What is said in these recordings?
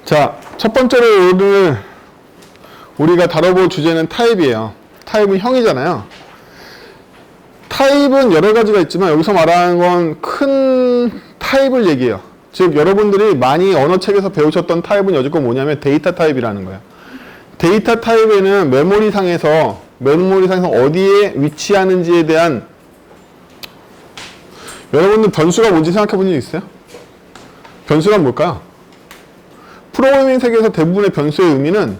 자, 첫 번째로 오늘 우리가 다뤄볼 주제는 타입이에요. 타입은 형이잖아요. 타입은 여러 가지가 있지만 여기서 말하는 건 큰 타입을 얘기해요. 즉 여러분들이 많이 언어책에서 배우셨던 타입은 여지껏 뭐냐면 데이터 타입이라는 거예요. 데이터 타입에는 메모리상에서 어디에 위치하는지에 대한 여러분들 변수가 뭔지 생각해 본 적 있어요? 변수가 뭘까요? 프로그래밍 세계에서 대부분의 변수의 의미는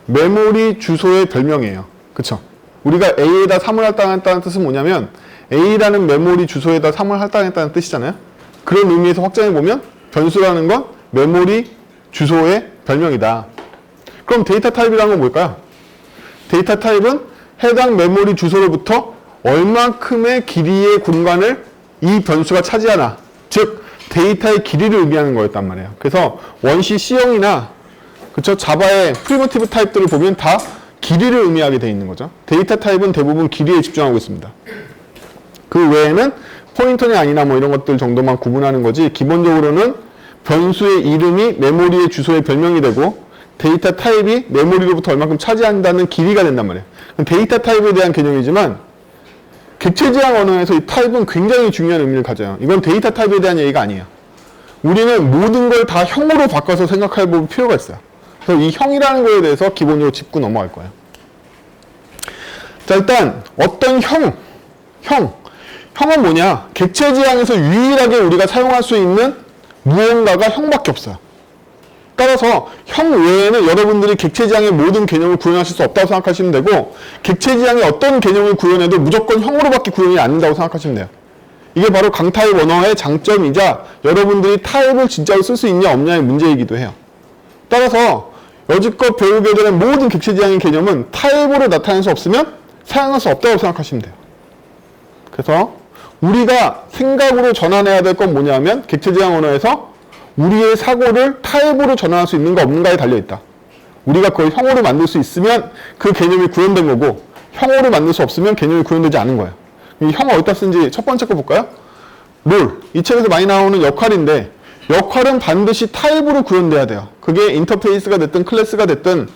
메모리 주소의 별명이에요. 그쵸? 우리가 A에다 3을 할당했다는 뜻은 뭐냐면 A라는 메모리 주소에다 3을 할당했다는 뜻이잖아요. 그런 의미에서 확장해보면 변수라는 건 메모리 주소의 별명이다. 그럼 데이터 타입이라는 건 뭘까요? 데이터 타입은 해당 메모리 주소로부터 얼만큼의 길이의 공간을 이 변수가 차지하나, 즉 데이터의 길이를 의미하는 거였단 말이에요. 그래서 원시 C형이나 그쵸? 자바의 프리미티브 타입들을 보면 다 길이를 의미하게 돼 있는 거죠. 데이터 타입은 대부분 길이에 집중하고 있습니다. 그 외에는 포인터냐 아니나 뭐 이런 것들 정도만 구분하는 거지, 기본적으로는 변수의 이름이 메모리의 주소의 별명이 되고 데이터 타입이 메모리로부터 얼만큼 차지한다는 길이가 된단 말이에요. 데이터 타입에 대한 개념이지만 객체지향 언어에서 이 타입은 굉장히 중요한 의미를 가져요. 이건 데이터 타입에 대한 얘기가 아니에요. 우리는 모든 걸 다 형으로 바꿔서 생각해 볼 필요가 있어요. 그래서 이 형이라는 거에 대해서 기본적으로 짚고 넘어갈 거예요. 자, 일단 어떤 형은 뭐냐? 객체지향에서 유일하게 우리가 사용할 수 있는 무언가가 형밖에 없어요. 따라서 형 외에는 여러분들이 객체지향의 모든 개념을 구현하실 수 없다고 생각하시면 되고, 객체지향의 어떤 개념을 구현해도 무조건 형으로밖에 구현이 안 된다고 생각하시면 돼요. 이게 바로 강타입 언어의 장점이자 여러분들이 타입을 진짜로 쓸 수 있냐 없냐의 문제이기도 해요. 따라서 여지껏 배우게 되는 모든 객체지향의 개념은 타입으로 나타낼 수 없으면 사용할 수 없다고 생각하시면 돼요. 그래서 우리가 생각으로 전환해야 될 건 뭐냐면 객체지향 언어에서 우리의 사고를 타입으로 전환할 수 있는가 없는가에 달려있다. 우리가 그걸 형으로 만들 수 있으면 그 개념이 구현된 거고, 형으로 만들 수 없으면 개념이 구현되지 않은 거예요. 이 형을 어디다 쓰는지 첫 번째 거 볼까요? 롤. 이 책에서 많이 나오는 역할인데, 역할은 반드시 타입으로 구현돼야 돼요. 그게 인터페이스가 됐든 클래스가 됐든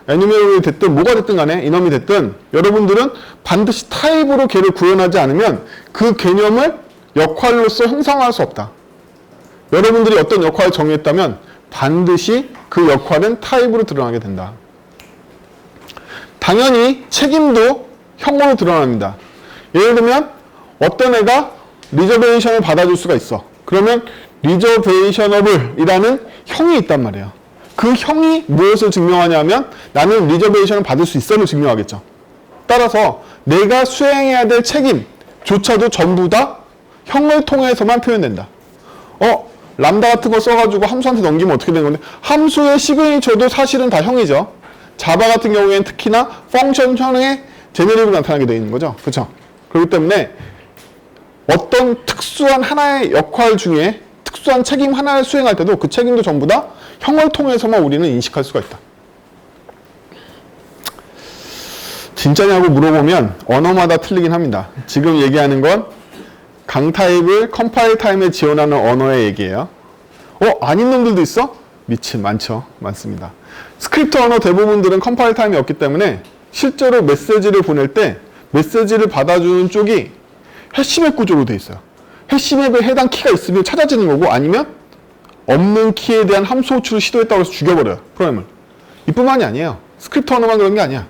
애니메이션이 됐든 뭐가 됐든 간에 이놈이 됐든 여러분들은 반드시 타입으로 걔를 구현하지 않으면 그 개념을 역할로서 형상화할 수 없다. 여러분들이 어떤 역할을 정했다면 반드시 그 역할은 타입으로 드러나게 된다. 당연히 책임도 형으로 드러납니다. 예를 들면 어떤 애가 리저베이션을 받아줄 수가 있어. 그러면 리저베이셔너블 이라는 형이 있단 말이에요. 그 형이 무엇을 증명하냐면 나는 리저베이션을 받을 수 있어를 증명하겠죠. 따라서 내가 수행해야 될 책임조차도 전부 다 형을 통해서만 표현된다. 람다 같은 거 써가지고 함수한테 넘기면 어떻게 되는 건데, 함수의 시그니처도 사실은 다 형이죠. 자바 같은 경우에는 특히나 펑션 형의 제네리브가 나타나게 되어 있는 거죠. 그렇죠? 그렇기 때문에 어떤 특수한 하나의 역할 중에 특수한 책임 하나를 수행할 때도 그 책임도 전부 다 형을 통해서만 우리는 인식할 수가 있다. 진짜냐고 물어보면 언어마다 틀리긴 합니다. 지금 얘기하는 건 강타입을 컴파일 타임에 지원하는 언어의 얘기예요. 아닌 놈들도 있어? 미친, 많죠. 많습니다. 스크립트 언어 대부분들은 컴파일 타임이 없기 때문에 실제로 메시지를 보낼 때 메시지를 받아주는 쪽이 해시맵 구조로 돼 있어요. 해시맵에 해당 키가 있으면 찾아지는 거고, 아니면 없는 키에 대한 함수 호출을 시도했다고 해서 죽여버려요, 프로그램을. 이뿐만이 아니에요. 스크립트 언어만 그런 게 아니야.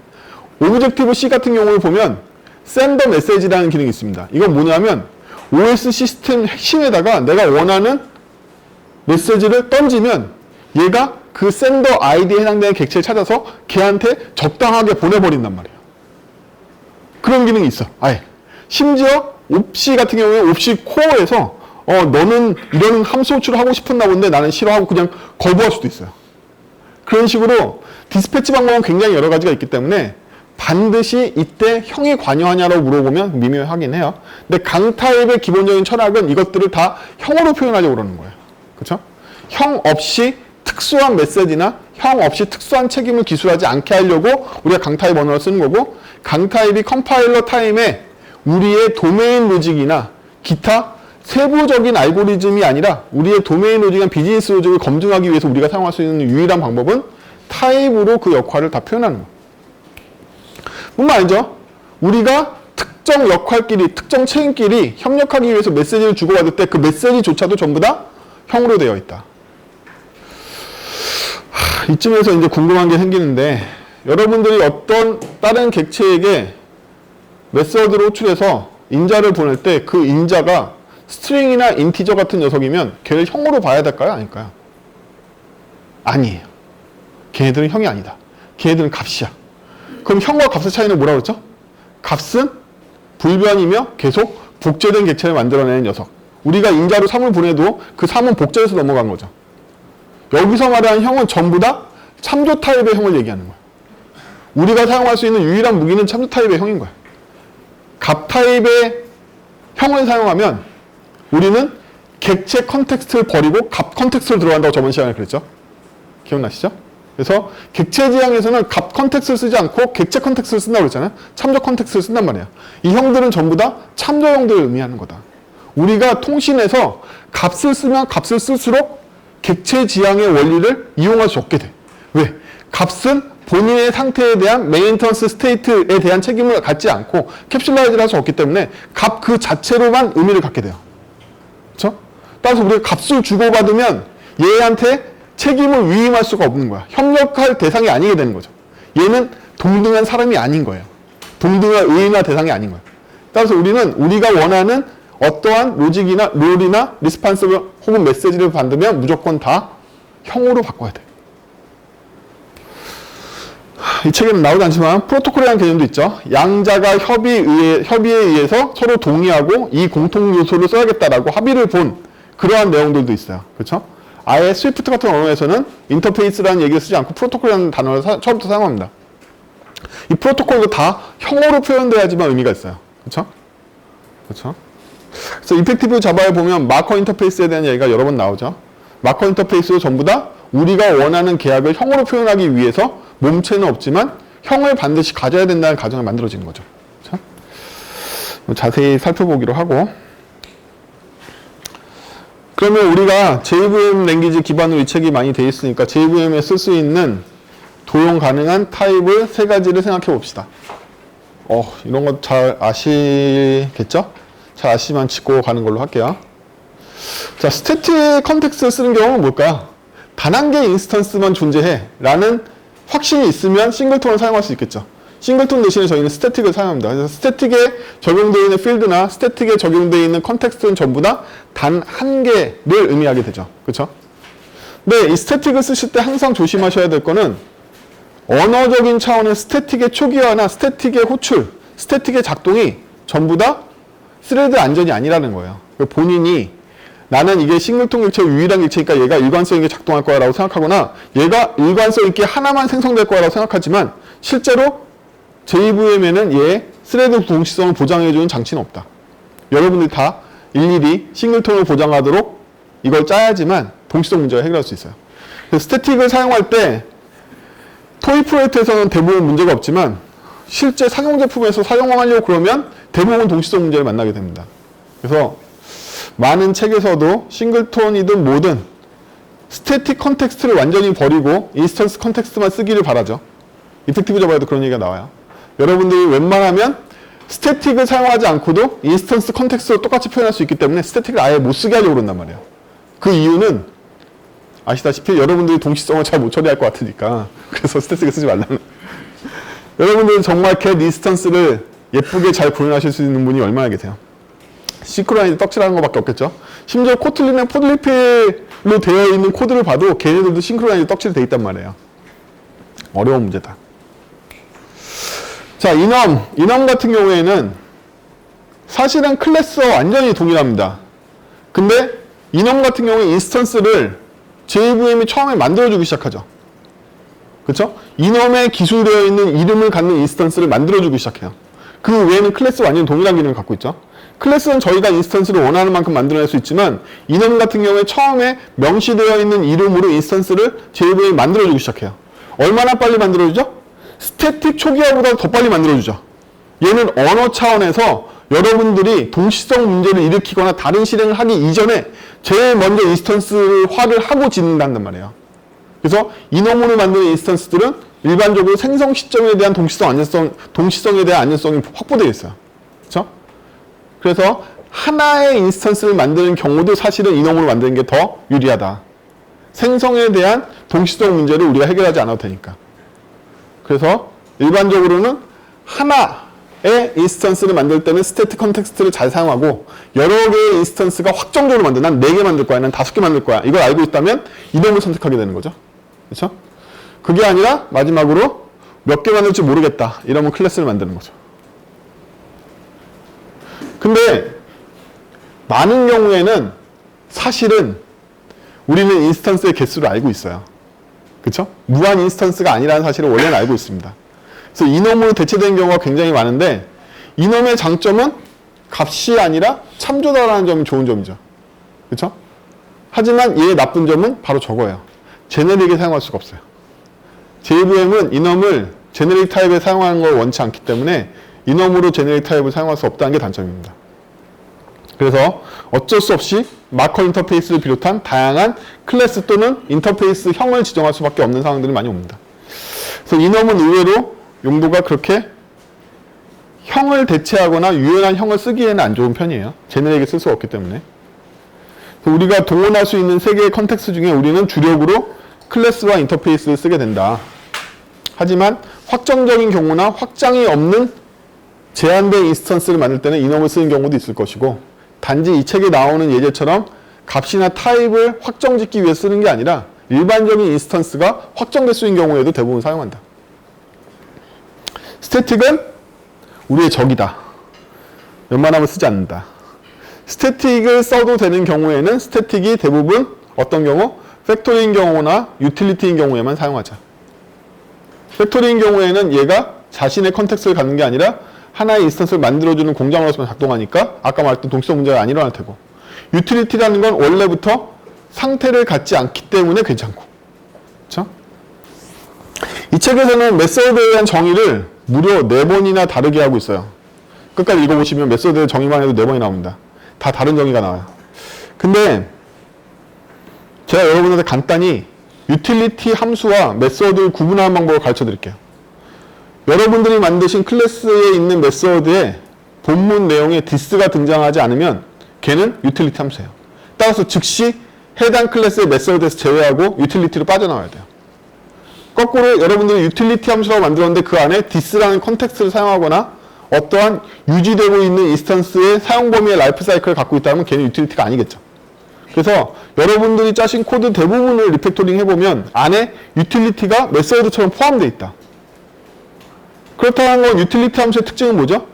오브젝티브 C 같은 경우를 보면 샌더 메시지라는 기능이 있습니다. 이건 뭐냐면 OS 시스템 핵심에다가 내가 원하는 메시지를 던지면 얘가 그 샌더 아이디에 해당되는 객체를 찾아서 걔한테 적당하게 보내버린단 말이에요. 그런 기능이 있어, 아예. 심지어 옵시 같은 경우에 옵시 코어에서 너는 이런 함수 호출을 하고 싶었나 본데 나는 싫어하고 그냥 거부할 수도 있어요. 그런 식으로 디스패치 방법은 굉장히 여러 가지가 있기 때문에 반드시 이때 형이 관여하냐고 물어보면 미묘하긴 해요. 근데 강타입의 기본적인 철학은 이것들을 다 형으로 표현하려고 그러는 거예요. 그렇죠? 형 없이 특수한 메시지나 형 없이 특수한 책임을 기술하지 않게 하려고 우리가 강타입 언어를 쓰는 거고, 강타입이 컴파일러 타임에 우리의 도메인 로직이나 기타 세부적인 알고리즘이 아니라 우리의 도메인 로직이나 비즈니스 로직을 검증하기 위해서 우리가 사용할 수 있는 유일한 방법은 타입으로 그 역할을 다 표현하는 거예요. 뿐만 아니죠. 우리가 특정 역할끼리, 특정 책임끼리 협력하기 위해서 메시지를 주고받을 때 그 메시지조차도 전부 다 형으로 되어 있다. 이쯤에서 이제 궁금한 게 생기는데, 여러분들이 어떤 다른 객체에게 메서드를 호출해서 인자를 보낼 때 그 인자가 스트링이나 인티저 같은 녀석이면 걔를 형으로 봐야 될까요? 아닐까요? 아니에요. 걔네들은 형이 아니다. 걔네들은 값이야. 그럼 형과 값의 차이는 뭐라고 그랬죠? 값은 불변이며 계속 복제된 객체를 만들어내는 녀석. 우리가 인자로 3을 보내도 그 3은 복제해서 넘어간 거죠. 여기서 말하는 형은 전부 다 참조 타입의 형을 얘기하는 거야. 우리가 사용할 수 있는 유일한 무기는 참조 타입의 형인 거야. 값 타입의 형을 사용하면 우리는 객체 컨텍스트를 버리고 값 컨텍스트로 들어간다고 저번 시간에 그랬죠? 기억나시죠? 그래서 객체 지향에서는 값 컨텍스트를 쓰지 않고 객체 컨텍스트를 쓴다고 그랬잖아요? 참조 컨텍스트를 쓴단 말이에요. 이 형들은 전부 다 참조 형들을 의미하는 거다. 우리가 통신에서 값을 쓰면 값을 쓸수록 객체 지향의 원리를 이용할 수 없게 돼. 왜? 값은 본인의 상태에 대한 메인턴스 스테이트에 대한 책임을 갖지 않고 캡슐라이즈를 할 수 없기 때문에 값 그 자체로만 의미를 갖게 돼요. 그렇죠? 따라서 우리가 값을 주고받으면 얘한테 책임을 위임할 수가 없는 거야. 협력할 대상이 아니게 되는 거죠. 얘는 동등한 사람이 아닌 거예요. 동등한 의인화 대상이 아닌 거예요. 따라서 우리는 우리가 원하는 어떠한 로직이나 롤이나 리스판스블 혹은 메시지를 받으면 무조건 다 형으로 바꿔야 돼. 이 책에는 나오지 않지만 프로토콜이라는 개념도 있죠. 양자가 협의에 의해서 서로 동의하고 이 공통 요소를 써야겠다라고 합의를 본 그러한 내용들도 있어요. 그렇죠? 아예 스위프트 같은 언어에서는 인터페이스라는 얘기를 쓰지 않고 프로토콜이라는 단어를 처음부터 사용합니다. 이 프로토콜도 다 형어로 표현돼야지만 의미가 있어요. 그렇죠? 그렇죠? 그래서 이펙티브 자바에 보면 마커 인터페이스에 대한 얘기가 여러 번 나오죠. 마커 인터페이스도 전부 다 우리가 원하는 계약을 형으로 표현하기 위해서 몸체는 없지만 형을 반드시 가져야 된다는 가정을 만들어지는 거죠. 그렇죠? 자세히 살펴보기로 하고, 그러면 우리가 JVM 랭귀지 기반으로 이 책이 많이 되어 있으니까 JVM에 쓸 수 있는 도용 가능한 타입을 3가지를 생각해 봅시다. 이런 거 잘 아시겠죠? 잘 아시면 짚고 가는 걸로 할게요. 자, 스태틱 컨텍스트를 쓰는 경우는 뭘까요? 단 한 개의 인스턴스만 존재해 라는 확신이 있으면 싱글톤을 사용할 수 있겠죠. 싱글톤 대신에 저희는 스태틱을 사용합니다. 그래서 스태틱에 적용되어 있는 필드나 스태틱에 적용되어 있는 컨텍스트는 전부 다 단 한 개를 의미하게 되죠. 그렇죠? 근데 이 스태틱을 쓰실 때 항상 조심하셔야 될 거는 언어적인 차원의 스태틱의 초기화나 스태틱의 호출, 스태틱의 작동이 전부 다 스레드 안전이 아니라는 거예요. 본인이 나는 이게 싱글톤 객체의 유일한 객체니까 얘가 일관성 있게 작동할 거야 라고 생각하거나 얘가 일관성 있게 하나만 생성될 거라고 생각하지만 실제로 JVM에는 얘 스레드 동시성을 보장해주는 장치는 없다. 여러분들이 다 일일이 싱글톤을 보장하도록 이걸 짜야지만 동시성 문제가 해결할 수 있어요. 스태틱을 사용할 때 토이 프로젝트에서는 대부분 문제가 없지만 실제 상용 제품에서 사용하려고 그러면 대부분 동시성 문제를 만나게 됩니다. 그래서 많은 책에서도 싱글톤이든 뭐든 스태틱 컨텍스트를 완전히 버리고 인스턴스 컨텍스트만 쓰기를 바라죠. 이펙티브 자바에도 그런 얘기가 나와요. 여러분들이 웬만하면 스태틱을 사용하지 않고도 인스턴스 컨텍스트로 똑같이 표현할 수 있기 때문에 스태틱을 아예 못 쓰게 하려고 그런단 말이에요. 그 이유는 아시다시피 여러분들이 동시성을 잘 못 처리할 것 같으니까. 그래서 스태틱을 쓰지 말라는. 여러분들은 정말 겟 인스턴스를 예쁘게 잘 구현하실 수 있는 분이 얼마나 계세요? 시크로나이즈 떡칠하는 것밖에 없겠죠. 심지어 코틀린이나 포들리필로 되어 있는 코드를 봐도 걔네들도 싱크로나이즈 떡칠이 되어 있단 말이에요. 어려운 문제다. 자, 이넘 같은 경우에는 사실은 클래스와 완전히 동일합니다. 근데 이넘 같은 경우에 인스턴스를 JVM이 처음에 만들어주기 시작하죠. 그쵸? 이넘에 기술되어 있는 이름을 갖는 인스턴스를 만들어주기 시작해요. 그 외에는 클래스와 완전히 동일한 기능을 갖고 있죠. 클래스는 저희가 인스턴스를 원하는 만큼 만들어낼 수 있지만 이넘 같은 경우에 처음에 명시되어 있는 이름으로 인스턴스를 JVM이 만들어주기 시작해요. 얼마나 빨리 만들어주죠? 스태틱 초기화보다 더 빨리 만들어주죠. 얘는 언어 차원에서 여러분들이 동시성 문제를 일으키거나 다른 실행을 하기 이전에 제일 먼저 인스턴스화를 하고 진행한단 말이에요. 그래서 이너모를 만드는 인스턴스들은 일반적으로 생성 시점에 대한 동시성에 대한 안전성이 확보되어 있어요. 그렇죠? 그래서 하나의 인스턴스를 만드는 경우도 사실은 이너모를 만드는 게 더 유리하다. 생성에 대한 동시성 문제를 우리가 해결하지 않아도 되니까. 그래서 일반적으로는 하나의 인스턴스를 만들 때는 스태틱 컨텍스트를 잘 사용하고 여러 개의 인스턴스가 확정적으로 만들, 난 4개 만들 거야, 난 5개 만들 거야. 이걸 알고 있다면 이놈을 선택하게 되는 거죠. 그렇죠? 그게 아니라 마지막으로 몇 개 만들지 모르겠다. 이러면 클래스를 만드는 거죠. 근데 많은 경우에는 사실은 우리는 인스턴스의 개수를 알고 있어요. 그렇죠? 무한 인스턴스가 아니라는 사실을 원래는 알고 있습니다. 그래서 이놈으로 대체되는 경우가 굉장히 많은데 이놈의 장점은 값이 아니라 참조다라는 점이 좋은 점이죠. 그렇죠? 하지만 얘의 나쁜 점은 바로 저거예요. 제네릭에 사용할 수가 없어요. JVM은 이놈을 제네릭 타입에 사용하는 걸 원치 않기 때문에 이놈으로 제네릭 타입을 사용할 수 없다는 게 단점입니다. 그래서 어쩔 수 없이 마커 인터페이스를 비롯한 다양한 클래스 또는 인터페이스 형을 지정할 수밖에 없는 상황들이 많이 옵니다. 그래서 이놈은 의외로 용도가 그렇게 형을 대체하거나 유연한 형을 쓰기에는 안 좋은 편이에요. 제네릭에 쓸 수가 없기 때문에. 우리가 동원할 수 있는 3개의 컨텍스트 중에 우리는 주력으로 클래스와 인터페이스를 쓰게 된다. 하지만 확정적인 경우나 확장이 없는 제한된 인스턴스를 만들 때는 이놈을 쓰는 경우도 있을 것이고 단지 이 책에 나오는 예제처럼 값이나 타입을 확정짓기 위해 쓰는 게 아니라 일반적인 인스턴스가 확정될 수 있는 경우에도 대부분 사용한다. 스태틱은 우리의 적이다. 웬만하면 쓰지 않는다. 스태틱을 써도 되는 경우에는 스태틱이 대부분 어떤 경우? 팩토리인 경우나 유틸리티인 경우에만 사용하자. 팩토리인 경우에는 얘가 자신의 컨텍스트를 갖는 게 아니라 하나의 인스턴스를 만들어주는 공장으로서만 작동하니까 아까 말했던 동시성 문제가 안 일어날 테고 유틸리티라는 건 원래부터 상태를 갖지 않기 때문에 괜찮고 그렇죠? 이 책에서는 메소드에 대한 정의를 무려 4번이나 다르게 하고 있어요. 끝까지 읽어보시면 메소드의 정의만 해도 4번이 나옵니다. 다 다른 정의가 나와요. 근데 제가 여러분한테 간단히 유틸리티 함수와 메소드를 구분하는 방법을 가르쳐 드릴게요. 여러분들이 만드신 클래스에 있는 메소드에 본문 내용에 this가 등장하지 않으면 걔는 유틸리티 함수예요. 따라서 즉시 해당 클래스의 메소드에서 제외하고 유틸리티로 빠져나와야 돼요. 거꾸로 여러분들이 유틸리티 함수라고 만들었는데 그 안에 this라는 컨텍스트를 사용하거나 어떠한 유지되고 있는 인스턴스의 사용 범위의 라이프 사이클을 갖고 있다면 걔는 유틸리티가 아니겠죠. 그래서 여러분들이 짜신 코드 대부분을 리팩토링 해보면 안에 유틸리티가 메소드처럼 포함되어 있다. 그렇다는 건 유틸리티 함수의 특징은 뭐죠?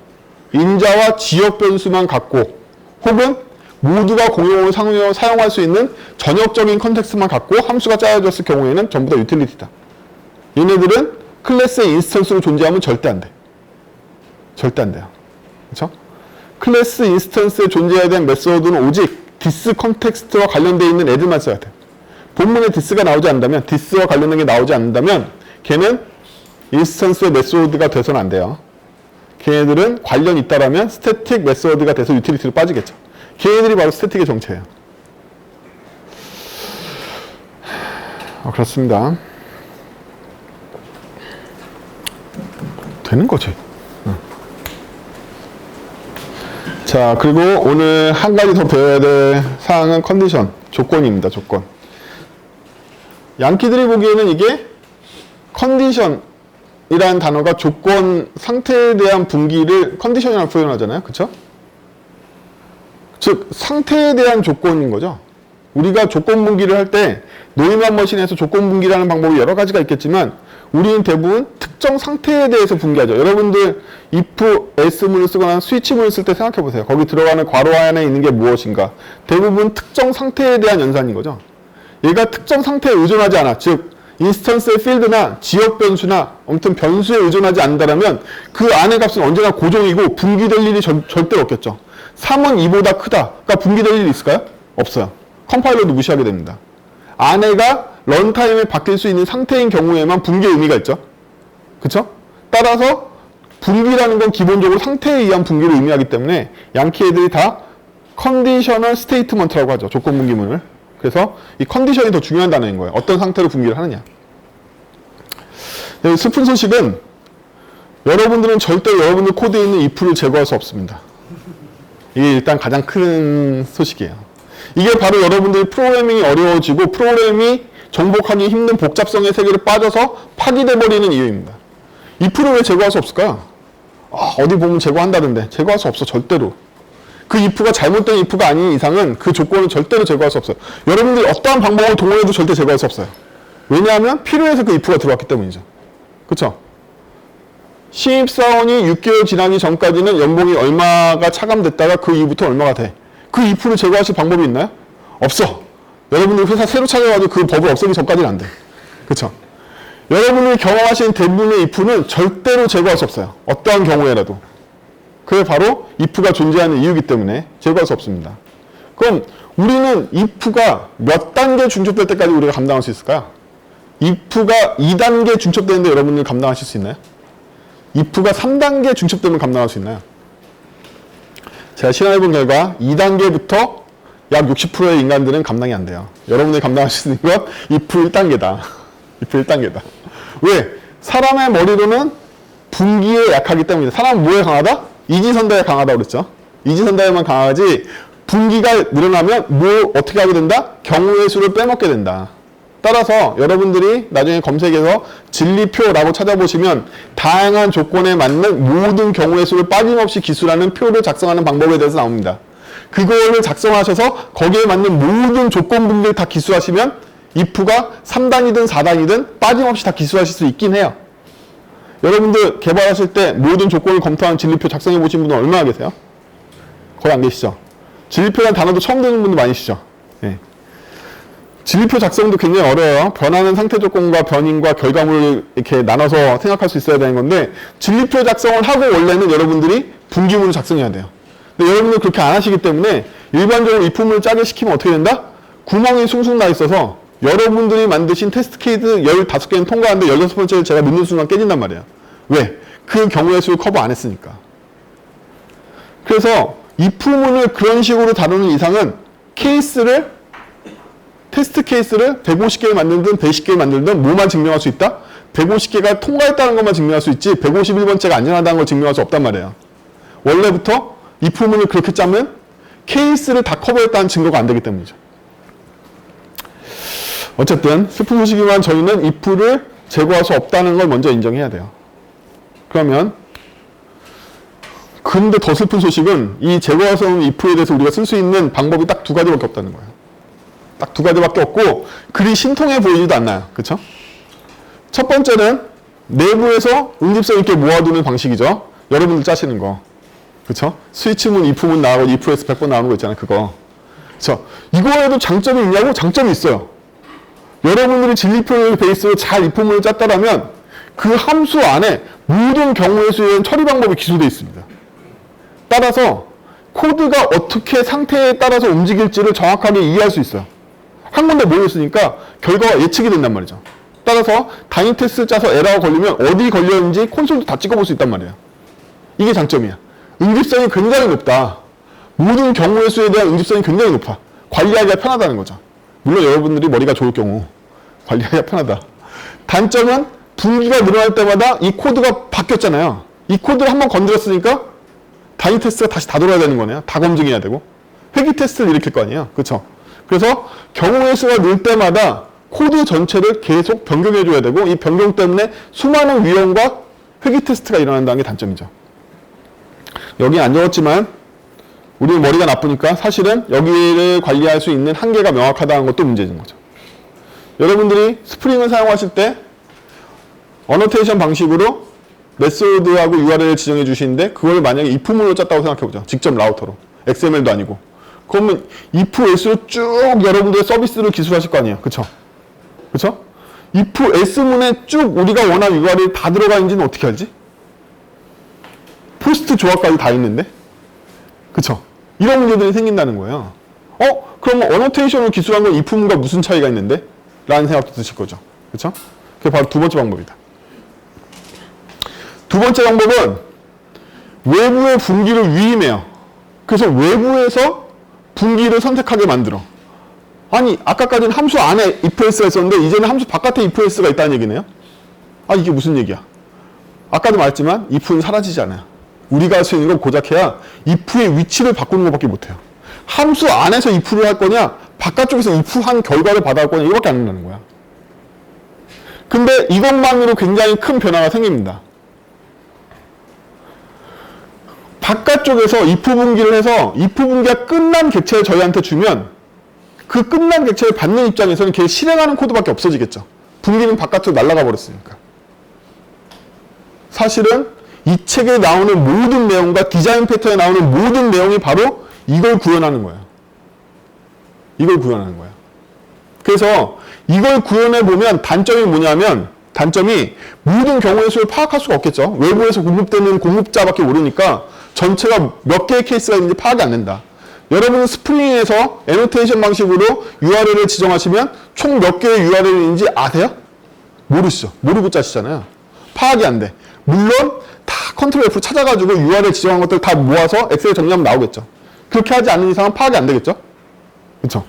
인자와 지역 변수만 갖고 혹은 모두가 공용으로 사용할 수 있는 전역적인 컨텍스트만 갖고 함수가 짜여졌을 경우에는 전부 다 유틸리티다. 얘네들은 클래스의 인스턴스로 존재하면 절대 안 돼. 절대 안 돼요. 그렇죠? 클래스 인스턴스에 존재해야 되는 메소드는 오직 디스 컨텍스트와 관련되어 있는 애들만 써야 돼요. 본문에 디스가 나오지 않는다면, 디스와 관련된 게 나오지 않는다면 걔는 인스턴스의 메소드가 돼서는 안 돼요. 걔네들은 관련이 있다라면 스태틱 메소드가 돼서 유틸리티로 빠지겠죠. 걔네들이 바로 스태틱의 정체예요. 그렇습니다. 되는 거지. 자, 그리고 오늘 한 가지 더 배워야 될 사항은 컨디션, 조건입니다. 조건. 양키들이 보기에는 이게 컨디션이라는 단어가 조건, 상태에 대한 분기를 컨디션이라고 표현하잖아요. 그쵸? 즉, 상태에 대한 조건인 거죠. 우리가 조건 분기를 할 때 노이만 머신에서 조건 분기라는 방법이 여러 가지가 있겠지만 우리는 대부분 특정 상태에 대해서 분기하죠. 여러분들 if, else문을 쓰거나 스위치문을 쓸 때 생각해 보세요. 거기 들어가는 괄호 안에 있는 게 무엇인가. 대부분 특정 상태에 대한 연산인 거죠. 얘가 특정 상태에 의존하지 않아. 즉 인스턴스의 필드나 지역 변수나 아무튼 변수에 의존하지 않는다면 그 안의 값은 언제나 고정이고 분기될 일이 절대 없겠죠. 3은 2보다 크다. 그러니까 분기될 일이 있을까요? 없어요. 컴파일러도 무시하게 됩니다. 안에가 런타임에 바뀔 수 있는 상태인 경우에만 분기의 의미가 있죠. 그쵸? 따라서 분기라는 건 기본적으로 상태에 의한 분기를 의미하기 때문에 양키 애들이 다 컨디셔널 스테이트먼트라고 하죠. 조건 분기문을. 그래서 이 컨디션이 더 중요한 단어인 거예요. 어떤 상태로 분기를 하느냐. 슬픈 소식은 여러분들은 절대 여러분들 코드에 있는 if를 제거할 수 없습니다. 이게 일단 가장 큰 소식이에요. 이게 바로 여러분들이 프로그래밍이 어려워지고 프로그램이 정복하기 힘든 복잡성의 세계를 빠져서 파기돼버리는 이유입니다. if를 왜 제거할 수 없을까요? 어디 보면 제거한다던데. 제거할 수 없어, 절대로. 그 if가 잘못된 if가 아닌 이상은 그 조건은 절대로 제거할 수 없어요. 여러분들이 어떠한 방법을 동원해도 절대 제거할 수 없어요. 왜냐하면 필요해서 그 if가 들어왔기 때문이죠. 그쵸? 신입사원이 6개월 지나기 전까지는 연봉이 얼마가 차감됐다가 그 이후부터 얼마가 돼. 그 if를 제거하실 방법이 있나요? 없어. 여러분들 회사 새로 찾아가도 그 법을 없애기 전까지는 안 돼. 그쵸? 여러분이 경험하신 대부분의 if는 절대로 제거할 수 없어요. 어떠한 경우에라도. 그게 바로 if가 존재하는 이유이기 때문에 제거할 수 없습니다. 그럼 우리는 if가 몇 단계 중첩될 때까지 우리가 감당할 수 있을까요? if가 2단계 중첩되는데 여러분들 감당하실 수 있나요? if가 3단계 중첩되면 감당할 수 있나요? 제가 실험해본 결과 2단계부터 약 60%의 인간들은 감당이 안 돼요. 여러분들이 감당할 수 있는 건 if 1단계다. if 1단계다. 왜? 사람의 머리로는 분기에 약하기 때문이다. 사람은 뭐에 강하다? 이지선다에 강하다고 그랬죠. 이지선다에만 강하지 분기가 늘어나면 뭐 어떻게 하게 된다? 경우의 수를 빼먹게 된다. 따라서 여러분들이 나중에 검색해서 진리표라고 찾아보시면 다양한 조건에 맞는 모든 경우의 수를 빠짐없이 기술하는 표를 작성하는 방법에 대해서 나옵니다. 그거를 작성하셔서 거기에 맞는 모든 조건 분기를 다 기술하시면 if가 3단이든 4단이든 빠짐없이 다 기술하실 수 있긴 해요. 여러분들 개발하실 때 모든 조건을 검토한 진리표 작성해 보신 분은 얼마나 계세요? 거의 안 계시죠? 진리표라는 단어도 처음 듣는 분도 많으시죠? 네. 진리표 작성도 굉장히 어려워요. 변하는 상태 조건과 변인과 결과물을 이렇게 나눠서 생각할 수 있어야 되는 건데 진리표 작성을 하고 원래는 여러분들이 분기문을 작성해야 돼요. 근데 여러분들 그렇게 안 하시기 때문에 일반적으로 if문을 짜게 시키면 어떻게 된다? 구멍이 숭숭 나 있어서 여러분들이 만드신 테스트 케이스 15개는 통과하는데 16번째를 제가 넣는 순간 깨진단 말이에요. 왜? 그 경우의 수를 커버 안 했으니까. 그래서 if문을 그런 식으로 다루는 이상은 테스트 케이스를 150개를 만들든 110개를 만들든 뭐만 증명할 수 있다? 150개가 통과했다는 것만 증명할 수 있지 151번째가 안전하다는 걸 증명할 수 없단 말이에요. 원래부터 if문을 그렇게 짜면 케이스를 다 커버했다는 증거가 안 되기 때문이죠. 어쨌든 슬픈 소식이지만 저희는 if를 제거할 수 없다는 걸 먼저 인정해야 돼요. 그러면 근데 더 슬픈 소식은 이 제거할 수 없는 if에 대해서 우리가 쓸 수 있는 방법이 딱 2가지밖에 없다는 거예요. 딱 2가지밖에 없고 그리 신통해 보이지도 않나요. 그쵸? 첫 번째는 내부에서 응집성 있게 모아두는 방식이죠. 여러분들 짜시는 거. 그쵸? 스위치문, if문 나오고 if에서 100번 나오는 거 있잖아요. 그거. 그쵸? 이거에도 장점이 있냐고? 장점이 있어요. 여러분들이 진리표를 베이스로 잘 if문을 짰다라면 그 함수 안에 모든 경우의 수에 대한 처리 방법이 기술되어 있습니다. 따라서 코드가 어떻게 상태에 따라서 움직일지를 정확하게 이해할 수 있어요. 한 군데 모여있으니까 결과가 예측이 된단 말이죠. 따라서 단위 테스트 짜서 에러가 걸리면 어디 걸렸는지 콘솔도 다 찍어볼 수 있단 말이에요. 이게 장점이야. 응집성이 굉장히 높다. 모든 경우의 수에 대한 응집성이 굉장히 높아. 관리하기가 편하다는 거죠. 물론 여러분들이 머리가 좋을 경우 관리하기가 편하다. 단점은 분기가 늘어날 때마다 이 코드가 바뀌었잖아요. 이 코드를 한번 건드렸으니까 단위 테스트가 다시 다 돌아야 되는 거네요. 다 검증해야 되고 회귀 테스트를 일으킬 거 아니에요. 그렇죠? 그래서 경우의 수가 늘 때마다 코드 전체를 계속 변경해 줘야 되고 이 변경 때문에 수많은 위험과 회귀 테스트가 일어난다는 게 단점이죠. 여기 안 적었지만 우리는 머리가 나쁘니까 사실은 여기를 관리할 수 있는 한계가 명확하다는 것도 문제인 거죠. 여러분들이 스프링을 사용하실 때 어노테이션 방식으로 메소드하고 URL을 지정해 주시는데 그걸 만약에 if문으로 짰다고 생각해보죠. 직접 라우터로. XML도 아니고. 그러면 if else로 쭉 여러분들의 서비스를 기술하실 거 아니에요. 그쵸? 그쵸? if else문에 쭉 우리가 원하는 URL이 다 들어가 있는지는 어떻게 알지? 포스트 조합까지 다 있는데? 그쵸? 이런 문제들이 생긴다는 거예요. 그러면 어노테이션을 기술한 건 if문과 무슨 차이가 있는데? 라는 생각도 드실 거죠. 그쵸? 그게 바로 두 번째 방법이다. 두 번째 방법은 외부의 분기를 위임해요. 그래서 외부에서 분기를 선택하게 만들어. 아니, 아까까지는 함수 안에 ifelse가 있었는데 이제는 함수 바깥에 ifelse가 있다는 얘기네요. 아, 이게 무슨 얘기야? 아까도 말했지만 if는 사라지지 않아요. 우리가 할 수 있는 건 고작 해야 if의 위치를 바꾸는 것밖에 못해요. 함수 안에서 if를 할 거냐, 바깥쪽에서 if한 결과를 받아올 거냐, 이거밖에 안 된다는 거야. 근데 이것만으로 굉장히 큰 변화가 생깁니다. 바깥쪽에서 if 분기를 해서 if 분기가 끝난 객체를 저희한테 주면 그 끝난 객체를 받는 입장에서는 걔 실행하는 코드밖에 없어지겠죠. 분기는 바깥으로 날아가 버렸으니까. 사실은 이 책에 나오는 모든 내용과 디자인 패턴에 나오는 모든 내용이 바로 이걸 구현하는 거예요. 이걸 구현하는 거예요. 그래서 이걸 구현해보면 단점이 뭐냐면, 단점이 모든 경우의 수를 파악할 수가 없겠죠. 외부에서 공급되는 공급자밖에 모르니까 전체가 몇 개의 케이스가 있는지 파악이 안 된다. 여러분은 스프링에서 애노테이션 방식으로 URL을 지정하시면 총 몇 개의 URL인지 아세요? 모르시죠. 모르고 짜시잖아요. 파악이 안 돼. 물론 다 컨트롤 F 찾아가지고 URL 지정한 것들 다 모아서 엑셀에 정리하면 나오겠죠. 그렇게 하지 않는 이상은 파악이 안 되겠죠. 그렇죠?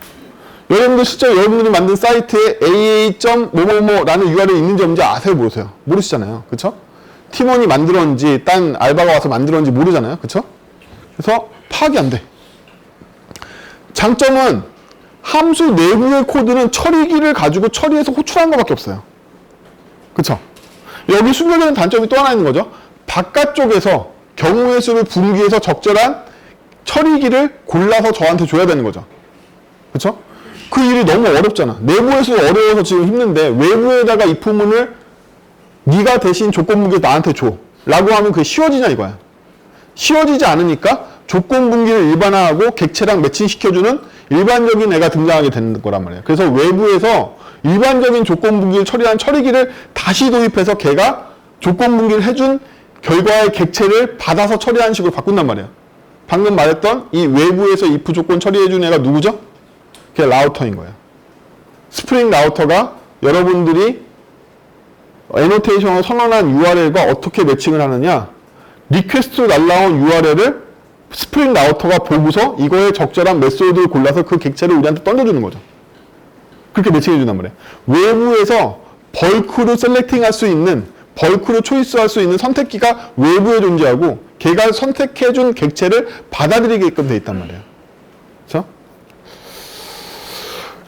여러분들 실제로 여러분들이 만든 사이트에 aa.뭐뭐뭐라는 URL이 있는지 없는지 아세요? 모르세요? 모르시잖아요. 그렇죠? 팀원이 만들었는지 딴 알바가 와서 만들었는지 모르잖아요. 그렇죠? 그래서 파악이 안 돼. 장점은 함수 내부의 코드는 처리기를 가지고 처리해서 호출하는 것밖에 없어요. 그렇죠? 여기 숨겨진 단점이 또 하나 있는 거죠. 바깥쪽에서 경우의 수를 분기해서 적절한 처리기를 골라서 저한테 줘야 되는 거죠. 그렇죠? 그 일이 너무 어렵잖아. 내부에서 어려워서 지금 힘든데 외부에다가 이 부문을 네가 대신 조건 분기를 나한테 줘 라고 하면 그게 쉬워지냐 이거야. 쉬워지지 않으니까 조건 분기를 일반화하고 객체랑 매칭시켜주는 일반적인 애가 등장하게 되는 거란 말이에요. 그래서 외부에서 일반적인 조건 분기를 처리한 처리기를 다시 도입해서 걔가 조건 분기를 해준 결과의 객체를 받아서 처리하는 식으로 바꾼단 말이에요. 방금 말했던 이 외부에서 if 조건 처리해준 애가 누구죠? 그게 라우터인 거예요. 스프링 라우터가 여러분들이 애노테이션을 선언한 URL과 어떻게 매칭을 하느냐, 리퀘스트로 날라온 URL을 스프링 라우터가 보고서 이거에 적절한 메소드를 골라서 그 객체를 우리한테 던져주는 거죠. 그렇게 매칭해 준단 말이에요. 외부에서 벌크로 셀렉팅할 수 있는, 벌크로 초이스할 수 있는 선택기가 외부에 존재하고 걔가 선택해준 객체를 받아들이게끔 돼 있단 말이에요. 그렇죠?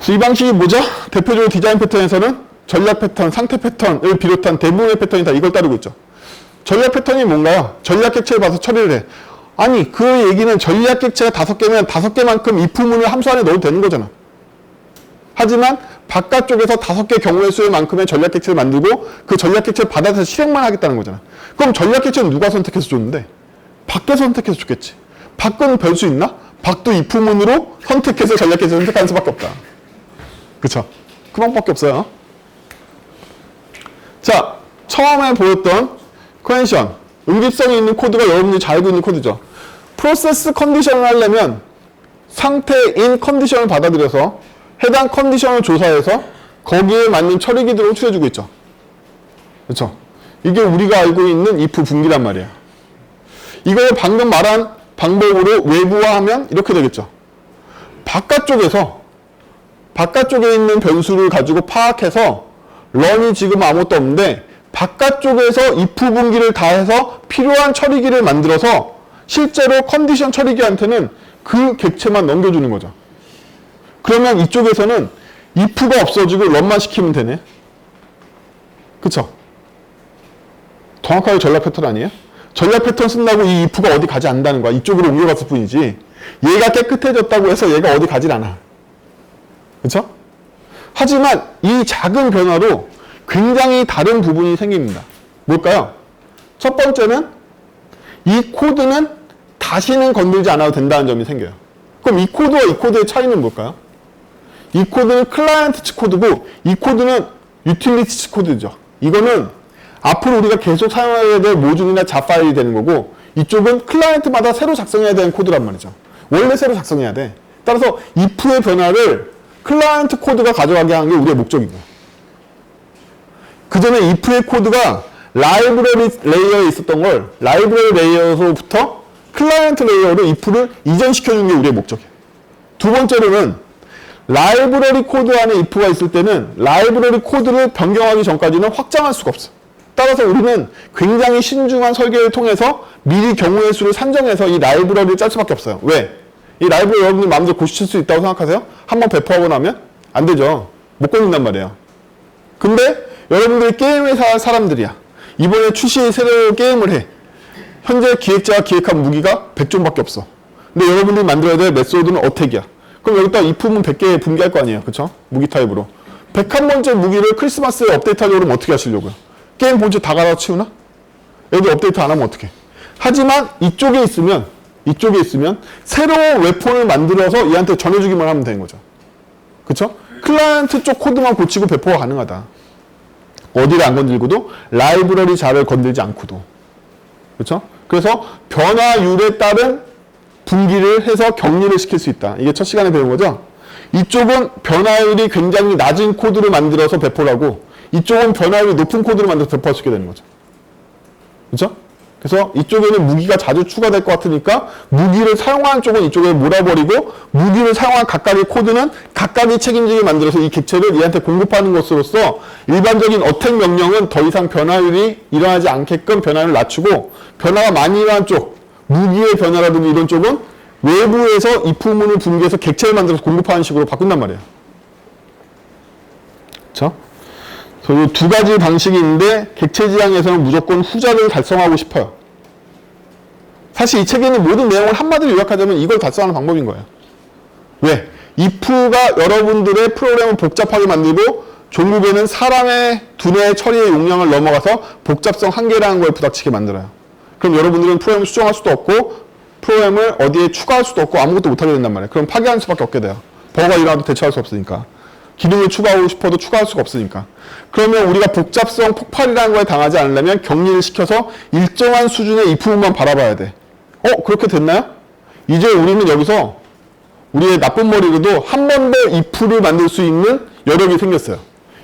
이 방식이 뭐죠? 대표적으로 디자인 패턴에서는 전략 패턴, 상태 패턴을 비롯한 대부분의 패턴이 다 이걸 따르고 있죠. 전략 패턴이 뭔가요? 전략 객체를 봐서 처리를 해. 아니, 그 얘기는 전략 객체가 5개면 5개만큼 if문을 함수 안에 넣어도 되는 거잖아. 하지만 바깥쪽에서 5개 경우의 수만큼의 전략 객체를 만들고 그 전략 객체를 받아서 실행만 하겠다는 거잖아. 그럼 전략 객체는 누가 선택해서 줬는데? 밖에서 선택해서 줬겠지. 밖은 별 수 있나? 밖도 if문으로 선택해서 전략 객체를 선택하는 수밖에 없다. 그쵸? 그 방법밖에 없어요. 자, 처음에 보였던 컨디션, 응집성이 있는 코드가 여러분들이 잘 알고 있는 코드죠. 프로세스 컨디션을 하려면 상태인 컨디션을 받아들여서 해당 컨디션을 조사해서 거기에 맞는 처리기들을 호출해주고 있죠. 그렇죠? 이게 우리가 알고 있는 if 분기란 말이에요. 이걸 방금 말한 방법으로 외부화하면 이렇게 되겠죠. 바깥쪽에 있는 변수를 가지고 파악해서 run이 지금 아무것도 없는데 바깥쪽에서 if 분기를 다 해서 필요한 처리기를 만들어서 실제로 컨디션 처리기한테는 그 객체만 넘겨주는 거죠. 그러면 이쪽에서는 if가 없어지고 run만 시키면 되네. 그쵸? 정확하게 전략 패턴 아니에요? 전략 패턴 쓴다고 이 if가 어디 가지 않는다는 거야. 이쪽으로 옮겨갔을 뿐이지 얘가 깨끗해졌다고 해서 얘가 어디 가질 않아. 그쵸? 하지만 이 작은 변화로 굉장히 다른 부분이 생깁니다. 뭘까요? 첫 번째는 이 코드는 다시는 건들지 않아도 된다는 점이 생겨요. 그럼 이 코드와 이 코드의 차이는 뭘까요? 이 코드는 클라이언트 측 코드고 이 코드는 유틸리티 측 코드죠. 이거는 앞으로 우리가 계속 사용해야 될 모듈이나 자 파일이 되는 거고 이쪽은 클라이언트마다 새로 작성해야 되는 코드란 말이죠. 원래 새로 작성해야 돼. 따라서 if의 변화를 클라이언트 코드가 가져가게 하는 게 우리의 목적인 거예요. 그 전에 if의 코드가 라이브러리 레이어에 있었던 걸 라이브러리 레이어로부터 클라이언트 레이어로 if를 이전시켜주는 게 우리의 목적이에요. 두 번째로는 라이브러리 코드 안에 if가 있을 때는 라이브러리 코드를 변경하기 전까지는 확장할 수가 없어. 따라서 우리는 굉장히 신중한 설계를 통해서 미리 경우의 수를 산정해서 이 라이브러리를 짤 수밖에 없어요. 왜? 이 라이브러리 여러분들 마음대로 고칠 수 있다고 생각하세요? 한번 배포하고 나면? 안 되죠. 못 건든단 말이에요. 근데 여러분들이 게임회사 사람들이야. 이번에 출시 새로 게임을 해. 현재 기획자가 기획한 무기가 100종밖에 없어. 근데 여러분들이 만들어야 될 메소드는 어택이야. 그럼 여기다 if문 100개 분기할 거 아니에요. 그쵸? 무기 타입으로. 101번째 무기를 크리스마스에 업데이트하려고 그러면 어떻게 하시려고요? 게임 본체 다 갈아치우나? 여기 업데이트 안 하면 어떡해? 하지만 이쪽에 있으면 새로운 웨폰을 만들어서 얘한테 전해주기만 하면 되는 거죠. 그쵸? 클라이언트 쪽 코드만 고치고 배포가 가능하다. 어디를 안 건들고도 라이브러리 자를 건들지 않고도. 그렇죠? 그래서 변화율에 따른 분기를 해서 격리를 시킬 수 있다. 이게 첫 시간에 배운 거죠? 이쪽은 변화율이 굉장히 낮은 코드를 만들어서 배포를 하고 이쪽은 변화율이 높은 코드를 만들어서 배포할 수 있게 되는 거죠. 그렇죠? 그래서 이쪽에는 무기가 자주 추가될 것 같으니까 무기를 사용하는 쪽은 이쪽에 몰아버리고 무기를 사용한 각각의 코드는 각각이 책임지게 만들어서 이 객체를 얘한테 공급하는 것으로써 일반적인 어택 명령은 더 이상 변화율이 일어나지 않게끔 변화를 낮추고 변화가 많이 일어난 쪽, 무기의 변화라든지 이런 쪽은 외부에서 if문을 분기해서 객체를 만들어서 공급하는 식으로 바꾼단 말이에요. 그렇죠? 그래서 두 가지 방식이 있는데 객체 지향에서는 무조건 후자를 달성하고 싶어요. 사실 이 책에 있는 모든 내용을 한마디로 요약하자면 이걸 달성하는 방법인 거예요. 왜? if가 여러분들의 프로그램을 복잡하게 만들고 종국에는 사람의 두뇌 처리의 용량을 넘어가서 복잡성 한계라는 걸 부닥치게 만들어요. 그럼 여러분들은 프로그램을 수정할 수도 없고 프로그램을 어디에 추가할 수도 없고 아무것도 못하게 된단 말이에요. 그럼 파괴하는 수밖에 없게 돼요. 버거가 일어나도 대처할 수 없으니까. 기능을 추가하고 싶어도 추가할 수가 없으니까. 그러면 우리가 복잡성 폭발이라는 거에 당하지 않으려면 격리를 시켜서 일정한 수준의 if문만 바라봐야 돼. 그렇게 됐나요? 이제 우리는 여기서 우리의 나쁜 머리로도 한 번 더 if를 만들 수 있는 여력이 생겼어요.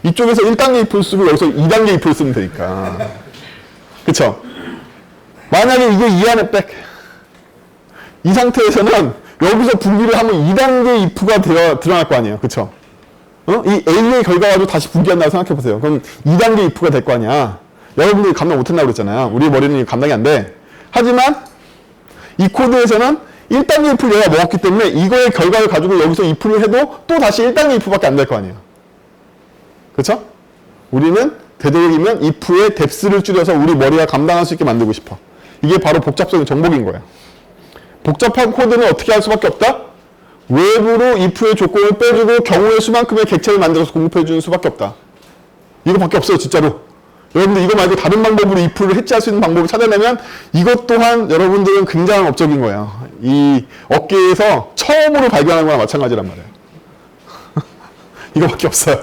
이쪽에서 1단계 if를 쓰고 여기서 2단계 if를 쓰면 되니까. 그쵸? 만약에 이게 이 안에 이 상태에서는 여기서 분기를 하면 2단계 if가 드러날 거 아니에요. 그쵸? 이 A의 결과 가지고 다시 분기한다고 생각해 보세요. 그럼 2단계 if가 될 거 아니야. 여러분들이 감당 못한다고 그랬잖아요. 우리 머리는 감당이 안 돼. 하지만 이 코드에서는 1단계 if를 얘가 먹었기 때문에 이거의 결과를 가지고 여기서 if를 해도 또 다시 1단계 if밖에 안 될 거 아니에요. 그렇죠? 우리는 되도록이면 if의 뎁스를 줄여서 우리 머리가 감당할 수 있게 만들고 싶어. 이게 바로 복잡성의 정복인 거예요. 복잡한 코드는 어떻게 할 수밖에 없다? 외부로 if의 조건을 빼주고 경우의 수만큼의 객체를 만들어서 공급해주는 수밖에 없다. 이거밖에 없어요, 진짜로. 여러분들 이거 말고 다른 방법으로 if를 해치할 수 있는 방법을 찾아내면 이것 또한 여러분들은 굉장한 업적인 거예요. 이 업계에서 처음으로 발견한 거나 마찬가지란 말이에요. 이거밖에 없어요.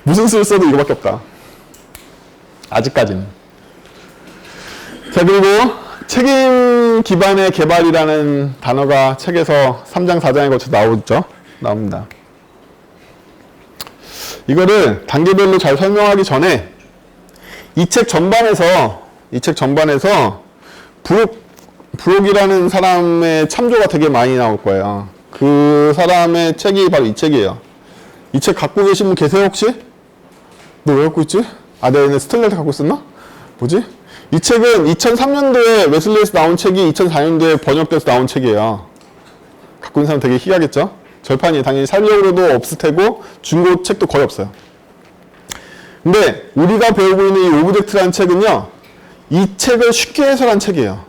무슨 수를 써도 이거밖에 없다. 아직까지는. 자, 그리고 책임 기반의 개발이라는 단어가 책에서 3장, 4장에 걸쳐 나옵니다. 이거를 단계별로 잘 설명하기 전에 이 책 전반에서 브룩이라는 사람의 참조가 되게 많이 나올 거예요. 그 사람의 책이 바로 이 책이에요. 이 책 갖고 계신 분 계세요, 혹시? 너 왜 갖고 있지? 내가 스텔라한테 갖고 있었나? 뭐지? 이 책은 2003년도에 웨슬리에서 나온 책이 2004년도에 번역돼서 나온 책이에요. 갖고 있는 사람 되게 희귀하겠죠? 절판이 당연히 살려고도 없을 테고 중고 책도 거의 없어요. 근데 우리가 배우고 있는 이 오브젝트라는 책은요, 이 책을 쉽게 해설한 책이에요.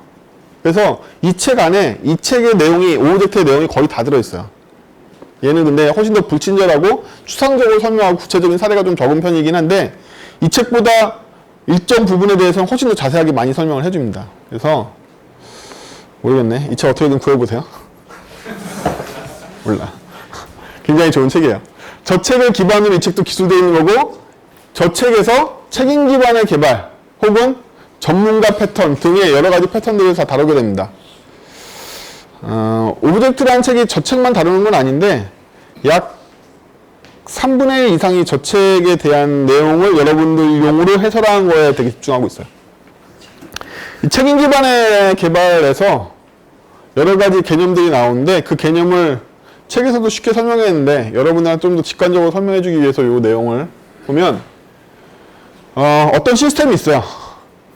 그래서 이 책 안에 이 책의 내용이, 오브젝트의 내용이 거의 다 들어있어요. 얘는 근데 훨씬 더 불친절하고 추상적으로 설명하고 구체적인 사례가 좀 적은 편이긴 한데 이 책보다 일정 부분에 대해서는 훨씬 더 자세하게 많이 설명을 해줍니다. 그래서 모르겠네. 이 책 어떻게든 구해보세요. 몰라. 굉장히 좋은 책이에요. 저 책을 기반으로 이 책도 기술되어 있는 거고 저 책에서 책임 기반의 개발 혹은 전문가 패턴 등의 여러 가지 패턴들을 다 다루게 됩니다. 오브젝트라는 책이 저 책만 다루는 건 아닌데 약 3분의 1 이상이 저 책에 대한 내용을 여러분들 용으로 해설하는 거에 되게 집중하고 있어요. 이 책임 기반의 개발에서 여러 가지 개념들이 나오는데 그 개념을 책에서도 쉽게 설명했는데 여러분들한테 좀 더 직관적으로 설명해주기 위해서 이 내용을 보면 어떤 시스템이 있어요.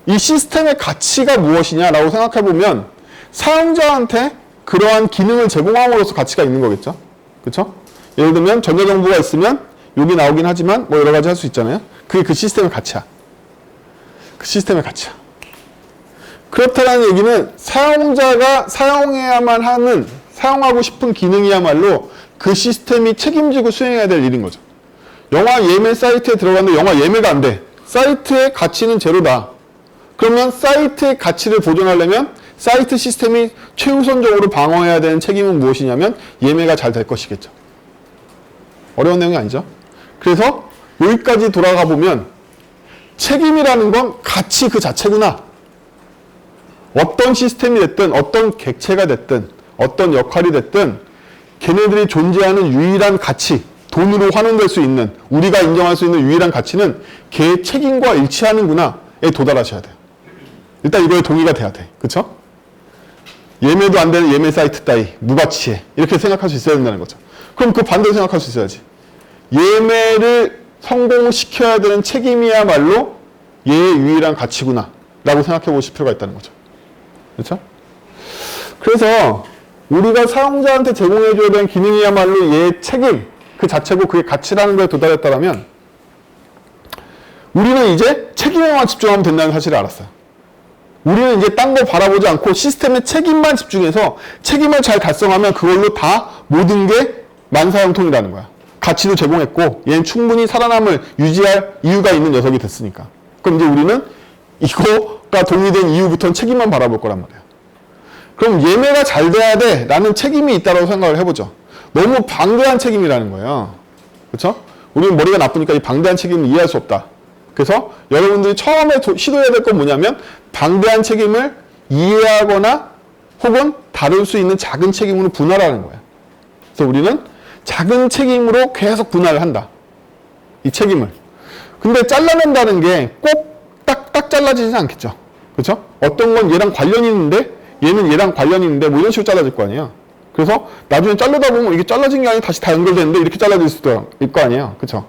이 시스템의 가치가 무엇이냐라고 생각해보면 사용자한테 그러한 기능을 제공함으로써 가치가 있는 거겠죠. 그렇죠? 예를 들면 전자정보가 있으면 여기 나오긴 하지만 뭐 여러 가지 할 수 있잖아요. 그게 그 시스템의 가치야. 그 시스템의 가치야. 그렇다는 얘기는 사용자가 사용해야만 하는 사용하고 싶은 기능이야말로 그 시스템이 책임지고 수행해야 될 일인 거죠. 영화 예매 사이트에 들어갔는데 영화 예매가 안 돼. 사이트의 가치는 제로다. 그러면 사이트의 가치를 보존하려면 사이트 시스템이 최우선적으로 방어해야 되는 책임은 무엇이냐면 예매가 잘 될 것이겠죠. 어려운 내용이 아니죠. 그래서 여기까지 돌아가 보면 책임이라는 건 가치 그 자체구나. 어떤 시스템이 됐든 어떤 객체가 됐든 어떤 역할이 됐든 걔네들이 존재하는 유일한 가치, 돈으로 환원될 수 있는 우리가 인정할 수 있는 유일한 가치는 걔의 책임과 일치하는구나에 도달하셔야 돼요. 일단 이거에 동의가 돼야 돼. 그쵸? 예매도 안 되는 예매 사이트 따위 무가치해. 이렇게 생각할 수 있어야 된다는 거죠. 그럼 그 반대로 생각할 수 있어야지. 예매를 성공시켜야 되는 책임이야말로 얘의 유일한 가치구나 라고 생각해 보실 필요가 있다는 거죠. 그렇죠? 그래서 우리가 사용자한테 제공해 줘야 되는 기능이야말로 얘의 책임 그 자체고 그게 가치라는 거에 도달했다면 우리는 이제 책임에만 집중하면 된다는 사실을 알았어요. 우리는 이제 딴 거 바라보지 않고 시스템의 책임만 집중해서 책임을 잘 달성하면 그걸로 다 모든 게 만사형통이라는 거야. 가치도 제공했고 얘는 충분히 살아남을 유지할 이유가 있는 녀석이 됐으니까. 그럼 이제 우리는 이거가 동의된 이유부터는 책임만 바라볼 거란 말이야. 그럼 예매가 잘 돼야 돼 라는 책임이 있다고 생각을 해보죠. 너무 방대한 책임이라는 거예요. 그렇죠? 우리는 머리가 나쁘니까 이 방대한 책임을 이해할 수 없다. 그래서 여러분들이 처음에 시도해야 될 건 뭐냐면 방대한 책임을 이해하거나 혹은 다룰 수 있는 작은 책임으로 분할하는 거예요. 그래서 우리는 작은 책임으로 계속 분할을 한다. 이 책임을. 근데 잘라낸다는 게 꼭 딱 잘라지진 않겠죠. 그렇죠? 어떤 건 얘랑 관련이 있는데 얘는 얘랑 관련이 있는데 뭐 이런 식으로 잘라질 거 아니에요. 그래서 나중에 자르다 보면 이게 잘라진 게 아니라 다시 다 연결되는데 이렇게 잘라질 수도 있을 거 아니에요. 그렇죠?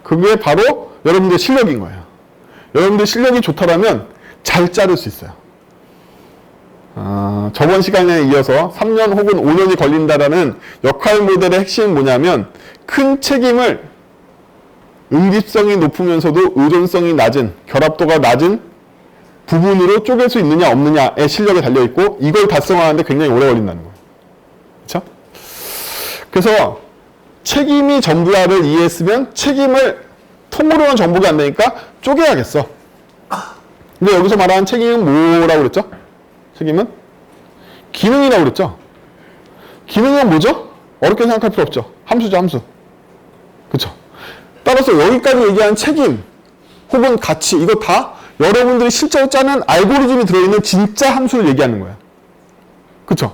그게 바로 여러분들의 실력인 거예요. 여러분들 실력이 좋다라면 잘 자를 수 있어요. 저번 시간에 이어서 3년 혹은 5년이 걸린다라는 역할 모델의 핵심은 뭐냐면 큰 책임을 응집성이 높으면서도 의존성이 낮은, 결합도가 낮은 부분으로 쪼갤 수 있느냐 없느냐의 실력에 달려있고 이걸 달성하는데 굉장히 오래 걸린다는 거예요. 그렇죠? 그래서 책임이 전부야를 이해했으면 책임을 통으로는 정복이 안 되니까 쪼개야겠어. 근데 여기서 말하는 책임은 뭐라고 그랬죠? 책임은? 기능이라고 그랬죠? 기능은 뭐죠? 어렵게 생각할 필요 없죠. 함수죠, 함수. 그쵸? 따라서 여기까지 얘기하는 책임 혹은 가치 이거 다 여러분들이 실제로 짜는 알고리즘이 들어있는 진짜 함수를 얘기하는 거예요. 그쵸?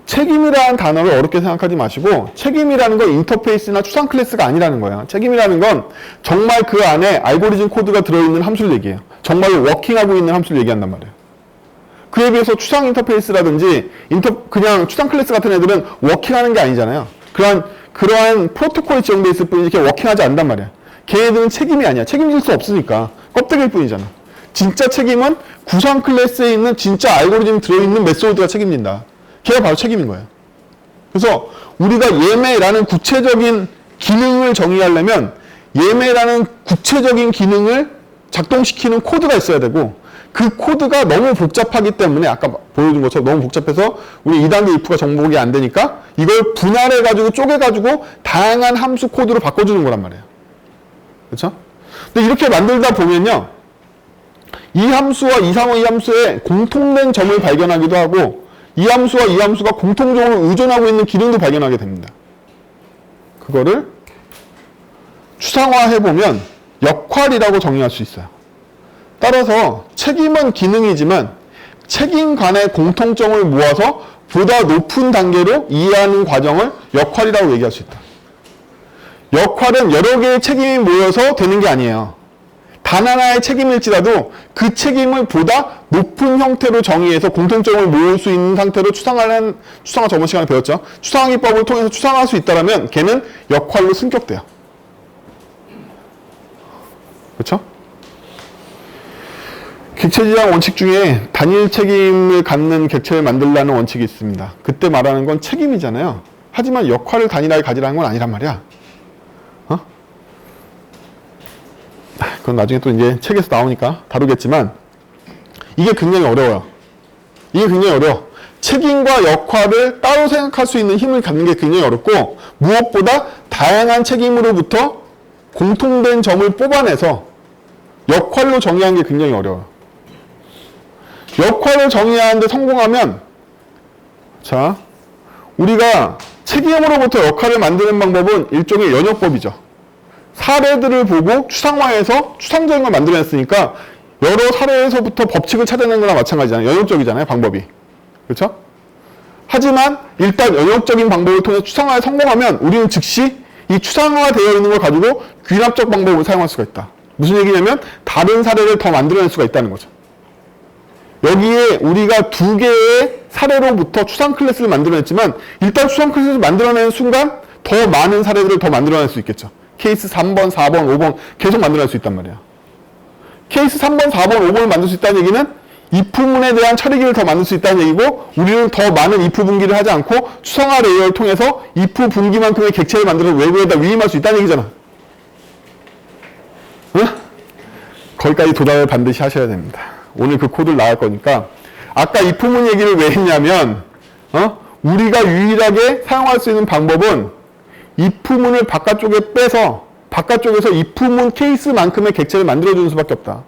책임이라는 단어를 어렵게 생각하지 마시고 책임이라는 건 인터페이스나 추상 클래스가 아니라는 거예요. 책임이라는 건 정말 그 안에 알고리즘 코드가 들어있는 함수를 얘기해요. 정말로 워킹하고 있는 함수를 얘기한단 말이에요. 그에 비해서 추상 인터페이스라든지 그냥 추상 클래스 같은 애들은 워킹하는 게 아니잖아요. 그러한 프로토콜이 지정되어 있을 뿐이지 이렇게 워킹하지 않단 말이야. 걔네들은 책임이 아니야. 책임질 수 없으니까 껍데기일 뿐이잖아. 진짜 책임은 구성 클래스에 있는 진짜 알고리즘이 들어있는 메소드가 책임진다. 걔가 바로 책임인 거예요. 그래서 우리가 예매라는 구체적인 기능을 정의하려면 예매라는 구체적인 기능을 작동시키는 코드가 있어야 되고 그 코드가 너무 복잡하기 때문에 아까 보여준 것처럼 너무 복잡해서 우리 2단계 if가 정복이 안 되니까 이걸 분할해가지고 쪼개가지고 다양한 함수 코드로 바꿔주는 거란 말이에요. 그렇죠? 근데 이렇게 만들다 보면요. 이 함수와 이 함수의 공통된 점을 발견하기도 하고 이 함수와 이 함수가 공통적으로 의존하고 있는 기능도 발견하게 됩니다. 그거를 추상화해보면 역할이라고 정의할 수 있어요. 따라서 책임은 기능이지만 책임 간의 공통점을 모아서 보다 높은 단계로 이해하는 과정을 역할이라고 얘기할 수 있다. 역할은 여러 개의 책임이 모여서 되는 게 아니에요. 단 하나의 책임일지라도 그 책임을 보다 높은 형태로 정의해서 공통점을 모을 수 있는 상태로 추상화 저번 시간에 배웠죠. 추상화기법을 통해서 추상화할 수 있다면 걔는 역할로 승격돼요. 그렇죠? 객체지향 원칙 중에 단일 책임을 갖는 객체를 만들라는 원칙이 있습니다. 그때 말하는 건 책임이잖아요. 하지만 역할을 단일하게 가지라는 건 아니란 말이야. 그건 나중에 또 이제 책에서 나오니까 다루겠지만 이게 굉장히 어려워요. 이게 굉장히 어려워. 책임과 역할을 따로 생각할 수 있는 힘을 갖는 게 굉장히 어렵고 무엇보다 다양한 책임으로부터 공통된 점을 뽑아내서 역할로 정의하는 게 굉장히 어려워요. 역할을 정의하는데 성공하면 자, 우리가 책임으로부터 역할을 만드는 방법은 일종의 연역법이죠. 사례들을 보고 추상화해서 추상적인 걸 만들어냈으니까 여러 사례에서부터 법칙을 찾아내는 거랑 마찬가지잖아요. 연역적이잖아요, 방법이. 그렇죠? 하지만 일단 연역적인 방법을 통해 추상화에 성공하면 우리는 즉시 이 추상화되어 있는 걸 가지고 귀납적 방법을 사용할 수가 있다. 무슨 얘기냐면 다른 사례를 더 만들어낼 수가 있다는 거죠. 여기에 우리가 두 개의 사례로부터 추상 클래스를 만들어냈지만 일단 추상 클래스를 만들어내는 순간 더 많은 사례들을 더 만들어낼 수 있겠죠. 케이스 3번, 4번, 5번 계속 만들어낼 수 있단 말이야. 케이스 3번, 4번, 5번을 만들 수 있다는 얘기는 if문에 대한 처리기를 더 만들 수 있다는 얘기고 우리는 더 많은 if 분기를 하지 않고 추상화 레이어를 통해서 if 분기만큼의 객체를 만들어서 외부에다 위임할 수 있다는 얘기잖아. 응? 거기까지 도달을 반드시 하셔야 됩니다. 오늘 그 코드를 나갈 거니까 아까 if문 얘기를 왜 했냐면 우리가 유일하게 사용할 수 있는 방법은 if문을 바깥쪽에 빼서 바깥쪽에서 if문 케이스만큼의 객체를 만들어주는 수밖에 없다.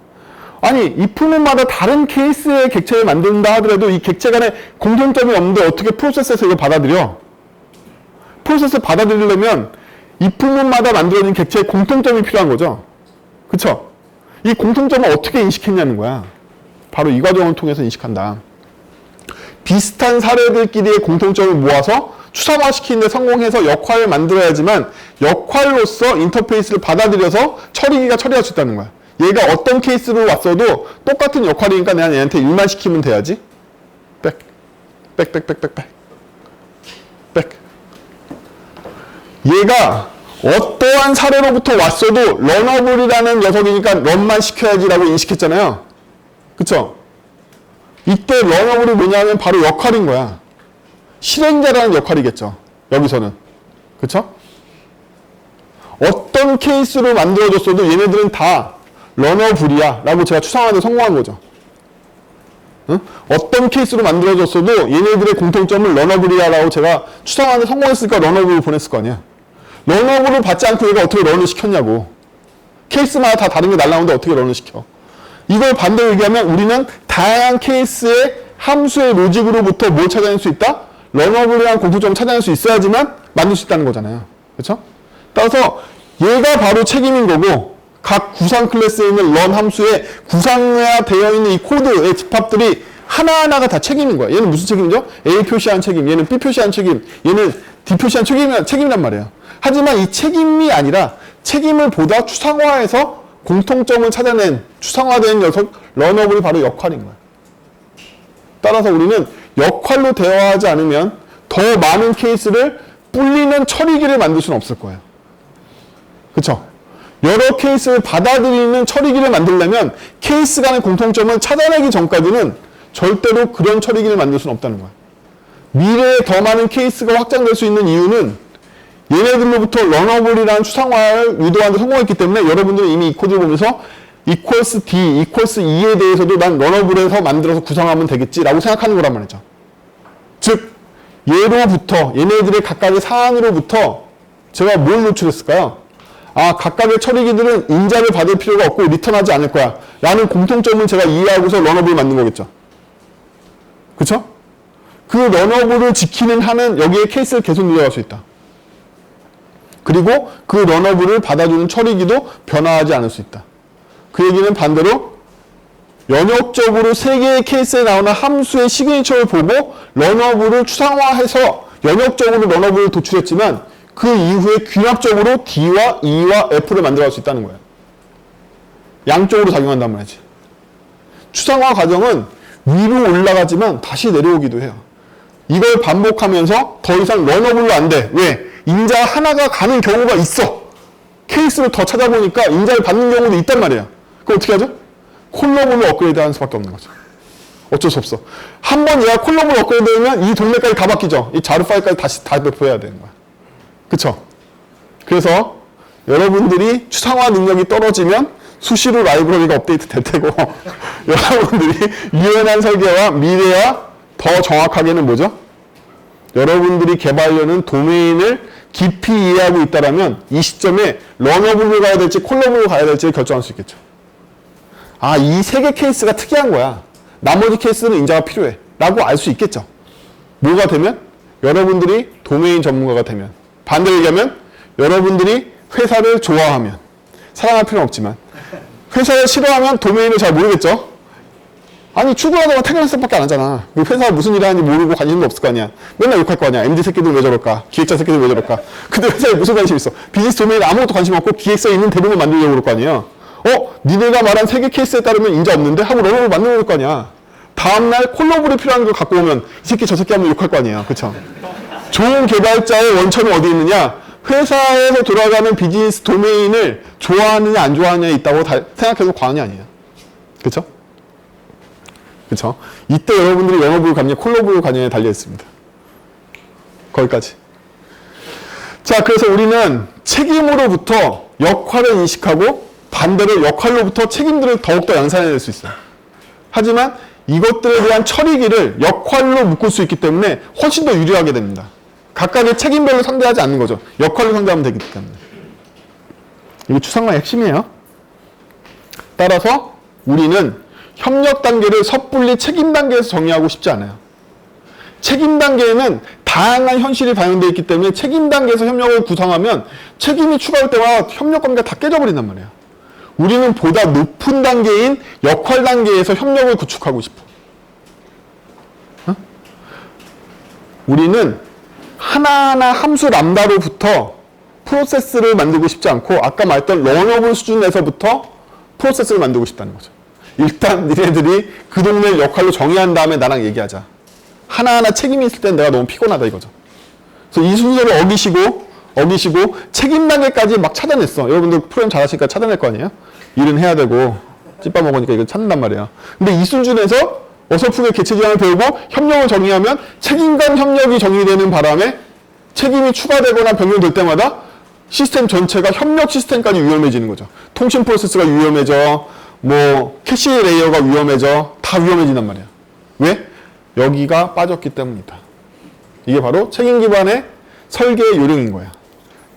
아니 if문마다 다른 케이스의 객체를 만든다 하더라도 이 객체 간에 공통점이 없는데 어떻게 프로세스에서 이걸 받아들여? 프로세스 받아들이려면 if문마다 만들어진 객체의 공통점이 필요한 거죠. 그쵸? 이 공통점을 어떻게 인식했냐는 거야. 바로 이 과정을 통해서 인식한다. 비슷한 사례들끼리의 공통점을 모아서 추상화시키는 데 성공해서 역할을 만들어야지만 역할로서 인터페이스를 받아들여서 처리기가 처리할 수 있다는 거야. 얘가 어떤 케이스로 왔어도 똑같은 역할이니까 내가 얘한테 일만 시키면 돼야지. 백. 얘가 어떠한 사례로부터 왔어도 런어블이라는 녀석이니까 런만 시켜야지라고 인식했잖아요. 그쵸? 이때 런어블이 뭐냐면 바로 역할인 거야. 실행자라는 역할이겠죠. 여기서는. 그쵸? 어떤 케이스로 만들어졌어도 얘네들은 다 런어블이야 라고 제가 추상화하는데 성공한 거죠. 응? 어떤 케이스로 만들어졌어도 얘네들의 공통점을 런어블이야 라고 제가 추상화하는데 성공했으니까 런어블을 보냈을 거 아니야. 런어블을 받지 않고 얘가 어떻게 런을 시켰냐고. 케이스마다 다 다른 게 날라오는데 어떻게 런을 시켜. 이걸 반대로 얘기하면 우리는 다양한 케이스의 함수의 로직으로부터 뭘 찾아낼 수 있다? 런어블이라는 공통점을 찾아낼 수 있어야지만 만들 수 있다는 거잖아요. 그렇죠? 따라서 얘가 바로 책임인 거고 각 구상 클래스에 있는 런 함수에 구상화되어 있는 이 코드의 집합들이 하나하나가 다 책임인 거야. 얘는 무슨 책임이죠? A 표시한 책임, 얘는 B 표시한 책임, 얘는 D 표시한 책임이란 말이에요. 하지만 이 책임이 아니라 책임을 보다 추상화해서 공통점을 찾아낸 추상화된 녀석 런어블이 바로 역할인 거야. 따라서 우리는 역할로 대화하지 않으면 더 많은 케이스를 불리는 처리기를 만들 수는 없을 거예요. 그쵸? 여러 케이스를 받아들이는 처리기를 만들려면 케이스 간의 공통점을 찾아내기 전까지는 절대로 그런 처리기를 만들 수는 없다는 거야. 미래에 더 많은 케이스가 확장될 수 있는 이유는 얘네들로부터 런어블이라는 추상화를 유도하는 데 성공했기 때문에 여러분들은 이미 이 코드를 보면서 equals D, equals E에 대해서도 난 런어블에서 만들어서 구성하면 되겠지라고 생각하는 거란 말이죠. 즉 얘로부터 얘네들의 각각의 사안으로부터 제가 뭘 노출했을까요? 아, 각각의 처리기들은 인자를 받을 필요가 없고 리턴하지 않을 거야 라는 공통점을 제가 이해하고서 런어블을 만든 거겠죠. 그쵸? 그 런어블을 지키는 한은 여기에 케이스를 계속 늘려갈 수 있다. 그리고 그 런어블을 받아주는 처리기도 변화하지 않을 수 있다. 그 얘기는 반대로 연역적으로 3개의 케이스에 나오는 함수의 시그니처를 보고 런어블을 추상화해서 연역적으로 런어블을 도출했지만 그 이후에 귀납적으로 D와 E와 F를 만들어갈 수 있다는 거예요. 양쪽으로 작용한단 말이지. 추상화 과정은 위로 올라가지만 다시 내려오기도 해요. 이걸 반복하면서 더 이상 러너블로 안 돼. 왜? 인자 하나가 가는 경우가 있어. 케이스를 더 찾아보니까 인자를 받는 경우도 있단 말이에요. 그럼 어떻게 하죠? 콜러블로 업그레이드 하는 수밖에 없는 거죠. 어쩔 수 없어. 한 번 얘가 콜러블로 업그레이드 되면 이 동네까지 다 바뀌죠. 이 자료 파일까지 다시 다 배포해야 되는 거야. 그쵸? 그래서 여러분들이 추상화 능력이 떨어지면 수시로 라이브러리가 업데이트 될 테고 여러분들이 유연한 설계와 미래와 더 정확하게는 뭐죠? 여러분들이 개발하려는 도메인을 깊이 이해하고 있다면 이 시점에 러너블로 가야 될지 콜러블로 가야 될지 결정할 수 있겠죠. 아, 이 세 개 케이스가 특이한 거야. 나머지 케이스는 인자가 필요해. 라고 알 수 있겠죠. 뭐가 되면? 여러분들이 도메인 전문가가 되면. 반대로 얘기하면 여러분들이 회사를 좋아하면. 사랑할 필요는 없지만. 회사를 싫어하면 도메인을 잘 모르겠죠. 아니 출근하다가 퇴근할 수밖에 안 하잖아. 회사가 무슨 일을 하는지 모르고 관심도 없을 거 아니야. 맨날 욕할 거 아니야. MD 새끼들 왜 저럴까? 기획자 새끼들 왜 저럴까? 근데 회사에 무슨 관심 있어? 비즈니스 도메인에 아무것도 관심 없고 기획서에 있는 대본을 만들려고 그럴 거 아니에요. 니네가 말한 세 개 케이스에 따르면 인자 없는데? 하고 러너블 만들어 놓을 거 아니야. 다음날 콜러블이 필요한 걸 갖고 오면 이 새끼 저 새끼 하면 욕할 거 아니야. 그쵸? 좋은 개발자의 원천은 어디 있느냐? 회사에서 돌아가는 비즈니스 도메인을 좋아하느냐 안 좋아하느냐에 있다고 생각해도 과언이 아니에요. 그쵸? 그쵸? 이때 여러분들이 러너블 관련, 콜러블 관련에 달려있습니다. 거기까지. 자, 그래서 우리는 책임으로부터 역할을 인식하고 반대로 역할로부터 책임들을 더욱더 양산해낼 수 있어요. 하지만 이것들에 대한 처리기를 역할로 묶을 수 있기 때문에 훨씬 더 유리하게 됩니다. 각각의 책임별로 상대하지 않는 거죠. 역할로 상대하면 되기 때문에. 이게 추상화의 핵심이에요. 따라서 우리는 협력 단계를 섣불리 책임 단계에서 정의하고 싶지 않아요. 책임 단계에는 다양한 현실이 반영되어 있기 때문에 책임 단계에서 협력을 구성하면 책임이 추가할 때마다 협력 관계가 다 깨져버린단 말이에요. 우리는 보다 높은 단계인 역할 단계에서 협력을 구축하고 싶어. 우리는 하나하나 함수 람다로부터 프로세스를 만들고 싶지 않고 아까 말했던 러너블 수준에서부터 프로세스를 만들고 싶다는 거죠. 일단 니네들이 그 동네 역할로 정의한 다음에 나랑 얘기하자. 하나하나 책임이 있을 땐 내가 너무 피곤하다 이거죠. 그래서 이 순서를 어기시고 책임 단계까지 막 찾아냈어. 여러분들 프로그램 잘하시니까 찾아낼 거 아니에요? 일은 해야 되고 찐밥 먹으니까 이거 찾는단 말이에요. 근데 이 수준에서 어설프게 개체 지향을 배우고 협력을 정의하면 책임 간 협력이 정의되는 바람에 책임이 추가되거나 변경될 때마다 시스템 전체가 협력 시스템까지 위험해지는 거죠. 통신 프로세스가 위험해져, 캐시 레이어가 위험해져, 다 위험해진단 말이에요. 왜? 여기가 빠졌기 때문이다. 이게 바로 책임 기반의 설계의 요령인 거야.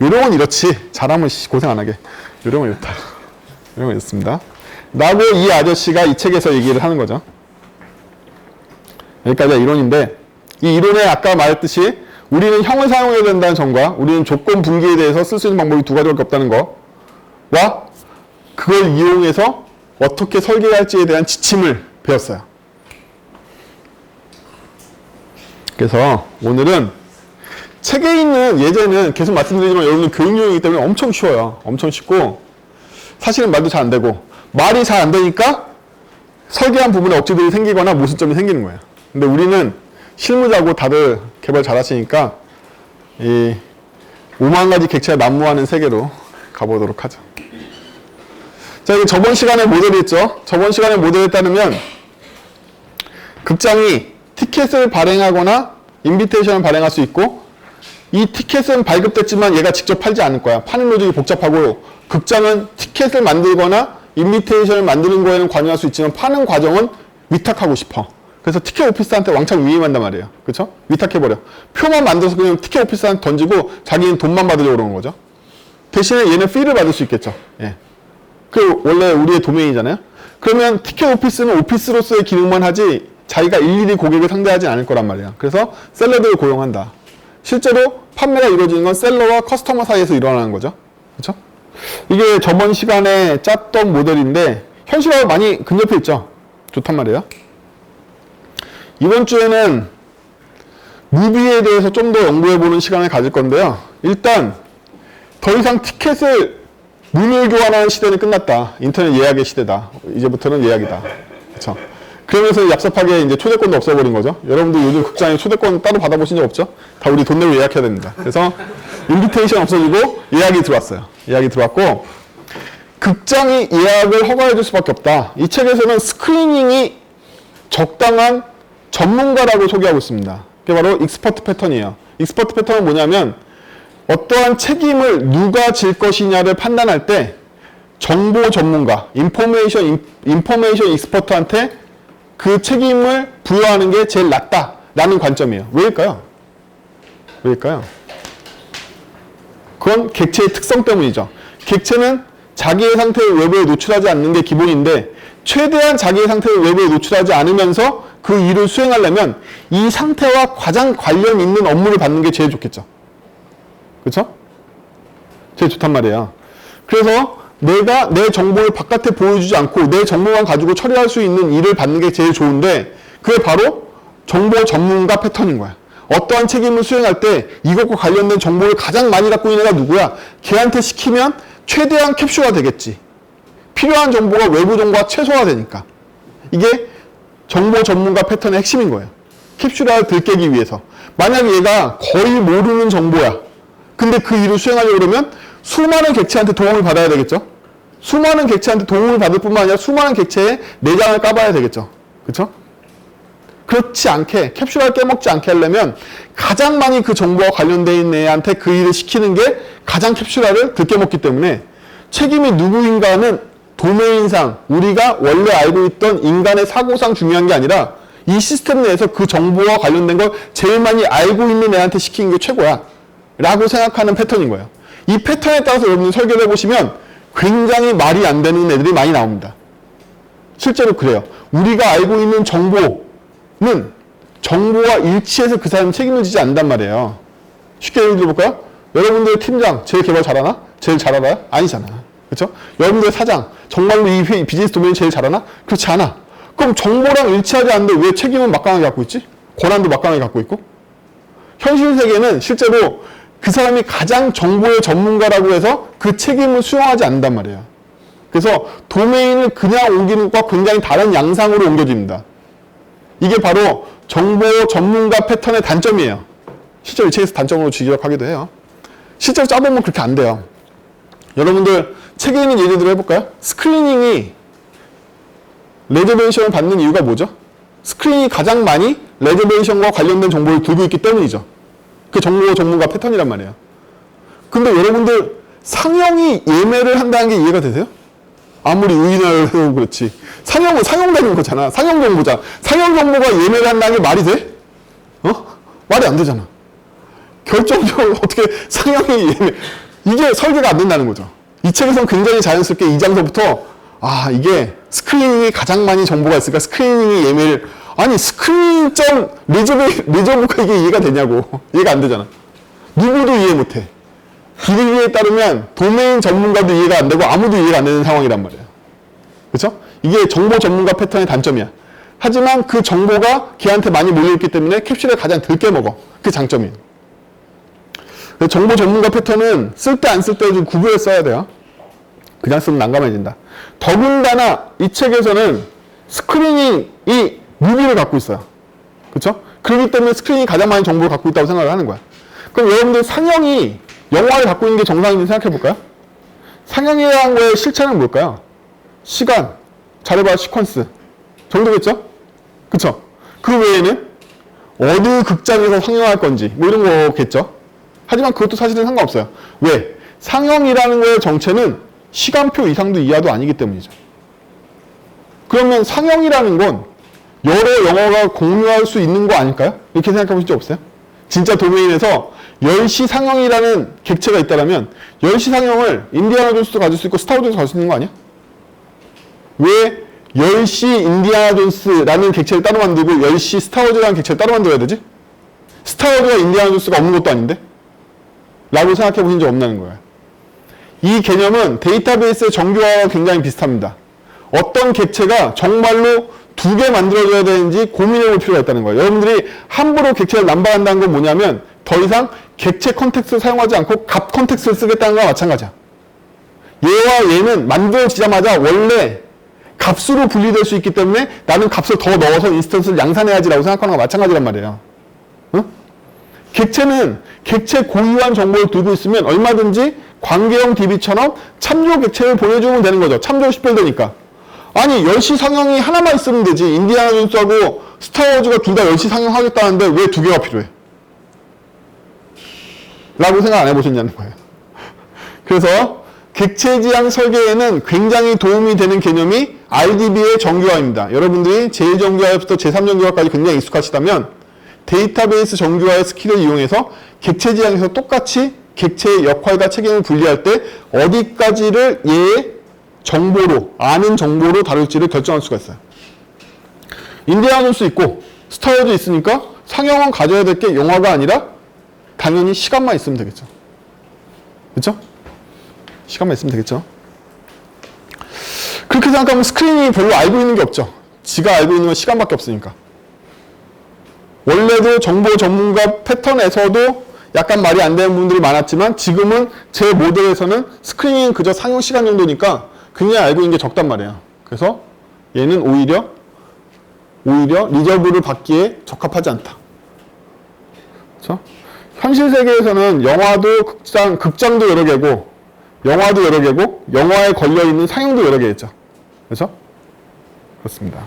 요령은 이렇지. 잘하면 고생 안 하게. 요령은 이렇다. 요령은 이렇습니다. 라고 이 아저씨가 이 책에서 얘기를 하는 거죠. 여기까지가 이론인데, 이 이론에 아까 말했듯이 우리는 형을 사용해야 된다는 점과 우리는 조건 분기에 대해서 쓸 수 있는 방법이 두 가지밖에 없다는 거와 그걸 이용해서 어떻게 설계할지에 대한 지침을 배웠어요. 그래서 오늘은 책에 있는 예제는 계속 말씀드리지만 여러분들 교육용이기 때문에 엄청 쉬워요. 엄청 쉽고 사실은 말도 잘 안 되고 말이 잘 안 되니까 설계한 부분에 억지들이 생기거나 모순점이 생기는 거예요. 근데 우리는 실무자고 다들 개발 잘 하시니까 이 5만 가지 객체가 난무하는 세계로 가보도록 하죠. 자, 이게 저번 시간에 모델이 있죠. 저번 시간에 모델에 따르면 극장이 티켓을 발행하거나 인비테이션을 발행할 수 있고 이 티켓은 발급됐지만 얘가 직접 팔지 않을 거야. 파는 로직이 복잡하고 극장은 티켓을 만들거나 인비테이션을 만드는 거에는 관여할 수 있지만 파는 과정은 위탁하고 싶어. 그래서 티켓 오피스한테 왕창 위임한단 말이에요. 그쵸? 위탁해버려. 표만 만들어서 그냥 티켓 오피스한테 던지고 자기는 돈만 받으려고 그러는 거죠. 대신에 얘는 피를 받을 수 있겠죠. 예. 그 원래 우리의 도메인이잖아요. 그러면 티켓 오피스는 오피스로서의 기능만 하지 자기가 일일이 고객을 상대하지 않을 거란 말이야. 그래서 셀러들을 고용한다. 실제로 판매가 이루어지는 건 셀러와 커스터머 사이에서 일어나는 거죠. 그렇죠? 이게 저번 시간에 짰던 모델인데 현실하고 많이 근접해 있죠. 좋단 말이에요. 이번 주에는 무비에 대해서 좀 더 연구해보는 시간을 가질 건데요. 일단 더 이상 티켓을 문을 교환하는 시대는 끝났다. 인터넷 예약의 시대다. 이제부터는 예약이다. 그렇죠? 그러면서 얍삽하게 이제 초대권도 없애버린 거죠. 여러분들 요즘 극장에 초대권 따로 받아보신 적 없죠? 다 우리 돈 내고 예약해야 됩니다. 그래서 인비테이션 없어지고 예약이 들어왔어요. 예약이 들어왔고 극장이 예약을 허가해 줄 수밖에 없다. 이 책에서는 스크리닝이 적당한 전문가라고 소개하고 있습니다. 그게 바로 익스퍼트 패턴이에요. 익스퍼트 패턴은 뭐냐면 어떠한 책임을 누가 질 것이냐를 판단할 때 정보 전문가, 인포메이션 익스퍼트한테 그 책임을 부여하는 게 제일 낫다라는 관점이에요. 왜일까요? 왜일까요? 그건 객체의 특성 때문이죠. 객체는 자기의 상태를 외부에 노출하지 않는 게 기본인데 최대한 자기의 상태를 외부에 노출하지 않으면서 그 일을 수행하려면 이 상태와 가장 관련 있는 업무를 받는 게 제일 좋겠죠. 그렇죠? 제일 좋단 말이에요. 그래서 내가 내 정보를 바깥에 보여주지 않고 내 정보만 가지고 처리할 수 있는 일을 받는 게 제일 좋은데 그게 바로 정보 전문가 패턴인 거야. 어떠한 책임을 수행할 때 이것과 관련된 정보를 가장 많이 갖고 있는 애가 누구야? 걔한테 시키면 최대한 캡슐화 되겠지. 필요한 정보가 외부 정보가 최소화되니까. 이게 정보 전문가 패턴의 핵심인 거예요. 캡슐화를 들깨기 위해서. 만약에 얘가 거의 모르는 정보야. 근데 그 일을 수행하려고 그러면 수많은 객체한테 도움을 받아야 되겠죠? 수많은 객체한테 도움을 받을 뿐만 아니라 수많은 객체의 내장을 까봐야 되겠죠? 그렇죠? 그렇지 않게, 캡슐화를 깨먹지 않게 하려면 가장 많이 그 정보와 관련되어 있는 애한테 그 일을 시키는 게 가장 캡슐화를 들깨먹기 때문에 책임이 누구인가는 도메인상, 우리가 원래 알고 있던 인간의 사고상 중요한 게 아니라 이 시스템 내에서 그 정보와 관련된 걸 제일 많이 알고 있는 애한테 시키는 게 최고야. 라고 생각하는 패턴인 거예요. 이 패턴에 따라서 여러분들 설계를 해보시면 굉장히 말이 안 되는 애들이 많이 나옵니다. 실제로 그래요. 우리가 알고 있는 정보는 정보와 일치해서 그 사람이 책임을 지지 않는단 말이에요. 쉽게 예를 들어볼까요? 여러분들 팀장 제일 개발 잘하나? 제일 잘 알아요? 아니잖아. 그렇죠? 여러분들 사장 정말로 이 비즈니스 도메인 제일 잘하나? 그렇지 않아. 그럼 정보랑 일치하지 않는데 왜 책임은 막강하게 갖고 있지? 권한도 막강하게 갖고 있고? 현실 세계는 실제로 그 사람이 가장 정보의 전문가라고 해서 그 책임을 수용하지 않는단 말이에요. 그래서 도메인을 그냥 옮기는 것과 굉장히 다른 양상으로 옮겨집니다. 이게 바로 정보 전문가 패턴의 단점이에요. 실제로 이 책에서 단점으로 지적하기도 해요. 실제로 짜보면 그렇게 안 돼요. 여러분들 책에 있는 예제들을 해볼까요? 스크리닝이 레저베이션을 받는 이유가 뭐죠? 스크린이 가장 많이 레저베이션과 관련된 정보를 들고 있기 때문이죠. 그 정보 전문가 패턴이란 말이에요. 근데 여러분들 상영이 예매를 한다는 게 이해가 되세요? 아무리 의인을 해도 그렇지. 상영은 상영되는 거잖아. 상영 정보잖아. 상영 정보가 예매를 한다는 게 말이 돼? 말이 안 되잖아. 결정적으로 어떻게 상영이 예매. 이게 설계가 안 된다는 거죠. 이 책에서는 굉장히 자연스럽게 이 장서부터 이게 스크리닝이 가장 많이 정보가 있으니까 스크리닝이 예매를 아니 스크린.리저브가 이게 이해가 되냐고. 이해가 안 되잖아. 누구도 이해 못해. 기르기에 따르면 도메인 전문가도 이해가 안 되고 아무도 이해가 안 되는 상황이란 말이에요. 그렇죠? 이게 정보 전문가 패턴의 단점이야. 하지만 그 정보가 걔한테 많이 몰려있기 때문에 캡슐을 가장 들게 먹어. 그게 장점이에요. 정보 전문가 패턴은 쓸 때 안 쓸 때 좀 구분해 써야 돼요. 그냥 쓰면 난감해진다. 더군다나 이 책에서는 스크리닝이 무비를 갖고 있어요. 그렇죠? 그렇기 때문에 스크린이 가장 많은 정보를 갖고 있다고 생각을 하는 거야. 그럼 여러분들 상영이 영화를 갖고 있는 게 정상인지 생각해 볼까요? 상영이라는 거의 실체는 뭘까요? 시간, 잘해봐 시퀀스 정도겠죠? 그쵸? 그 외에는 어느 극장에서 상영할 건지 뭐 이런 거겠죠? 하지만 그것도 사실은 상관없어요. 왜? 상영이라는 거의 정체는 시간표 이상도 이하도 아니기 때문이죠. 그러면 상영이라는 건 여러 영화가 공유할 수 있는 거 아닐까요? 이렇게 생각해 보신 적 없어요? 진짜 도메인에서 10시 상영이라는 객체가 있다면 10시 상영을 인디아나 존스도 가질 수 있고 스타워즈도 가질 수 있는 거 아니야? 왜 10시 인디아나 존스라는 객체를 따로 만들고 10시 스타워즈라는 객체를 따로 만들어야 되지? 스타워즈가 인디아나 존스가 없는 것도 아닌데? 라고 생각해 보신 적 없나는 거예요. 이 개념은 데이터베이스의 정교화와 굉장히 비슷합니다. 어떤 객체가 정말로 2개 만들어줘야 되는지 고민해 볼 필요가 있다는 거예요. 여러분들이 함부로 객체를 남발한다는 건 뭐냐면 더 이상 객체 컨텍스트를 사용하지 않고 값 컨텍스트를 쓰겠다는 거와 마찬가지야. 얘와 얘는 만들어지자마자 원래 값으로 분리될 수 있기 때문에 나는 값을 더 넣어서 인스턴스를 양산해야지라고 생각하는 거와 마찬가지란 말이에요. 응? 객체는 객체 고유한 정보를 들고 있으면 얼마든지 관계형 DB처럼 참조 객체를 보내주면 되는 거죠. 참조 10별 되니까. 아니 10시 상영이 하나만 있으면 되지. 인디아나 존스하고 스타워즈가 둘 다 10시 상영하겠다는데 왜 2개가 필요해? 라고 생각 안 해보셨냐는 거예요. 그래서 객체 지향 설계에는 굉장히 도움이 되는 개념이 RDB의 정규화입니다. 여러분들이 제1정규화부터 제3정규화까지 굉장히 익숙하시다면 데이터베이스 정규화의 스킬을 이용해서 객체 지향에서 똑같이 객체의 역할과 책임을 분리할 때 어디까지를 얘의 정보로, 아는 정보로 다룰지를 결정할 수가 있어요. 인디아나 존스 있고 스타워즈 있으니까 상영은 가져야 될 게 영화가 아니라 당연히 시간만 있으면 되겠죠. 그렇죠? 시간만 있으면 되겠죠. 그렇게 생각하면 스크린이 별로 알고 있는 게 없죠. 지가 알고 있는 건 시간밖에 없으니까. 원래도 정보 전문가 패턴에서도 약간 말이 안 되는 부분들이 많았지만 지금은 제 모델에서는 스크린은 그저 상용 시간 정도니까 굉장히 알고 있는 게 적단 말이에요. 그래서 얘는 오히려 리저브를 받기에 적합하지 않다. 그렇죠? 현실 세계에서는 영화도 극장도 여러 개고 영화도 여러 개고 영화에 걸려있는 상영도 여러 개겠죠. 그렇죠? 그렇습니다.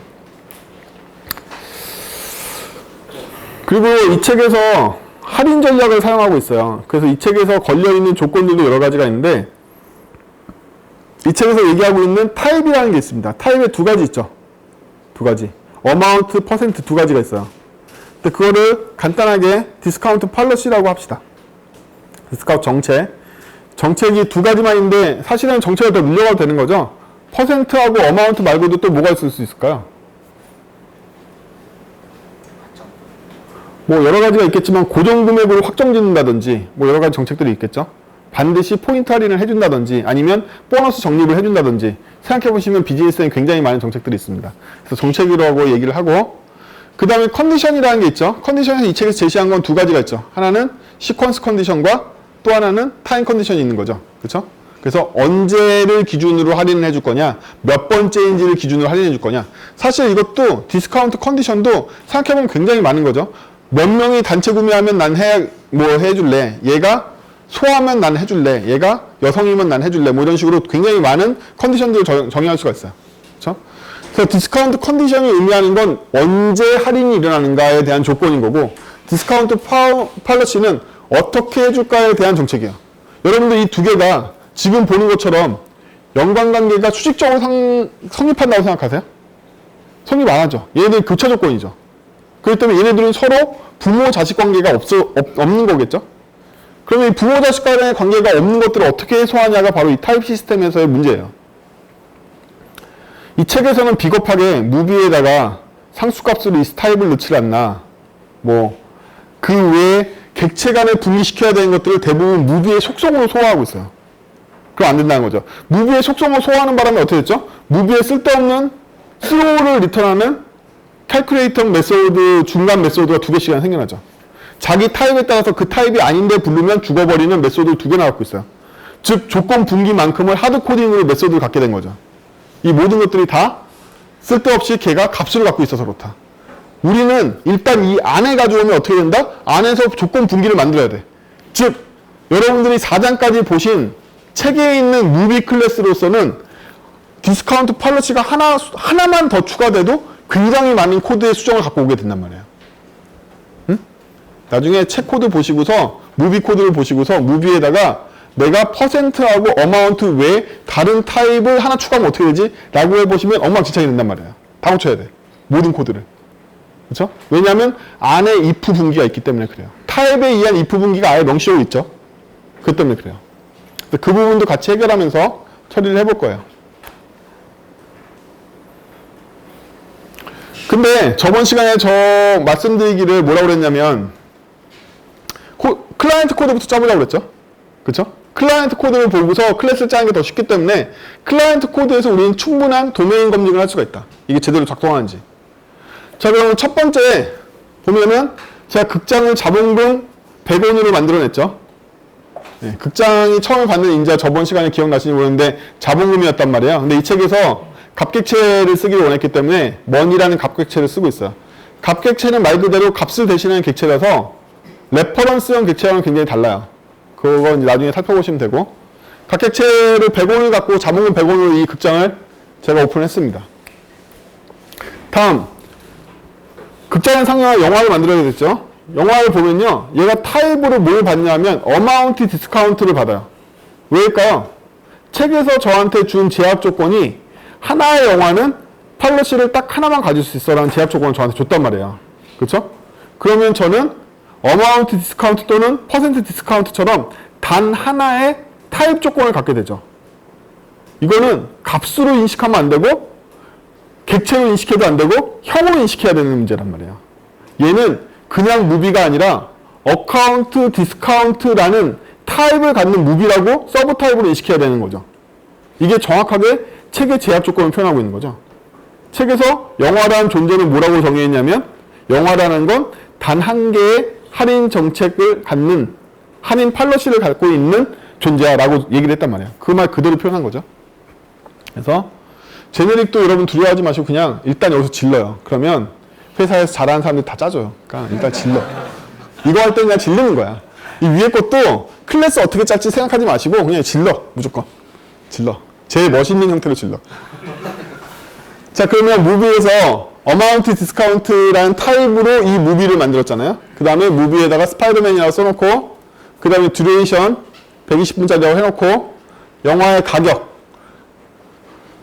그리고 이 책에서 할인 전략을 사용하고 있어요. 그래서 이 책에서 걸려있는 조건들도 여러 가지가 있는데 이 책에서 얘기하고 있는 타입이라는 게 있습니다. 타입에 2가지 있죠. 2가지. 어마운트, 퍼센트 2가지가 있어요. 근데 그거를 간단하게 디스카운트 팔러시라고 합시다. 디스카운트 정책이 2가지만 있는데 사실은 정책을 더 늘려가도 되는 거죠. 퍼센트하고 어마운트 말고도 또 뭐가 있을 수 있을까요? 뭐 여러 가지가 있겠지만 고정 금액으로 확정 짓는다든지 뭐 여러 가지 정책들이 있겠죠. 반드시 포인트 할인을 해준다든지 아니면 보너스 적립을 해준다든지 생각해보시면 비즈니스에는 굉장히 많은 정책들이 있습니다. 그래서 정책이라고 얘기를 하고 그 다음에 컨디션이라는 게 있죠. 컨디션에서 이 책에서 제시한 건 2가지가 있죠. 하나는 시퀀스 컨디션과 또 하나는 타임 컨디션이 있는 거죠. 그렇죠? 그래서 언제를 기준으로 할인을 해줄 거냐, 몇 번째인지를 기준으로 할인해 줄 거냐. 사실 이것도 디스카운트 컨디션도 생각해보면 굉장히 많은 거죠. 몇 명이 단체 구매하면 난 해줄래. 얘가 소하면 난 해줄래. 얘가 여성이면 난 해줄래. 뭐 이런 식으로 굉장히 많은 컨디션들을 정의할 수가 있어요. 그렇죠? 그래서 디스카운트 컨디션이 의미하는 건 언제 할인이 일어나는가에 대한 조건인 거고 디스카운트 팔러시는 어떻게 해줄까에 대한 정책이에요. 여러분들 이 2개가 지금 보는 것처럼 연관관계가 수직적으로 성립한다고 생각하세요? 성립 안 하죠. 얘네들 교차 조건이죠. 그렇기 때문에 얘네들은 서로 부모-자식 관계가 없는 거겠죠? 그러면 이 부모-자식 간의 관계가 없는 것들을 어떻게 해소하냐가 바로 이 타입 시스템에서의 문제예요. 이 책에서는 비겁하게 무비에다가 상수값으로 이 타입을 넣지 않나, 그 외에 객체 간에 분리시켜야 되는 것들을 대부분 무비의 속성으로 소화하고 있어요. 그럼 안 된다는 거죠. 무비의 속성을 소화하는 바람에 어떻게 됐죠? 무비에 쓸데없는 스로우를 리턴하는 캘큘레이터 메소드, 중간 메소드가 2개씩이나 생겨나죠. 자기 타입에 따라서 그 타입이 아닌데 부르면 죽어버리는 메소드를 2개나 갖고 있어요. 즉 조건 분기만큼을 하드 코딩으로 메소드를 갖게 된 거죠. 이 모든 것들이 다 쓸데없이 걔가 값을 갖고 있어서 그렇다. 우리는 일단 이 안에 가져오면 어떻게 된다? 안에서 조건 분기를 만들어야 돼. 즉 여러분들이 4장까지 보신 책에 있는 무비 클래스로서는 디스카운트 팔러시가 하나만 더 추가돼도 굉장히 많은 코드의 수정을 갖고 오게 된단 말이에요. 응? 나중에 책 코드 보시고서 무비 코드를 보시고서 무비에다가 내가 퍼센트하고 어마운트 외에 다른 타입을 하나 추가하면 어떻게 되지? 라고 해보시면 엉망진창이 된단 말이에요. 다 고쳐야 돼. 모든 코드를. 그렇죠? 왜냐하면 안에 if 분기가 있기 때문에 그래요. 타입에 의한 if 분기가 아예 명시되어 있죠. 그것 때문에 그래요. 그 부분도 같이 해결하면서 처리를 해볼 거예요. 근데 저번 시간에 저 말씀드리기를 뭐라고 그랬냐면 클라이언트 코드부터 짜보자고 그랬죠? 그쵸? 클라이언트 코드를 보고서 클래스를 짜는 게 더 쉽기 때문에 클라이언트 코드에서 우리는 충분한 도메인 검증을 할 수가 있다. 이게 제대로 작동하는지. 자, 그럼 첫 번째 보면은 제가 극장을 자본금 100원으로 만들어냈죠. 네, 극장이 처음에 받는 인자 저번 시간에 기억나시는지 모르는데 자본금이었단 말이에요. 근데 이 책에서 값객체를 쓰기를 원했기 때문에 money라는 값객체를 쓰고 있어요. 값객체는 말 그대로 값을 대신하는 객체라서 레퍼런스형 객체와는 굉장히 달라요. 그건 나중에 살펴보시면 되고, 값객체를 100원을 갖고 자본금 100원으로 이 극장을 제가 오픈했습니다. 다음, 극장의 상용화 영화를 만들어야 되겠죠. 영화를 보면요, 얘가 타입으로 뭘 받냐면 어마운트 디스카운트를 받아요. 왜일까요? 책에서 저한테 준 제약 조건이 하나의 영화는 팔러시를 딱 하나만 가질 수 있어라는 제약 조건을 저한테 줬단 말이에요. 그렇죠? 그러면 저는 어마운트 디스카운트 또는 퍼센트 디스카운트처럼 단 하나의 타입 조건을 갖게 되죠. 이거는 값으로 인식하면 안 되고 객체로 인식해도 안 되고 형으로 인식해야 되는 문제란 말이에요. 얘는 그냥 무비가 아니라 어카운트 디스카운트라는 타입을 갖는 무비라고 서브 타입으로 인식해야 되는 거죠. 이게 정확하게 책의 제약 조건을 표현하고 있는 거죠. 책에서 영화라는 존재는 뭐라고 정의했냐면 영화라는 건 단 한 개의 할인 정책을 갖는 할인 팔러시를 갖고 있는 존재야라고 얘기를 했단 말이에요. 그 말 그대로 표현한 거죠. 그래서 제네릭도 여러분 두려워하지 마시고 그냥 일단 여기서 질러요. 그러면 회사에서 잘하는 사람들 다 짜줘요. 그러니까 일단 질러. 이거 할 때 그냥 질르는 거야. 이 위에 것도 클래스 어떻게 짤지 생각하지 마시고 그냥 질러. 무조건. 질러. 제일 멋있는 형태로 질러. 자, 그러면 무비에서 어마운트 디스카운트라는 타입으로 이 무비를 만들었잖아요. 그 다음에 무비에다가 스파이더맨이라고 써놓고 그 다음에 듀레이션 120분짜리라고 해놓고 영화의 가격.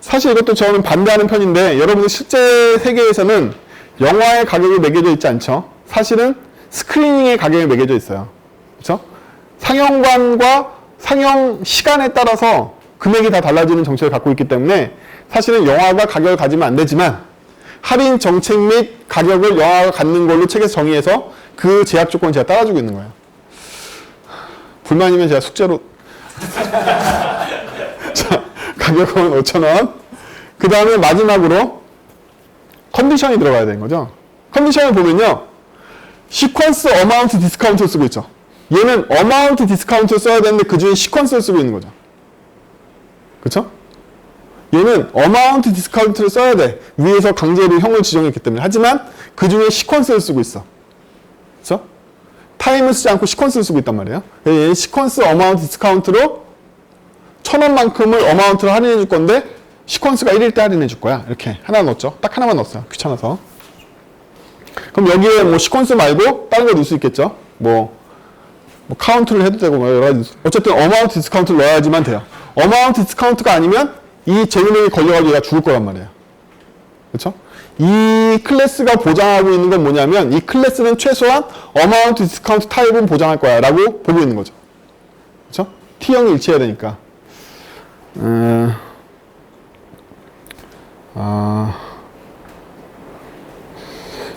사실 이것도 저는 반대하는 편인데 여러분들 실제 세계에서는 영화의 가격이 매겨져 있지 않죠. 사실은 스크리닝의 가격이 매겨져 있어요. 그렇죠? 상영관과 상영 시간에 따라서 금액이 다 달라지는 정책을 갖고 있기 때문에 사실은 영화가 가격을 가지면 안 되지만 할인 정책 및 가격을 영화가 갖는 걸로 책에서 정의해서 그 제약 조건을 제가 따라주고 있는 거예요. 불만이면 제가 숙제로 자, 가격은 5,000원. 그 다음에 마지막으로 컨디션이 들어가야 되는 거죠. 컨디션을 보면요. 시퀀스 어마운트 디스카운트를 쓰고 있죠. 얘는 어마운트 디스카운트를 써야 되는데 그 중에 시퀀스를 쓰고 있는 거죠. 그쵸? 얘는 어마운트 디스카운트를 써야 돼. 위에서 강제로 형을 지정했기 때문에. 하지만 그 중에 시퀀스를 쓰고 있어. 그쵸? 타임을 쓰지 않고 시퀀스를 쓰고 있단 말이에요. 얘는 시퀀스 어마운트 디스카운트로 1,000원만큼을 어마운트를 할인해 줄 건데 시퀀스가 1일 때 할인해 줄 거야. 이렇게 하나 넣었죠. 딱 하나만 넣었어요. 귀찮아서. 그럼 여기에 뭐 시퀀스 말고 다른 거 넣을 수 있겠죠. 뭐 카운트를 해도 되고 뭐 여러 가지. 어쨌든 어마운트 디스카운트를 넣어야지만 돼요. 어마운트 디스카운트가 아니면 이 제휴명이 걸려가지고 얘가 죽을 거란 말이에요. 그렇죠? 이 클래스가 보장하고 있는 건 뭐냐면 이 클래스는 최소한 어마운트 디스카운트 타입은 보장할 거야 라고 보고 있는 거죠. 그렇죠? T형이 일치해야 되니까.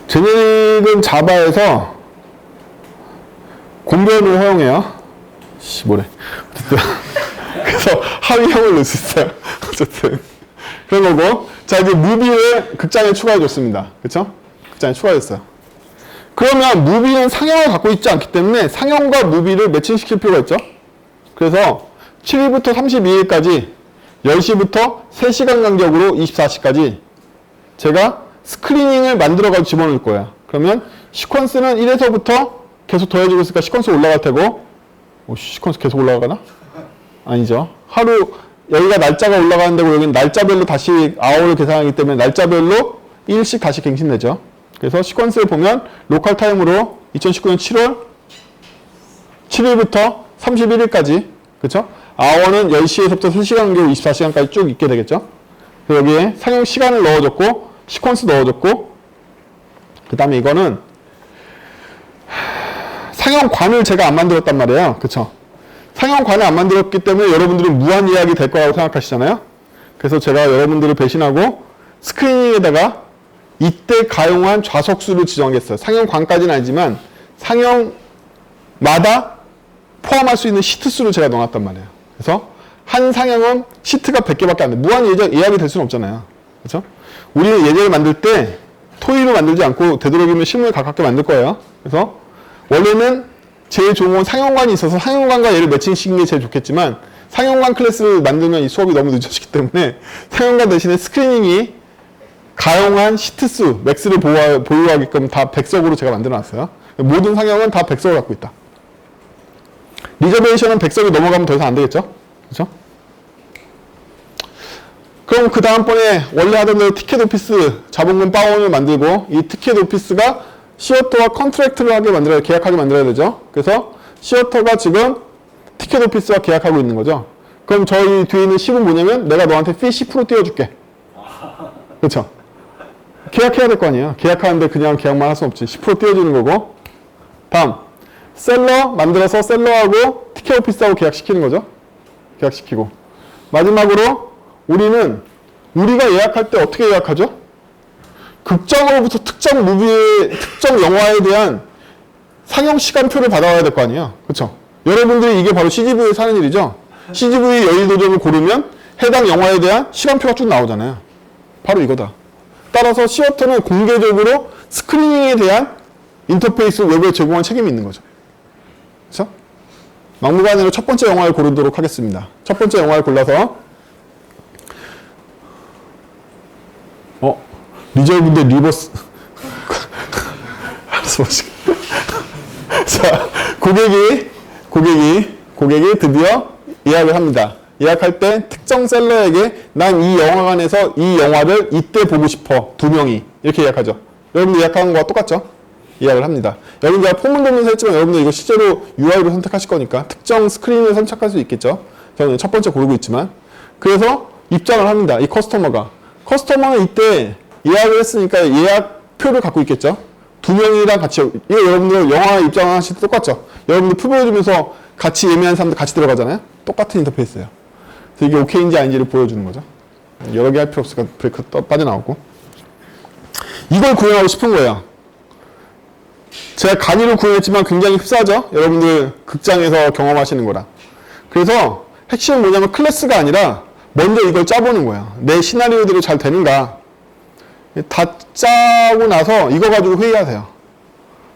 제네릭은 자바에서 공변을 허용해요. 뭐래. 어쨌든 그래서 하위형을 넣을 수 있어요. 어쨌든 그런 거고. 자, 이제 무비를 극장에 추가해줬습니다. 그쵸? 극장에 추가했어요. 그러면 무비는 상영을 갖고 있지 않기 때문에 상영과 무비를 매칭시킬 필요가 있죠. 그래서 7일부터 32일까지 10시부터 3시간 간격으로 24시까지 제가 스크리닝을 만들어가지고 집어넣을 거예요. 그러면 시퀀스는 1에서부터 계속 더해지고 있으니까 시퀀스 올라갈 테고 시퀀스 계속 올라가나? 아니죠. 하루 여기가 날짜가 올라가는 데고 여기는 날짜별로 다시 아워를 계산하기 때문에 날짜별로 1씩 다시 갱신되죠. 그래서 시퀀스를 보면 로컬 타임으로 2019년 7월 7일부터 31일까지 그쵸? 아워는 10시에서부터 3시간 간격으로 24시간까지 쭉 있게 되겠죠. 여기에 상영 시간을 넣어줬고 시퀀스 넣어줬고 그 다음에 이거는 상영관을 제가 안 만들었단 말이에요. 그쵸? 상영관을 안 만들었기 때문에 여러분들은 무한 예약이 될 거라고 생각하시잖아요. 그래서 제가 여러분들을 배신하고 스크리닝에다가 이때 가용한 좌석수를 지정하겠어요. 상영관까지는 아니지만 상영마다 포함할 수 있는 시트 수를 제가 넣어놨단 말이에요. 그래서 한 상형은 시트가 100개밖에 안 돼. 무한 예약이 될 수는 없잖아요. 그렇죠? 우리는 예제를 만들 때 토의로 만들지 않고 되도록이면 실무에 가깝게 만들 거예요. 그래서 원래는 제일 좋은 건 상형관이 있어서 상형관과 얘를 매칭시키는 게 제일 좋겠지만 상형관 클래스를 만들면 이 수업이 너무 늦어지기 때문에 상형관 대신에 스크리닝이 가용한 시트수, 맥스를 보유하게끔 다 100석으로 제가 만들어놨어요. 모든 상형은 다 100석을 갖고 있다. 리저베이션은 100석이 넘어가면 더 이상 안 되겠죠? 그렇죠? 그럼 그 다음번에 원래 하던 대로 티켓 오피스 자본금 바운을 만들고 이 티켓 오피스가 시어터와 컨트랙트를 하게 만들어야, 계약하게 만들어야 되죠. 그래서 시어터가 지금 티켓 오피스와 계약하고 있는 거죠. 그럼 저희 뒤에 있는 10은 뭐냐면 내가 너한테 피 10% 띄워줄게. 그렇죠? 계약해야 될 거 아니에요. 계약하는데 그냥 계약만 할 수 없지. 10% 띄워주는 거고. 다음 셀러 만들어서 셀러하고 티켓 오피스하고 계약시키는 거죠. 계약시키고. 마지막으로 우리는 우리가 예약할 때 어떻게 예약하죠? 극장으로부터 특정 무비의 특정 영화에 대한 상영 시간표를 받아와야 될 거 아니에요. 그렇죠? 여러분들이 이게 바로 CGV에서 하는 일이죠. CGV 여의도점을 고르면 해당 영화에 대한 시간표가 쭉 나오잖아요. 바로 이거다. 따라서 시어터는 공개적으로 스크리닝에 대한 인터페이스 웹을 제공한 책임이 있는 거죠. 그렇죠? 막무가내로 첫 번째 영화를 고르도록 하겠습니다. 첫 번째 영화를 골라서 리저브인데 리버스 알았어. 자, 고객이 드디어 예약을 합니다. 예약할 때 특정 셀러에게 난 이 영화관에서 이 영화를 이때 보고 싶어. 2명이 이렇게 예약하죠. 여러분들 예약하는 거와 똑같죠? 예약을 합니다. 여러분 제가 포문 돌면서 했지만 여러분들 이거 실제로 UI로 선택하실 거니까 특정 스크린을 선택할 수 있겠죠. 저는 첫 번째 고르고 있지만 그래서 입장을 합니다. 이 커스터머는 이때 예약을 했으니까 예약표를 갖고 있겠죠. 2명이랑 같이 이거 여러분들 영화 입장하실 때 똑같죠. 여러분들 표 보여주면서 같이 예매한 사람들 같이 들어가잖아요. 똑같은 인터페이스예요. 그래서 이게 오케이인지 아닌지를 보여주는 거죠. 여러 개 할 필요 없으니까 브레이크 빠져나오고 이걸 구현하고 싶은 거예요. 제가 간이로 구현했지만 굉장히 흡사하죠. 여러분들 극장에서 경험하시는 거랑. 그래서 핵심은 뭐냐면 클래스가 아니라 먼저 이걸 짜보는 거예요. 내 시나리오대로 잘 되는가. 다 짜고 나서 이거 가지고 회의하세요.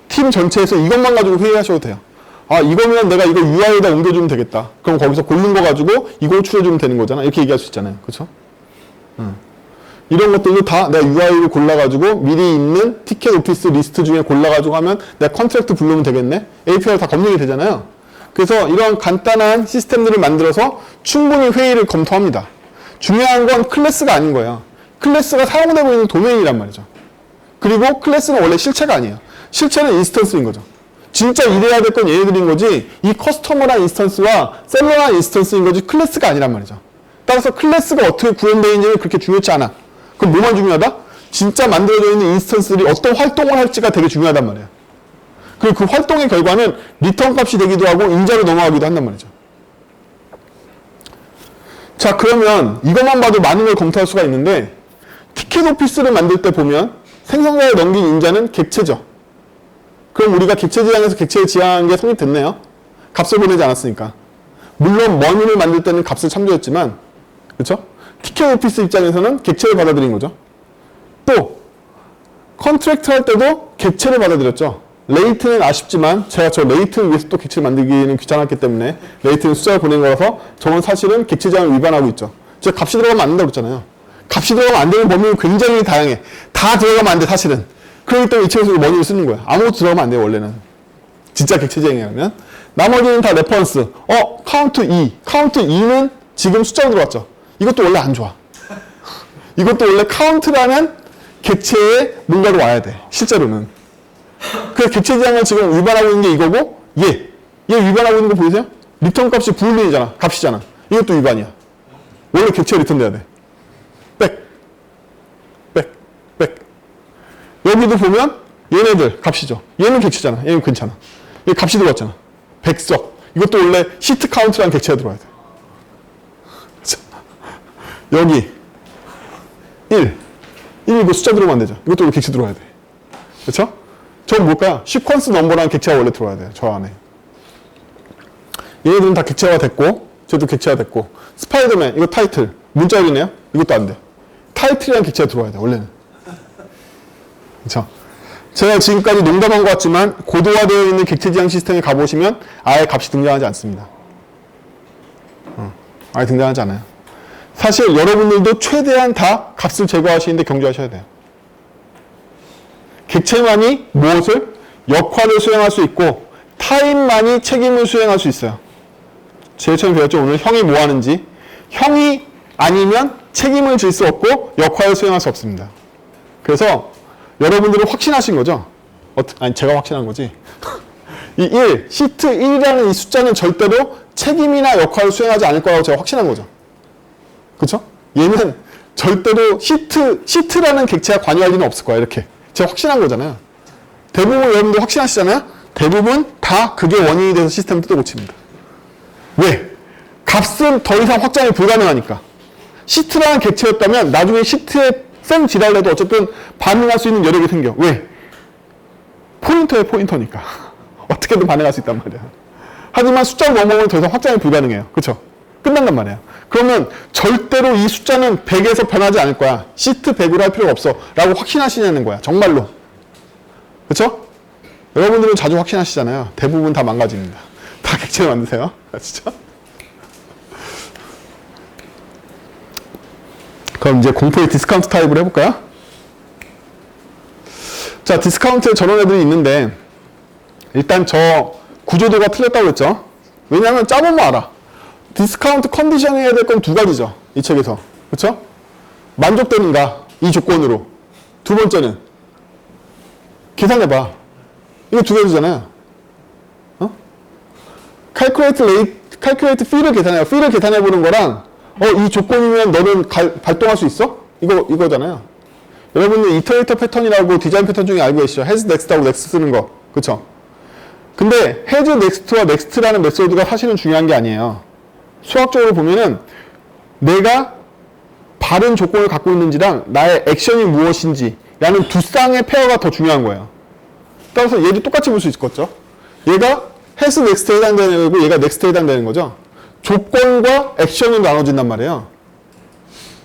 팀 전체에서 이것만 가지고 회의하셔도 돼요. 아, 이거면 내가 이거 UI에다 옮겨주면 되겠다. 그럼 거기서 고른 거 가지고 이걸 추려주면 되는 거잖아. 이렇게 얘기할 수 있잖아요. 그렇죠? 이런 것들도 다 내가 UI를 골라가지고 미리 있는 티켓 오피스 리스트 중에 골라가지고 하면 내가 컨트랙트 부르면 되겠네? API가 다 검증이 되잖아요. 그래서 이런 간단한 시스템들을 만들어서 충분히 회의를 검토합니다. 중요한 건 클래스가 아닌 거예요. 클래스가 사용되고 있는 도메인이란 말이죠. 그리고 클래스는 원래 실체가 아니에요. 실체는 인스턴스인 거죠. 진짜 이래야 될 건 얘네들인 거지 이 커스터머란 인스턴스와 셀러란 인스턴스인 거지 클래스가 아니란 말이죠. 따라서 클래스가 어떻게 구현되어 있는지는 그렇게 중요치 않아. 그럼 뭐만 중요하다? 진짜 만들어져 있는 인스턴스들이 어떤 활동을 할지가 되게 중요하단 말이에요. 그리고 그 활동의 결과는 리턴 값이 되기도 하고 인자로 넘어가기도 한단 말이죠. 자, 그러면 이것만 봐도 많은 걸 검토할 수가 있는데 티켓 오피스를 만들 때 보면 생성자에 넘긴 인자는 객체죠. 그럼 우리가 객체 지향에서 객체를 지향한 게 성립됐네요. 값을 보내지 않았으니까. 물론 머니를 만들 때는 값을 참조했지만 그렇죠? 티켓 오피스 입장에서는 객체를 받아들인 거죠. 또 컨트랙트 할 때도 객체를 받아들였죠. 레이트는 아쉽지만 제가 저 레이트를 위해서 또 객체를 만들기는 귀찮았기 때문에 레이트는 숫자를 보낸 거라서 저는 사실은 객체 지향을 위반하고 있죠. 제가 값이 들어가면 안 된다고 그랬잖아요. 값이 들어가면 안 되는 범위는 굉장히 다양해. 다 들어가면 안 돼, 사실은. 그렇기 때문에 이 책에서 머니를 쓰는 거야. 아무것도 들어가면 안 돼요, 원래는. 진짜 객체 지향이라면. 나머지는 다 레퍼런스. 카운트 2. 카운트 2는 지금 숫자로 들어왔죠. 이것도 원래 안 좋아. 이것도 원래 카운트라는 객체에 뭔가로 와야 돼. 실제로는. 그래서 객체 지향을 지금 위반하고 있는 게 이거고, 얘 위반하고 있는 거 보이세요? 리턴 값이 부울린이잖아. 값이잖아. 이것도 위반이야. 원래 객체에 리턴돼야 돼. 백. 여기도 보면 얘네들 값이죠. 얘는 객체잖아. 얘는 괜찮아. 얘 값이 들어왔잖아. 100석. 이것도 원래 시트 카운트라는 객체가 들어와야 돼. 여기 1 이거 숫자 들어오면 안 되죠. 이것도 객체 들어와야 돼. 그렇죠? 저건 뭘까요? 시퀀스 넘버라는 객체가 원래 들어와야 돼요. 저 안에. 얘네들은 다 객체화 됐고, 쟤도 객체화 됐고, 스파이더맨, 이거 타이틀, 문자열이네요? 이것도 안 돼. 타이틀이랑 객체가 들어와야 돼, 원래는. 그쵸? 제가 지금까지 농담한 것 같지만, 고도화되어 있는 객체 지향 시스템에 가보시면, 아예 값이 등장하지 않습니다. 아예 등장하지 않아요. 사실 여러분들도 최대한 다 값을 제거하시는데 경주하셔야 돼요. 객체만이 무엇을? 역할을 수행할 수 있고, 타인만이 책임을 수행할 수 있어요. 제일 처음에 배웠죠. 오늘 형이 뭐 하는지. 형이 아니면 책임을 질 수 없고 역할을 수행할 수 없습니다. 그래서 여러분들은 확신하신 거죠? 아니 제가 확신한 거지. 이 1, 시트 1이라는 이 숫자는 절대로 책임이나 역할을 수행하지 않을 거라고 제가 확신한 거죠. 그쵸? 얘는 절대로 시트라는 객체가 관여할 리는 없을 거야. 이렇게. 제가 확신한 거잖아요. 대부분 여러분들 확신하시잖아요? 대부분 다 그게 원인이 돼서 시스템을 뜯어 고칩니다. 왜? 값은 더 이상 확장이 불가능하니까. 시트라는 객체였다면 나중에 시트에 쌩 지랄해도 어쨌든 반응할 수 있는 여력이 생겨. 왜? 포인터에 포인터니까. 어떻게든 반응할 수 있단 말이야. 하지만 숫자를 넘어오면 더 이상 확장이 불가능해요. 그쵸? 끝난단 말이야. 그러면 절대로 이 숫자는 100에서 변하지 않을 거야. 시트 100으로 할 필요가 없어. 라고 확신하시냐는 거야. 정말로. 그쵸? 여러분들은 자주 확신하시잖아요. 대부분 다 망가집니다. 다 객체를 만드세요. 아시죠? 그럼 이제 공포의 디스카운트 타입을 해볼까요? 자, 디스카운트에 저런 애들이 있는데 일단 저 구조도가 틀렸다고 했죠. 왜냐하면 짜보면 알아. 디스카운트 컨디션이 해야 될 건 두 가지죠. 이 책에서. 그쵸? 만족되는가? 이 조건으로. 두 번째는 계산해봐. 이거 두 가지잖아요. calculate fee를 계산해요. fee를 계산해보는 거랑 이 조건이면 너는 발동할 수 있어? 이거잖아요. 여러분들 이터레이터 패턴이라고 디자인 패턴 중에 알고 계시죠? has next하고 next 쓰는 거. 그쵸? 근데 has next와 next라는 메소드가 사실은 중요한 게 아니에요. 수학적으로 보면은 내가 바른 조건을 갖고 있는지랑 나의 액션이 무엇인지 라는 두 쌍의 페어가 더 중요한 거예요. 따라서 얘도 똑같이 볼 수 있겠죠? 얘가 has next에 해당되는 거고 얘가 next에 해당되는 거죠? 조건과 액션으로 나눠진단 말이에요.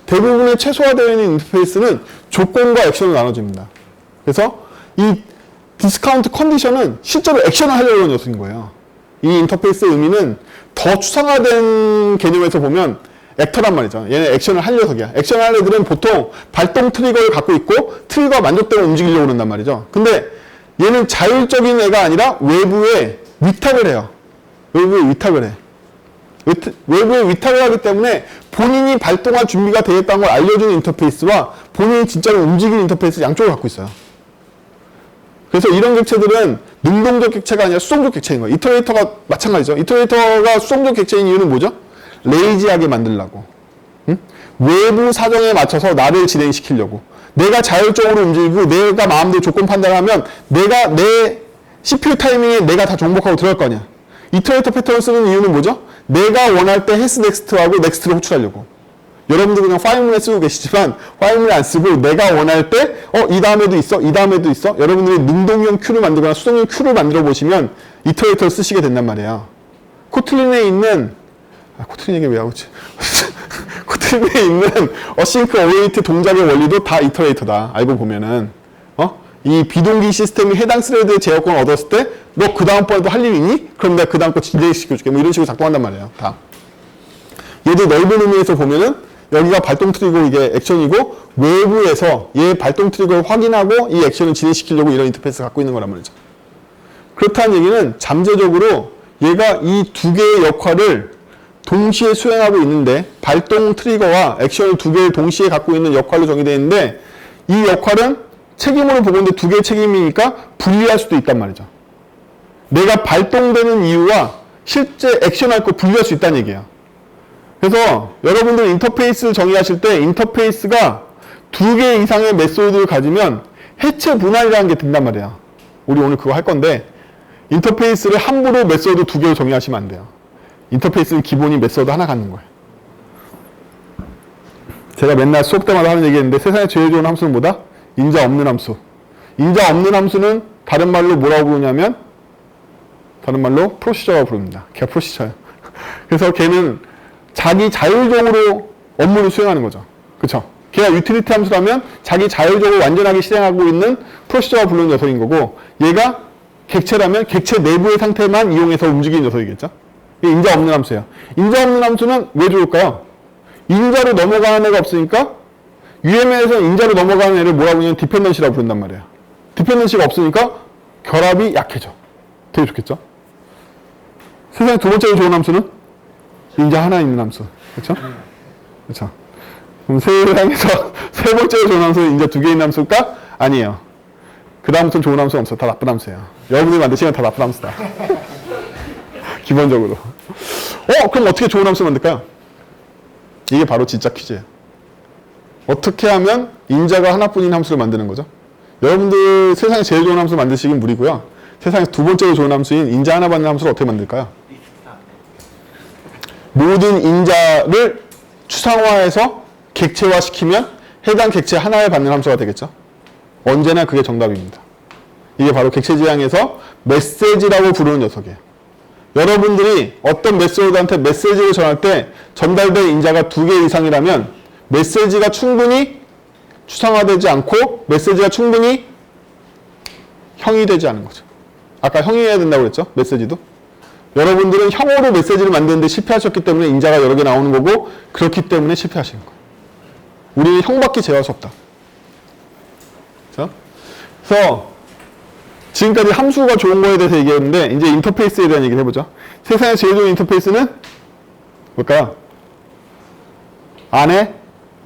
대부분의 최소화되어 있는 인터페이스는 조건과 액션으로 나눠집니다. 그래서 이 디스카운트 컨디션은 실제로 액션을 하려고 하는 녀석인 거예요. 이 인터페이스의 의미는 더 추상화된 개념에서 보면 액터란 말이죠. 얘는 액션을 할 녀석이야. 액션을 할 애들은 보통 발동 트리거를 갖고 있고 트리거가 만족되면 움직이려고 그런단 말이죠. 근데 얘는 자율적인 애가 아니라 외부에 위탁을 해요. 외부에 위탁을 해. 외부에 위탁을 하기 때문에 본인이 발동할 준비가 되겠다는 걸 알려주는 인터페이스와 본인이 진짜로 움직이는 인터페이스 양쪽을 갖고 있어요. 그래서 이런 객체들은 능동적 객체가 아니라 수동적 객체인 거예요. 이터레이터가 마찬가지죠. 이터레이터가 수동적 객체인 이유는 뭐죠? 레이지하게 만들려고. 응? 외부 사정에 맞춰서 나를 진행시키려고. 내가 자율적으로 움직이고 내가 마음대로 조건 판단하면 내가 내 CPU 타이밍에 내가 다 정복하고 들어갈 거 아니야. 이터레이터 패턴을 쓰는 이유는 뭐죠? 내가 원할 때 has next하고 next를 호출하려고. 여러분들 그냥 파일문에 쓰고 계시지만 파일문에 안 쓰고 내가 원할 때 이 다음에도 있어? 이 다음에도 있어? 여러분들이 능동형 큐를 만들거나 수동형 큐를 만들어 보시면 이터레이터를 쓰시게 된단 말이에요. 코틀린에 있는 코틀린 얘기 왜 하고 있지? 코틀린에 있는 async await 동작의 원리도 다 이터레이터다. 알고 보면은 이 비동기 시스템이 해당 스레드의 제어권을 얻었을 때 너 그 다음번에도 할 일 있니? 그럼 내가 그 다음 거 진행시켜줄게. 뭐 이런 식으로 작동한단 말이에요. 다. 얘도 넓은 의미에서 보면은 여기가 발동 트리거 이게 액션이고 외부에서 얘 발동 트리거를 확인하고 이 액션을 진행시키려고 이런 인터페이스를 갖고 있는 거란 말이죠. 그렇다는 얘기는 잠재적으로 얘가 이 두 개의 역할을 동시에 수행하고 있는데 발동 트리거와 액션을 두 개를 동시에 갖고 있는 역할로 정의되어 있는데 이 역할은 책임으로 보고 있는데 두 개의 책임이니까 분리할 수도 있단 말이죠. 내가 발동되는 이유와 실제 액션할 거 분리할 수 있다는 얘기예요. 그래서 여러분들 인터페이스를 정의하실 때 인터페이스가 두 개 이상의 메소드를 가지면 해체 분할이라는 게 된단 말이에요. 우리 오늘 그거 할 건데 인터페이스를 함부로 메소드 두 개로 정의하시면 안 돼요. 인터페이스는 기본이 메소드 하나 갖는 거예요. 제가 맨날 수업 때마다 하는 얘기했는데 세상에 제일 좋은 함수는 뭐다? 인자 없는 함수. 인자 없는 함수는 다른 말로 뭐라고 부르냐면 다른 말로 프로시저라고 부릅니다. 걔가 프로시저예요. 그래서 걔는 자기 자율적으로 업무를 수행하는 거죠. 그쵸? 걔가 유틸리티 함수라면 자기 자율적으로 완전하게 실행하고 있는 프로시저가 부르는 녀석인 거고, 얘가 객체라면 객체 내부의 상태만 이용해서 움직이는 녀석이겠죠? 이게 인자 없는 함수예요. 인자 없는 함수는 왜 좋을까요? 인자로 넘어가는 애가 없으니까 UML에서 인자로 넘어가는 애를 뭐라고 하냐면 디펜던시라고 부른단 말이에요. 디펜던시가 없으니까 결합이 약해져. 되게 좋겠죠? 세상에 두 번째로 좋은 함수는 인자 하나 있는 함수. 그렇죠? 그렇죠? 그럼 세상에서 세 번째로 좋은 함수는 인자 두 개 있는 함수일까? 아니에요. 그 다음부터는 좋은 함수가 없어. 다 나쁜 함수예요. 여러분들이 만드시면 다 나쁜 함수다. 기본적으로. 그럼 어떻게 좋은 함수 만들까요? 이게 바로 진짜 퀴즈예요. 어떻게 하면 인자가 하나뿐인 함수를 만드는 거죠? 여러분들 세상에 제일 좋은 함수 만드시긴 무리고요. 세상에서 두 번째로 좋은 함수인 인자 하나 받는 함수를 어떻게 만들까요? 모든 인자를 추상화해서 객체화시키면 해당 객체 하나에 받는 함수가 되겠죠? 언제나 그게 정답입니다. 이게 바로 객체지향에서 메시지라고 부르는 녀석이에요. 여러분들이 어떤 메시지한테 메시지를 전할 때 전달될 인자가 두 개 이상이라면 메시지가 충분히 추상화되지 않고 메시지가 충분히 형이 되지 않은 거죠. 아까 형이어야 된다고 그랬죠? 메시지도. 여러분들은 형으로 메시지를 만드는데 실패하셨기 때문에 인자가 여러 개 나오는 거고, 그렇기 때문에 실패하시는 거예요. 우리는 형밖에 제어할 수 없다. 그래서 지금까지 함수가 좋은 거에 대해서 얘기했는데 이제 인터페이스에 대한 얘기를 해보죠. 세상에 제일 좋은 인터페이스는 뭘까요? 안에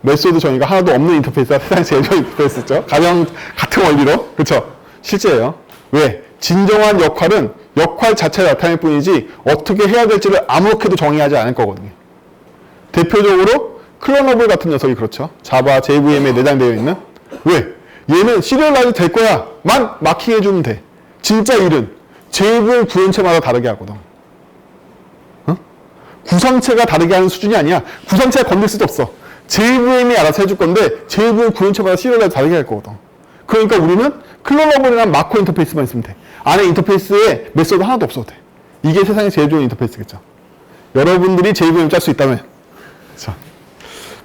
메소드 정의가 하나도 없는 인터페이스가 세상에 제일 좋은 인터페이스죠. 가장 같은 원리로. 그렇죠? 실제예요. 왜? 진정한 역할은 역할 자체가 나타낼 뿐이지 어떻게 해야 될지를 아무렇게도 정의하지 않을 거거든요. 대표적으로 클로너블 같은 녀석이 그렇죠. 자바 JVM에 내장되어 있는. 왜? 얘는 시리얼라이즈 될 거야 만 마킹해주면 돼. 진짜 일은 JVM 구현체마다 다르게 하거든. 구성체가 다르게 하는 수준이 아니야. 구성체가 건들 수도 없어. JVM이 알아서 해줄 건데 JVM 구현체마다 시리얼라이즈 다르게 할 거거든. 그러니까 우리는 클로너블이랑 마커 인터페이스만 있으면 돼. 안에 인터페이스에 메소드 하나도 없어도 돼. 이게 세상에 제일 좋은 인터페이스겠죠. 여러분들이 JVM 짤 수 있다면. 자,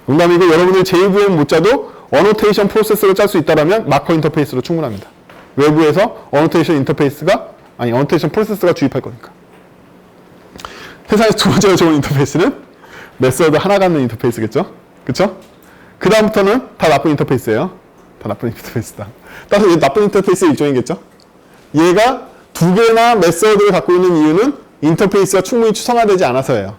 농담이고 여러분들이 JVM 못 짜도 어노테이션 프로세서를 짤 수 있다면 마커 인터페이스로 충분합니다. 외부에서 어노테이션 프로세서가 주입할 거니까. 세상에서 두 번째로 좋은 인터페이스는 메소드 하나 갖는 인터페이스겠죠? 그쵸? 그 다음부터는 다 나쁜 인터페이스예요. 다 나쁜 인터페이스다. 따라서 얘 나쁜 인터페이스의 일종이겠죠? 얘가 두 개나 메소드를 갖고 있는 이유는 인터페이스가 충분히 추상화되지 않아서예요.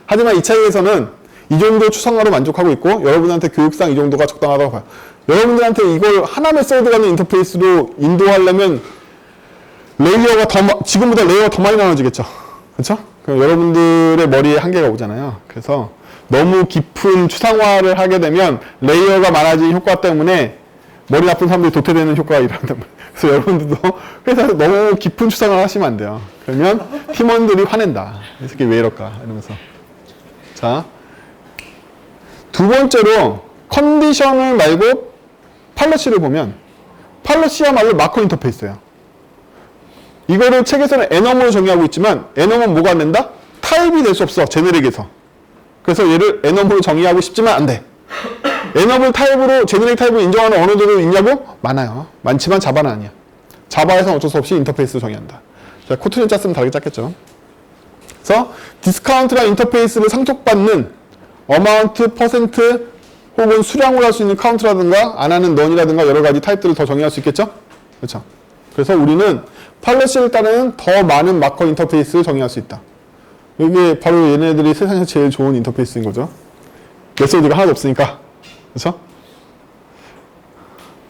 하지만 이 차이에서는 이 정도 추상화로 만족하고 있고 여러분한테 교육상 이 정도가 적당하다고 봐요. 여러분들한테 이걸 하나 메소드 갖는 인터페이스로 인도하려면 지금보다 레이어가 더 많이 나눠지겠죠. 그렇죠? 그럼 여러분들의 머리에 한계가 오잖아요. 그래서 너무 깊은 추상화를 하게 되면 레이어가 많아진 효과 때문에 머리 나쁜 사람들이 도태되는 효과가 일어난단 말이에요. 그래서 여러분들도 회사에서 너무 깊은 추상화를 하시면 안 돼요. 그러면 팀원들이 화낸다. 이 새끼 왜 이럴까? 이러면서. 자, 두 번째로 컨디셔널 말고 팔러시를 보면 팔러시야말로 마커 인터페이스예요. 이거를 책에서는 애너머로 정의하고 있지만 애너머는 뭐가 안 된다? 타입이 될 수 없어. 제네릭에서. 그래서 얘를 애너머로 정의하고 싶지만 안 돼. 애너블 타입으로 제네릭 타입을 인정하는 언어들도 있냐고? 많아요. 많지만 자바는 아니야. 자바에서는 어쩔 수 없이 인터페이스를 정의한다. 자, 코트를 짰으면 다르게 짰겠죠. 그래서 디스카운트랑 인터페이스를 상속받는 어마운트, 퍼센트 혹은 수량으로 할 수 있는 카운트라든가 안 하는 넌이라든가 여러 가지 타입들을 더 정의할 수 있겠죠? 그렇죠. 그래서 우리는 팔러시를 따르는 더 많은 마커 인터페이스를 정의할 수 있다. 이게 바로 얘네들이 세상에서 제일 좋은 인터페이스인 거죠. 메소드가 하나도 없으니까. 그렇죠?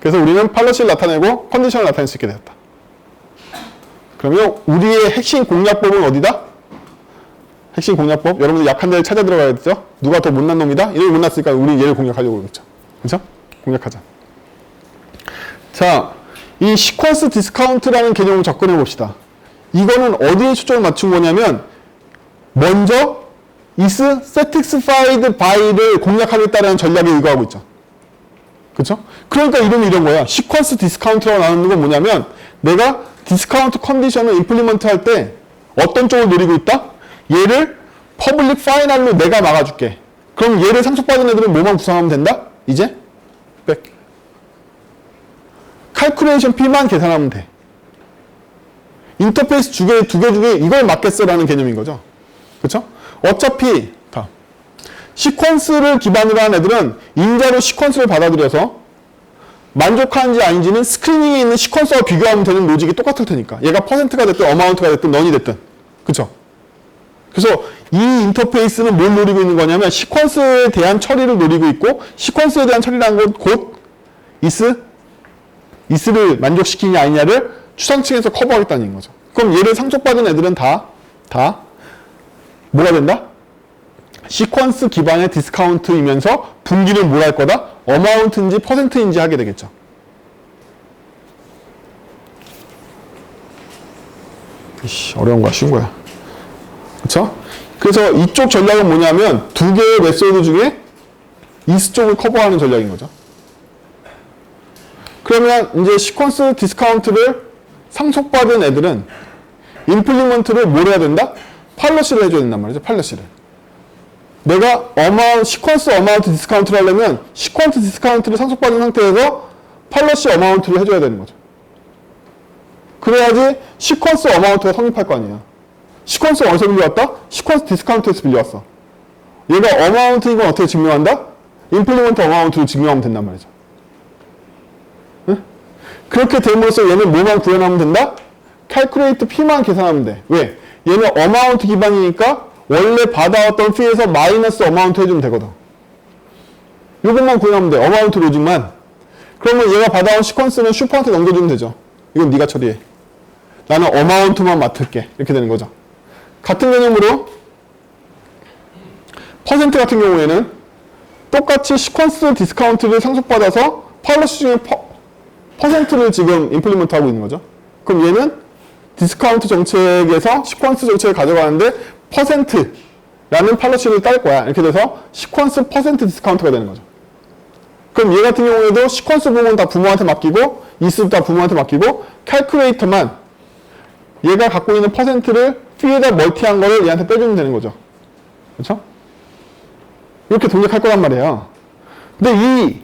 그래서 우리는 팔러시를 나타내고 컨디션을 나타낼 수 있게 되었다. 그러면 우리의 핵심 공략법은 어디다? 핵심 공략법? 여러분들 약한 데를 찾아 들어가야겠죠? 누가 더 못난 놈이다? 이놈이 못났으니까 우리 얘를 공략하려고 그러겠죠. 그렇죠? 공략하자. 자, 이 시퀀스 디스카운트라는 개념을 접근해 봅시다. 이거는 어디에 초점을 맞춘 거냐면 먼저 is satisfied by를 공략하겠다는 전략에 의거하고 있죠. 그렇죠? 그러니까 이름이 이런 거야. 시퀀스 디스카운트라고 나오는 건 뭐냐면 내가 디스카운트 컨디션을 임플리먼트 할 때 어떤 쪽을 노리고 있다? 얘를 퍼블릭 파이널로 내가 막아줄게. 그럼 얘를 상속받은 애들은 뭐만 구성하면 된다? 이제 백. 칼큘레이션 P만 계산하면 돼. 인터페이스 두 개 중에 이걸 맞겠어라는 개념인 거죠. 그쵸? 어차피 다 시퀀스를 기반으로 한 애들은 인자로 시퀀스를 받아들여서 만족하는지 아닌지는 스크리닝에 있는 시퀀스와 비교하면 되는 로직이 똑같을 테니까. 얘가 퍼센트가 됐든 어마운트가 됐든 넌이 됐든. 그쵸? 그래서 이 인터페이스는 뭘 노리고 있는 거냐면 시퀀스에 대한 처리를 노리고 있고, 시퀀스에 대한 처리라는 건 곧 is를 만족시키냐 아니냐를 추상층에서 커버하겠다는 거죠. 그럼 얘를 상속받은 애들은 다 뭐가 된다? 시퀀스 기반의 디스카운트이면서 분기를 뭘 할 거다? 어마운트인지 퍼센트인지 하게 되겠죠. 어려운 거야, 쉬운 거야. 그쵸? 그래서 이쪽 전략은 뭐냐면 두 개의 메소드 중에 is 쪽을 커버하는 전략인 거죠. 그러면 이제 시퀀스 디스카운트를 상속받은 애들은 임플리먼트를 뭘 해야 된다? 팔러시를 해줘야 된단 말이죠. 팔러시를. 내가 시퀀스 어마운트 디스카운트를 하려면 시퀀스 디스카운트를 상속받은 상태에서 팔러시 어마운트를 해줘야 되는 거죠. 그래야지 시퀀스 어마운트가 성립할 거 아니에요. 시퀀스 어디서 빌려왔다? 시퀀스 디스카운트에서 빌려왔어. 얘가 어마운트인 건 어떻게 증명한다? 임플리먼트 어마운트를 증명하면 된단 말이죠. 응? 그렇게 됨으로써 얘는 뭐만 구현하면 된다? calculate P만 계산하면 돼. 왜? 얘는 어마운트 기반이니까 원래 받아왔던 fee에서 마이너스 어마운트 해주면 되거든. 요것만 구현하면 돼. 어마운트 로직만. 그러면 얘가 받아온 시퀀스는 슈퍼한테 넘겨주면 되죠. 이건 네가 처리해. 나는 어마운트만 맡을게. 이렇게 되는 거죠. 같은 개념으로 퍼센트 같은 경우에는 똑같이 시퀀스 디스카운트를 상속받아서 팔러시 중에 퍼센트를 지금 임플리먼트 하고 있는 거죠. 그럼 얘는 디스카운트 정책에서 시퀀스 정책을 가져가는데 퍼센트라는 팔러시를 딸 거야. 이렇게 돼서 시퀀스 퍼센트 디스카운트가 되는 거죠. 그럼 얘 같은 경우에도 시퀀스 부분 다 부모한테 맡기고 이스 다 부모한테 맡기고 캘큘레이터만 얘가 갖고 있는 퍼센트를 fee에다 멀티한 거를 얘한테 빼주면 되는 거죠. 그렇죠? 이렇게 동작할 거란 말이에요. 근데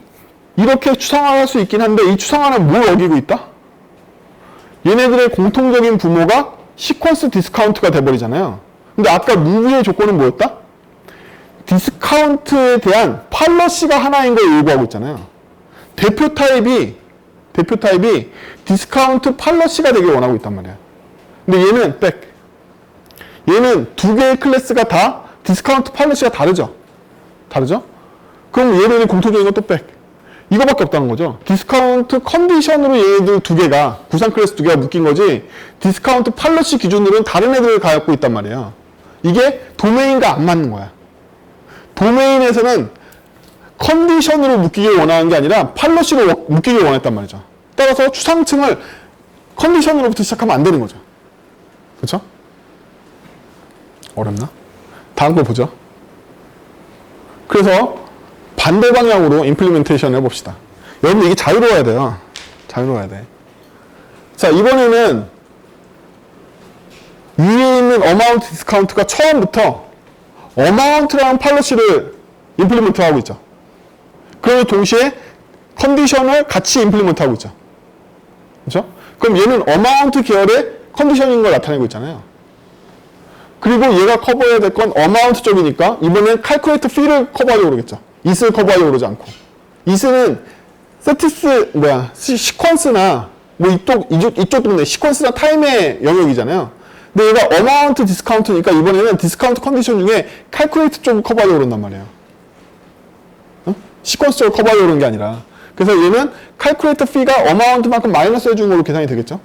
이렇게 추상화할 수 있긴 한데 이 추상화는 뭘 어기고 있다? 얘네들의 공통적인 부모가 시퀀스 디스카운트가 돼버리잖아요. 근데 아까 무비의 조건은 뭐였다? 디스카운트에 대한 팔러시가 하나인 걸 요구하고 있잖아요. 대표 타입이 디스카운트 팔러시가 되길 원하고 있단 말이야. 근데 얘는 백. 얘는 두 개의 클래스가 다 디스카운트 팔러시가 다르죠? 그럼 얘네들 공통적인 건 또 백. 이거밖에 없다는 거죠. 디스카운트 컨디션으로 얘네들 두 개가, 구상 클래스 두 개가 묶인 거지, 디스카운트 팔러시 기준으로는 다른 애들을 갖고 있단 말이에요. 이게 도메인과 안 맞는 거야. 도메인에서는 컨디션으로 묶이길 원하는 게 아니라 팔러시로 묶이길 원했단 말이죠. 따라서 추상층을 컨디션으로부터 시작하면 안 되는 거죠. 그렇죠? 어렵나? 다음 거 보죠. 그래서 반대 방향으로 임플리멘테이션을 해봅시다. 여러분 이게 자유로워야 돼요. 자유로워야 돼. 자, 이번에는 위에 있는 어마운트 디스카운트가 처음부터 어마운트라는 팔러시를 임플리먼트 하고 있죠. 그리고 동시에 컨디션을 같이 임플리먼트 하고 있죠. 그렇죠? 그럼 얘는 어마운트 계열의 컨디션인 걸 나타내고 있잖아요. 그리고 얘가 커버해야 될 건 어마운트 쪽이니까 이번엔 calculate fee를 커버하려고 그러겠죠. is를 커버하려고 그러지 않고. is는 시퀀스나 뭐 이쪽도 시퀀스나 타임의 영역이잖아요. 근데 얘가 어마운트 디스카운트니까 이번에는 디스카운트 컨디션 중에 calculate 쪽을 커버하려고 그런단 말이에요. 어? 시퀀스 쪽을 커버하려고 그러는 게 아니라. 그래서 얘는 calculate fee가 어마운트만큼 마이너스 해주는 걸로 계산이 되겠죠.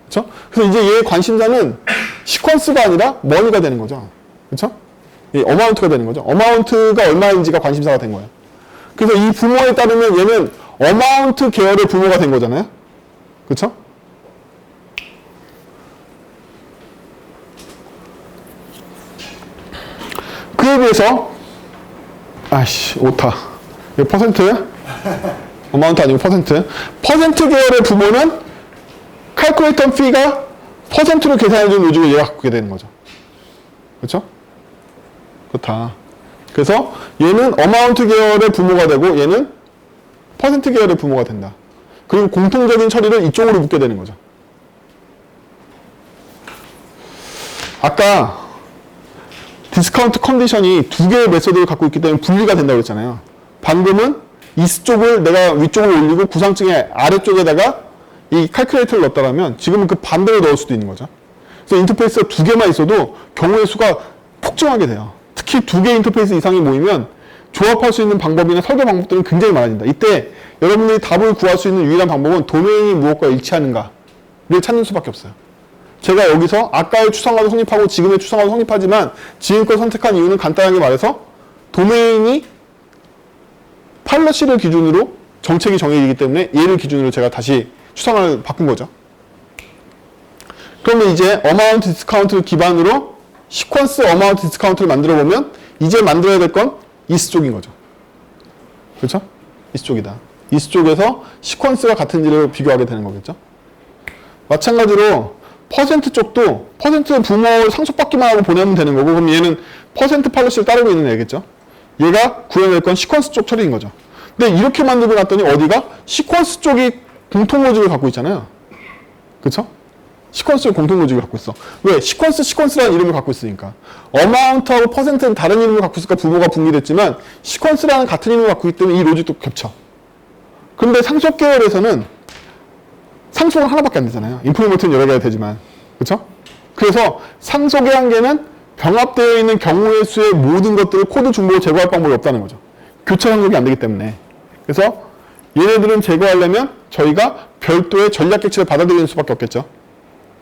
그렇죠? 그래서 이제 얘의 관심사는 시퀀스가 아니라 머니가 되는 거죠. 그렇죠? 어마운트가 되는 거죠. 어마운트가 얼마인지가 관심사가 된 거예요. 그래서 이 부모에 따르면 얘는 어마운트 계열의 부모가 된 거잖아요. 그렇죠? 그에 비해서 오타. 이거 퍼센트? 어마운트 아니고 퍼센트. 퍼센트 계열의 부모는 calculate fee가 퍼센트로 계산해준 로직을 얘가 갖게 되는 거죠. 그렇죠? 좋다. 그래서 얘는 어마운트 계열의 부모가 되고 얘는 퍼센트 계열의 부모가 된다. 그리고 공통적인 처리를 이쪽으로 묶게 되는 거죠. 아까 디스카운트 컨디션이 두 개의 메소드를 갖고 있기 때문에 분리가 된다고 했잖아요. 방금은 is 쪽을 내가 위쪽으로 올리고 구상증의 아래쪽에다가 이 칼큘레이터를 넣었다면 지금은 그 반대로 넣을 수도 있는 거죠. 그래서 인터페이스가 두 개만 있어도 경우의 수가 폭증하게 돼요. 특히 두 개의 인터페이스 이상이 모이면 조합할 수 있는 방법이나 설계 방법들은 굉장히 많아진다. 이때 여러분들이 답을 구할 수 있는 유일한 방법은 도메인이 무엇과 일치하는가를 찾는 수밖에 없어요. 제가 여기서 아까의 추상화도 성립하고 지금의 추상화도 성립하지만 지금껏 선택한 이유는 간단하게 말해서 도메인이 팔러시를 기준으로 정책이 정해지기 때문에 얘를 기준으로 제가 다시 추상화를 바꾼 거죠. 그러면 이제 어마운트 디스카운트를 기반으로 시퀀스 어마운트 디스카운트를 만들어 보면 이제 만들어야 될 건 is 쪽인 거죠. 그렇죠? is 쪽이다. is 쪽에서 시퀀스가 같은지를 비교하게 되는 거겠죠. 마찬가지로 퍼센트 쪽도 퍼센트 부모를 상속받기만 하고 보내면 되는 거고, 그럼 얘는 퍼센트 팔러시를 따르고 있는 애겠죠. 얘가 구현될 건 시퀀스 쪽 처리인 거죠. 근데 이렇게 만들고 났더니 어디가 시퀀스 쪽이 공통 로직을 갖고 있잖아요. 그쵸? 시퀀스를 공통 로직을 갖고 있어. 왜? 시퀀스라는 이름을 갖고 있으니까. 어마운트하고 퍼센트는 다른 이름을 갖고 있으니까 부모가 분리됐지만 시퀀스라는 같은 이름을 갖고 있기 때문에 이 로직도 겹쳐. 근데 상속 계열에서는 상속은 하나밖에 안 되잖아요. 인플리먼트는 여러 개가 되지만. 그쵸? 그래서 상속의 한계는 병합되어 있는 경우의 수의 모든 것들을 코드 중복으로 제거할 방법이 없다는 거죠. 교차 상속이 안 되기 때문에. 그래서 얘네들은 제거하려면 저희가 별도의 전략 객체를 받아들이는 수밖에 없겠죠.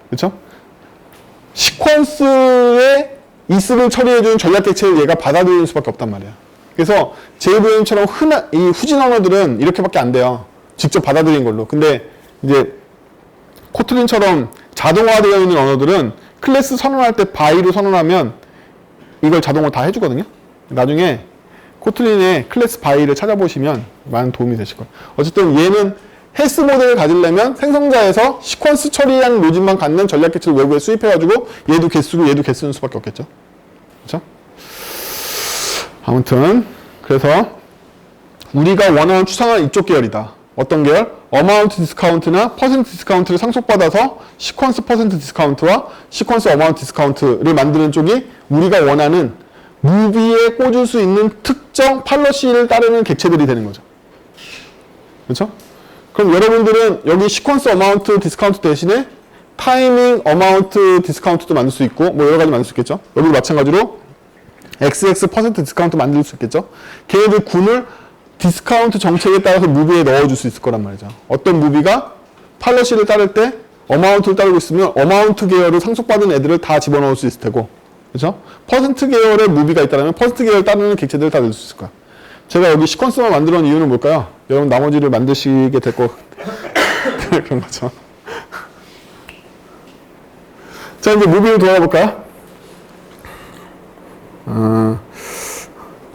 그렇죠? 시퀀스의 is를 처리해주는 전략 객체를 얘가 받아들이는 수밖에 없단 말이야. 그래서 JVM처럼 흔한 이 후진 언어들은 이렇게밖에 안 돼요. 직접 받아들이는 걸로. 근데 이제 코틀린처럼 자동화되어 있는 언어들은 클래스 선언할 때 by로 선언하면 이걸 자동으로 다 해주거든요. 나중에 코틀린의 클래스 by를 찾아보시면 많은 도움이 되실 거예요. 어쨌든 얘는 헬스 모델을 가지려면 생성자에서 시퀀스 처리한 로직만 갖는 전략 객체를 외부에 수입해가지고 얘도 개수고 얘도 개수는 수밖에 없겠죠. 그렇죠? 아무튼 그래서 우리가 원하는 추상화는 이쪽 계열이다. 어떤 계열? 어마운트 디스카운트나 퍼센트 디스카운트를 상속받아서 시퀀스 퍼센트 디스카운트와 시퀀스 어마운트 디스카운트를 만드는 쪽이 우리가 원하는 무비에 꽂을 수 있는 특정 팔러시를 따르는 객체들이 되는 거죠. 그렇죠? 그럼 여러분들은 여기 시퀀스 어마운트 디스카운트 대신에 타이밍 어마운트 디스카운트도 만들 수 있고 뭐 여러 가지 만들 수 있겠죠. 여기도 마찬가지로 XX 퍼센트 디스카운트 만들 수 있겠죠. 걔네들 군을 디스카운트 정책에 따라서 무비에 넣어줄 수 있을 거란 말이죠. 어떤 무비가 팔러시를 따를 때 어마운트를 따르고 있으면 어마운트 계열을 상속받은 애들을 다 집어넣을 수 있을 테고, 그렇죠? 퍼센트 계열의 무비가 있다면 퍼센트 계열 따르는 객체들을 다 넣을 수 있을 거야. 제가 여기 시퀀스만 만들어 놓은 이유는 뭘까요? 여러분 나머지를 만드시게 될 거 그런 거죠. 자, 이제 무비로 돌아가 볼까요?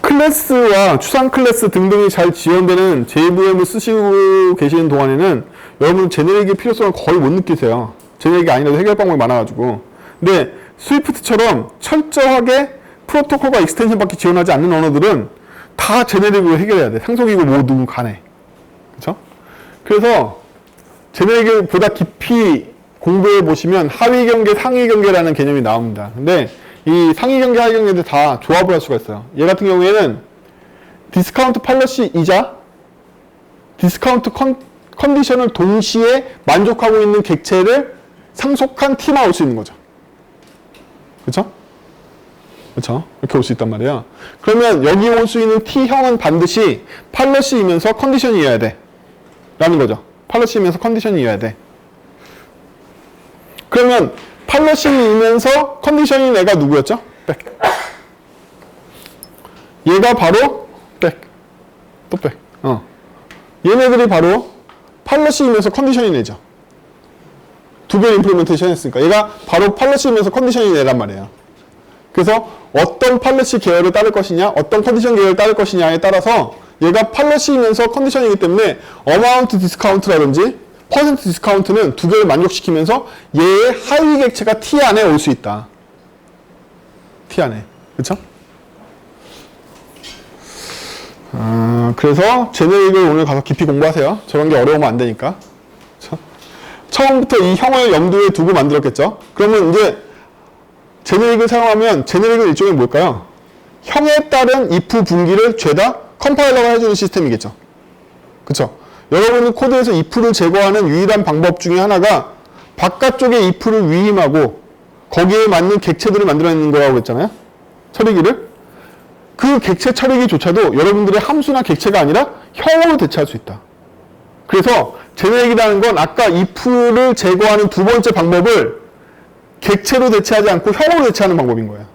클래스와 추상 클래스 등등이 잘 지원되는 JVM을 쓰시고 계시는 동안에는 여러분 제네릭의 필요성을 거의 못 느끼세요. 제네릭이 아니라도 해결 방법이 많아가지고. 근데 스위프트처럼 철저하게 프로토콜과 익스텐션밖에 지원하지 않는 언어들은 다 제네릭으로 해결해야 돼. 상속이고 뭐든 간에. 그쵸? 그래서 제네릭을 보다 깊이 공부해 보시면 하위 경계, 상위 경계라는 개념이 나옵니다. 근데 이 상위 경계, 하위 경계들 다 조합을 할 수가 있어요. 얘 같은 경우에는 디스카운트 팔러시이자 디스카운트 컨디션을 동시에 만족하고 있는 객체를 상속한 T만 올 수 있는 거죠. 그쵸? 그쵸? 이렇게 올 수 있단 말이에요. 그러면 여기 올 수 있는 T형은 반드시 팔러시이면서 컨디션이어야 돼. 라는 거죠. 팔러시이면서 컨디션이어야 돼. 그러면 팔러시이면서 컨디션인 애가 누구였죠? 백. 얘가 바로 백. 또 백. 얘네들이 바로 팔러시이면서 컨디션인 애죠. 두 개 임플리멘테이션 했으니까. 얘가 바로 팔러시이면서 컨디션인 애란 말이에요. 그래서 어떤 팔러시 계열을 따를 것이냐, 어떤 컨디션 계열을 따를 것이냐에 따라서 얘가 팔러시이면서 컨디션이기 때문에 어마운트 디스카운트라든지 퍼센트 디스카운트는 두 개를 만족시키면서 얘의 하위 객체가 T 안에 올 수 있다. T 안에. 그쵸? 그래서 제네릭을 오늘 가서 깊이 공부하세요. 저런 게 어려우면 안 되니까. 처음부터 이 형을 염두에 두고 만들었겠죠. 그러면 이제 제네릭을 사용하면 제네릭은 일종의 뭘까요? 형에 따른 if 분기를 죄다 컴파일러가 해주는 시스템이겠죠. 그쵸? 여러분이 코드에서 if를 제거하는 유일한 방법 중에 하나가 바깥쪽에 if를 위임하고 거기에 맞는 객체들을 만들어내는 거라고 했잖아요. 처리기를. 그 객체 처리기조차도 여러분들의 함수나 객체가 아니라 형으로 대체할 수 있다. 그래서 제네릭이라는 건 아까 if를 제거하는 두 번째 방법을 객체로 대체하지 않고 형으로 대체하는 방법인 거예요.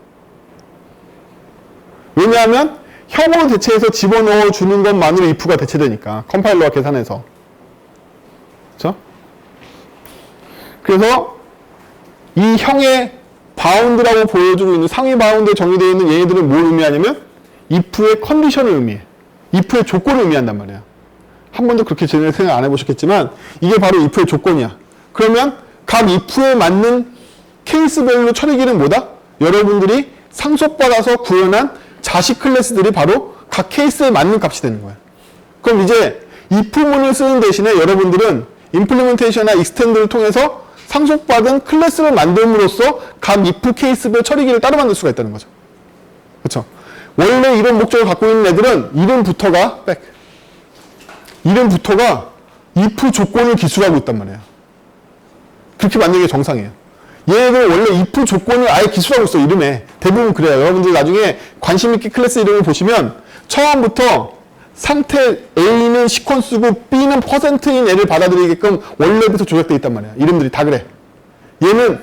왜냐하면 형으로 대체해서 집어넣어 주는 것만으로 if가 대체되니까 컴파일러가 계산해서. 그렇죠? 그래서 이 형의 바운드라고 보여주고 있는 상위 바운드에 정의되어 있는 얘네들은 뭘 의미하냐면 if의 컨디션을 의미해. if의 조건을 의미한단 말이야. 한 번도 그렇게 제대로 생각 안 해보셨겠지만 이게 바로 if의 조건이야. 그러면 각 if에 맞는 케이스 밸류 처리기는 뭐다? 여러분들이 상속받아서 구현한 자식 클래스들이 바로 각 케이스에 맞는 값이 되는 거야. 그럼 이제 if문을 쓰는 대신에 여러분들은 임플리멘테이션이나 익스텐드를 통해서 상속받은 클래스를 만듦으로써 각 if 케이스별 처리기를 따로 만들 수가 있다는 거죠. 그렇죠? 원래 이런 목적을 갖고 있는 애들은 이름부터가 if 조건을 기술하고 있단 말이에요. 그렇게 만드는 게 정상이에요. 얘네들 원래 if 조건을 아예 기술하고 있어, 이름에. 대부분 그래요. 여러분들 나중에 관심 있게 클래스 이름을 보시면 처음부터 상태 A는 시퀀스고 B는 퍼센트인 애를 받아들이게끔 원래부터 조작되어 있단 말이야. 이름들이 다 그래. 얘는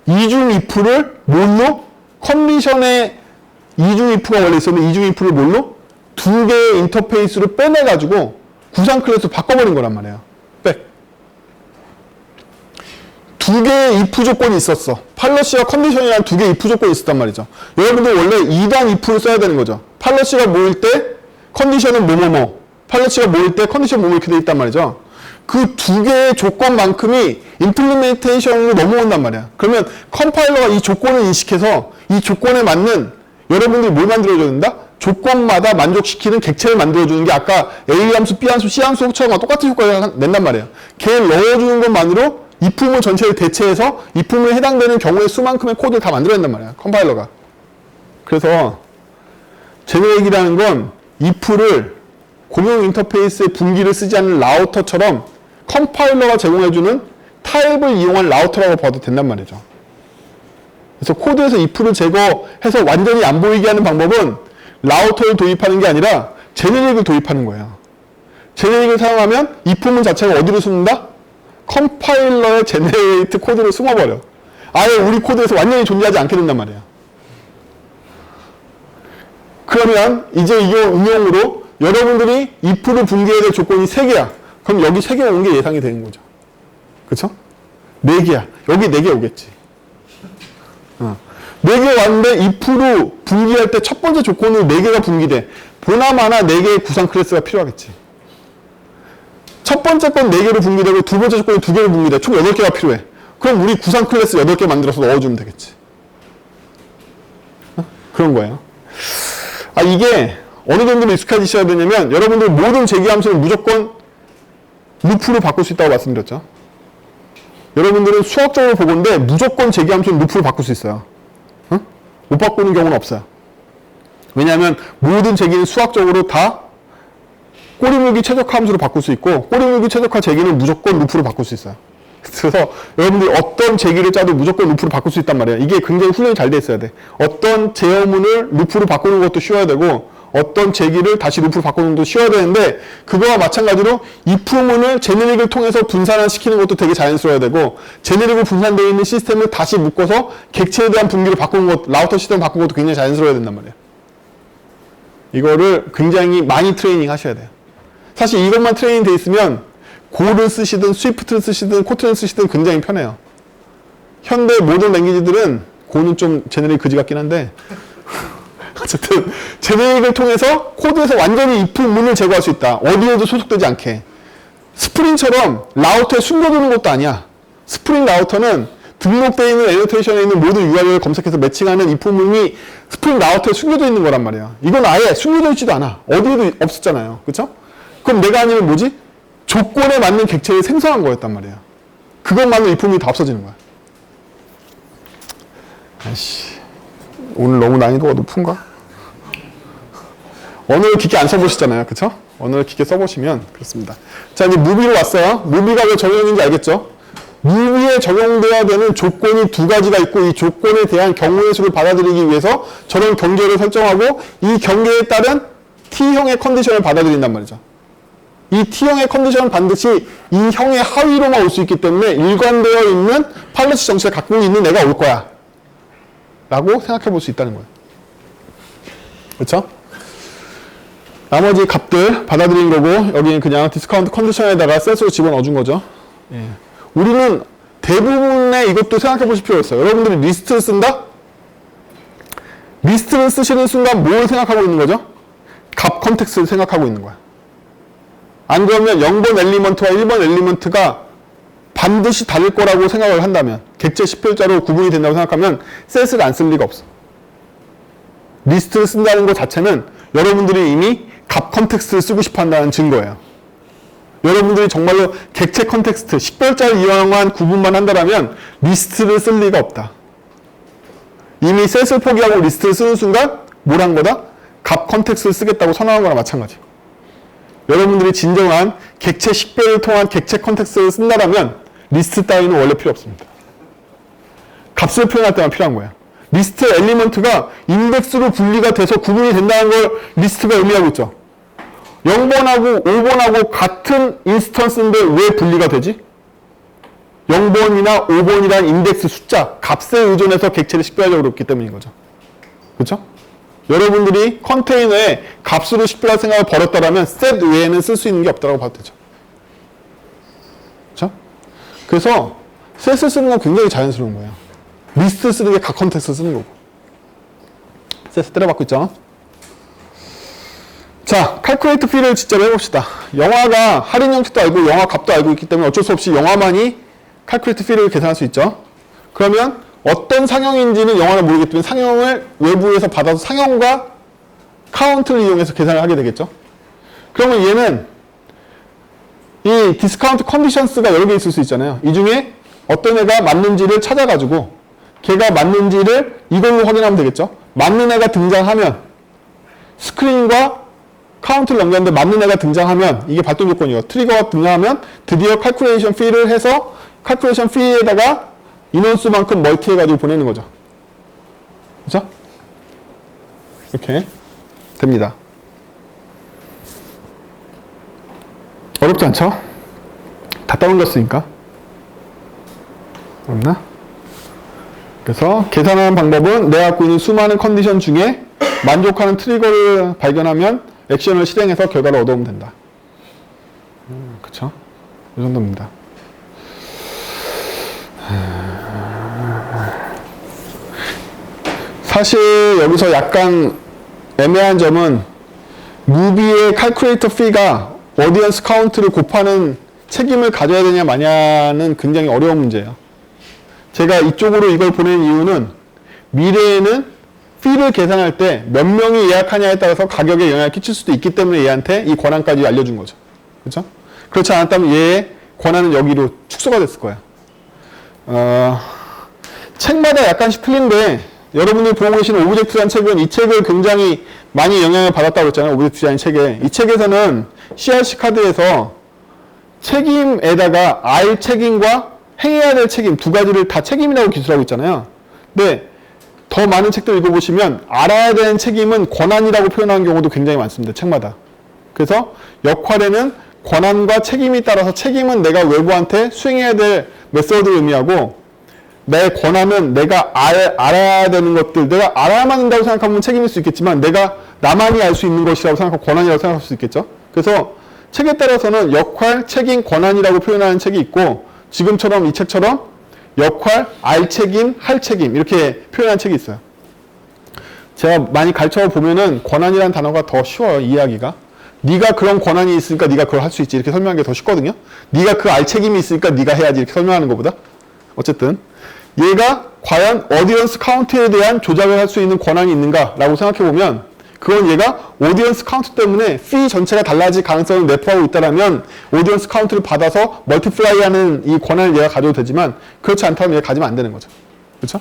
이중 if를 뭘로? 컨디션에 이중 if가 원래 있었는데 이중 if를 뭘로? 두 개의 인터페이스로 빼내가지고 구상 클래스 바꿔버린 거란 말이에요. 두 개의 if 조건이 있었어. 팔러시와 컨디션이라는 두 개의 if 조건이 있었단 말이죠. 여러분들 원래 2단 if를 써야 되는 거죠. 팔러시가 모일 때 컨디션은 뭐뭐뭐, 팔러시가 모일 때 컨디션 뭐뭐 이렇게 돼 있단 말이죠. 그 두 개의 조건만큼이 임플리멘테이션으로 넘어온단 말이야. 그러면 컴파일러가 이 조건을 인식해서 이 조건에 맞는 여러분들이 뭘 만들어줘야 된다? 조건마다 만족시키는 객체를 만들어주는 게 아까 A 함수, B 함수, C 함수처럼 똑같은 효과를 낸단 말이에요. 걔를 넣어주는 것만으로 if문 전체를 대체해서 if문에 해당되는 경우의 수만큼의 코드를 다 만들어낸단 말이야. 컴파일러가. 그래서 제네릭이라는 건 if를 공용 인터페이스의 분기를 쓰지 않는 라우터처럼 컴파일러가 제공해주는 타입을 이용한 라우터라고 봐도 된단 말이죠. 그래서 코드에서 if를 제거해서 완전히 안 보이게 하는 방법은 라우터를 도입하는 게 아니라 제네릭을 도입하는 거예요. 제네릭을 사용하면 if문 자체가 어디로 숨는다? 컴파일러의 제네레이트 코드를 숨어버려. 아예 우리 코드에서 완전히 존재하지 않게 된단 말이에요. 그러면 이제 이 응용으로 여러분들이 if를 분기해야 될 조건이 3개야. 그럼 여기 3개 오는 게 예상이 되는 거죠. 그쵸? 4개야. 여기 4개 오겠지. 4개 왔는데 if로 분기할 때 첫 번째 조건으로 4개가 분기돼. 보나마나 4개의 구상 클래스가 필요하겠지. 첫 번째 건 4개로 분기되고 두 번째 조건이 2개로 분기돼. 총 8개가 필요해. 그럼 우리 구상 클래스 8개 만들어서 넣어주면 되겠지. 그런 거예요. 이게 어느 정도로 익숙해지셔야 되냐면 여러분들 모든 제기 함수는 무조건 루프로 바꿀 수 있다고 말씀드렸죠. 여러분들은 수학적으로 보건데 무조건 제기 함수는 루프로 바꿀 수 있어요. 못 바꾸는 경우는 없어요. 왜냐하면 모든 제기는 수학적으로 다 꼬리물기 최적화 함수로 바꿀 수 있고 꼬리물기 최적화 제기는 무조건 루프로 바꿀 수 있어요. 그래서 여러분들이 어떤 제기를 짜도 무조건 루프로 바꿀 수 있단 말이에요. 이게 굉장히 훈련이 잘 돼 있어야 돼. 어떤 제어문을 루프로 바꾸는 것도 쉬워야 되고 어떤 제기를 다시 루프로 바꾸는 것도 쉬워야 되는데 그거와 마찬가지로 if문을 제네릭을 통해서 분산시키는 것도 되게 자연스러워야 되고 제네릭으로 분산되어 있는 시스템을 다시 묶어서 객체에 대한 분기를 바꾸는 것, 라우터 시스템을 바꾸는 것도 굉장히 자연스러워야 된단 말이에요. 이거를 굉장히 많이 트레이닝 하셔야 돼요. 사실 이것만 트레이닝 돼 있으면 고를 쓰시든 스위프트를 쓰시든 코트를 쓰시든 굉장히 편해요. 현대 모든 랭귀지들은 고는 좀 제네릭 그지 같긴 한데 어쨌든 제네릭을 통해서 코드에서 완전히 if문을 제거할 수 있다. 어디에도 소속되지 않게. 스프링처럼 라우터에 숨겨두는 것도 아니야. 스프링 라우터는 등록되어 있는 애노테이션에 있는 모든 URL을 검색해서 매칭하는 이 부분이 스프링 라우터에 숨겨져 있는 거란 말이야. 이건 아예 숨겨져 있지도 않아. 어디에도 없었잖아요. 그쵸? 그럼 내가 아니면 뭐지? 조건에 맞는 객체를 생성한 거였단 말이야. 그것만으로 이 부분이 다 없어지는 거야. 아이씨, 오늘 너무 난이도가 높은가? 언어를 깊게 안 써보시잖아요. 그쵸? 언어를 깊게 써보시면 그렇습니다. 자, 이제 무비로 왔어요. 무비가 왜 적용인지 알겠죠? 무비에 적용돼야 되는 조건이 두 가지가 있고 이 조건에 대한 경우의 수를 받아들이기 위해서 저런 경계를 설정하고 이 경계에 따른 T형의 컨디션을 받아들인단 말이죠. 이 T형의 컨디션은 반드시 이 형의 하위로만 올 수 있기 때문에 일관되어 있는 팔러시 정체를 갖고 있는 애가 올 거야. 라고 생각해 볼 수 있다는 거예요. 그렇죠? 나머지 값들 받아들인 거고 여기는 그냥 디스카운트 컨디션에다가 셋으로 집어넣어 준 거죠. 예. 우리는 대부분의 이것도 생각해 보실 필요가 있어요. 여러분들이 리스트를 쓴다? 리스트를 쓰시는 순간 뭘 생각하고 있는 거죠? 값 컨텍스트를 생각하고 있는 거야. 안 그러면 0번 엘리먼트와 1번 엘리먼트가 반드시 다를 거라고 생각을 한다면 객체 10별자로 구분이 된다고 생각하면 셋을 안 쓸 리가 없어. 리스트를 쓴다는 것 자체는 여러분들이 이미 값 컨텍스트를 쓰고 싶어 한다는 증거예요. 여러분들이 정말로 객체 컨텍스트, 10별자를 이용한 구분만 한다면 리스트를 쓸 리가 없다. 이미 셋을 포기하고 리스트를 쓰는 순간 뭘 한 거다? 값 컨텍스트를 쓰겠다고 선언한 거랑 마찬가지. 여러분들이 진정한 객체 10배를 통한 객체 컨텍스트를 쓴다면 리스트 따위는 원래 필요 없습니다. 값을 표현할 때만 필요한 거야. 리스트 엘리먼트가 인덱스로 분리가 돼서 구분이 된다는 걸 리스트가 의미하고 있죠. 0번하고 5번하고 같은 인스턴스인데 왜 분리가 되지? 0번이나 5번이라는 인덱스 숫자, 값에 의존해서 객체를 식별하려고 했기 때문인 거죠. 그렇죠? 여러분들이 컨테이너에 값으로 식별할 생각을 버렸다면 셋 외에는 쓸 수 있는 게 없다고 봐도 되죠. 그렇죠? 그래서 셋을 쓰는 건 굉장히 자연스러운 거예요. 리스트 쓰는 게 각 컨텍스트 쓰는 거고. 셋을 때려박고 있죠. 자, 칼큘레이트 피를 진짜로 해봅시다. 영화가 할인 형식도 알고 영화 값도 알고 있기 때문에 어쩔 수 없이 영화만이 칼큘레이트 피를 계산할 수 있죠. 그러면 어떤 상형인지는 영화는 모르기 때문에 상형을 외부에서 받아서 상형과 카운트를 이용해서 계산을 하게 되겠죠. 그러면 얘는 이 디스카운트 컨디션스가 여러 개 있을 수 있잖아요. 이 중에 어떤 애가 맞는지를 찾아가지고 걔가 맞는지를 이걸로 확인하면 되겠죠. 맞는 애가 등장하면 스크린과 카운트를 넘겼는데 맞는 애가 등장하면 이게 발동 조건이에요. 트리거가 등장하면 드디어 칼큘레이션 피를 해서 칼큘레이션 피에다가 인원수만큼 멀티해가지고 보내는 거죠. 그렇죠? 이렇게 됩니다. 어렵지 않죠? 다 떠올렸으니까. 어렵나? 그래서 계산하는 방법은 내가 갖고 있는 수많은 컨디션 중에 만족하는 트리거를 발견하면 액션을 실행해서 결과를 얻어오면 된다. 그쵸? 이 정도입니다. 사실 여기서 약간 애매한 점은 무비의 칼큘레이터 피가 어디언스 카운트를 곱하는 책임을 가져야 되냐 마냐는 굉장히 어려운 문제예요. 제가 이쪽으로 이걸 보낸 이유는 미래에는 피를 계산할 때 몇 명이 예약하냐에 따라서 가격에 영향을 끼칠 수도 있기 때문에 얘한테 이 권한까지 알려준 거죠. 그렇죠? 그렇지 않았다면 얘의 권한은 여기로 축소가 됐을 거야. 책마다 약간씩 틀린데 여러분들이 보고 계시는 오브젝트라는 책은 이 책을 굉장히 많이 영향을 받았다고 했잖아요. 오브젝트 디자인 책에. 이 책에서는 CRC 카드에서 책임에다가 알 책임과 행해야 될 책임 두 가지를 다 책임이라고 기술하고 있잖아요. 근데 더 많은 책들 읽어보시면 알아야 되는 책임은 권한이라고 표현하는 경우도 굉장히 많습니다. 책마다. 그래서 역할에는 권한과 책임이 따라서 책임은 내가 외부한테 수행해야 될 메소드를 의미하고 내 권한은 내가 알아야 되는 것들, 내가 알아야만 한다고 생각하면 책임일 수 있겠지만 내가 나만이 알 수 있는 것이라고 생각하고 권한이라고 생각할 수 있겠죠. 그래서 책에 따라서는 역할, 책임, 권한이라고 표현하는 책이 있고 지금처럼 이 책처럼 역할, 알 책임, 할 책임 이렇게 표현한 책이 있어요. 제가 많이 가르쳐 보면은 권한이라는 단어가 더 쉬워요. 이해하기가. 네가 그런 권한이 있으니까 네가 그걸 할 수 있지 이렇게 설명하는 게 더 쉽거든요. 네가 그 알 책임이 있으니까 네가 해야지 이렇게 설명하는 것보다. 어쨌든 얘가 과연 어디언스 카운트에 대한 조작을 할 수 있는 권한이 있는가라고 생각해보면 그건 얘가 오디언스 카운트 때문에 fee 전체가 달라질 가능성을 내포하고 있다면 오디언스 카운트를 받아서 멀티플라이 하는 이 권한을 얘가 가져도 되지만 그렇지 않다면 얘가 가지면 안 되는 거죠. 그렇죠?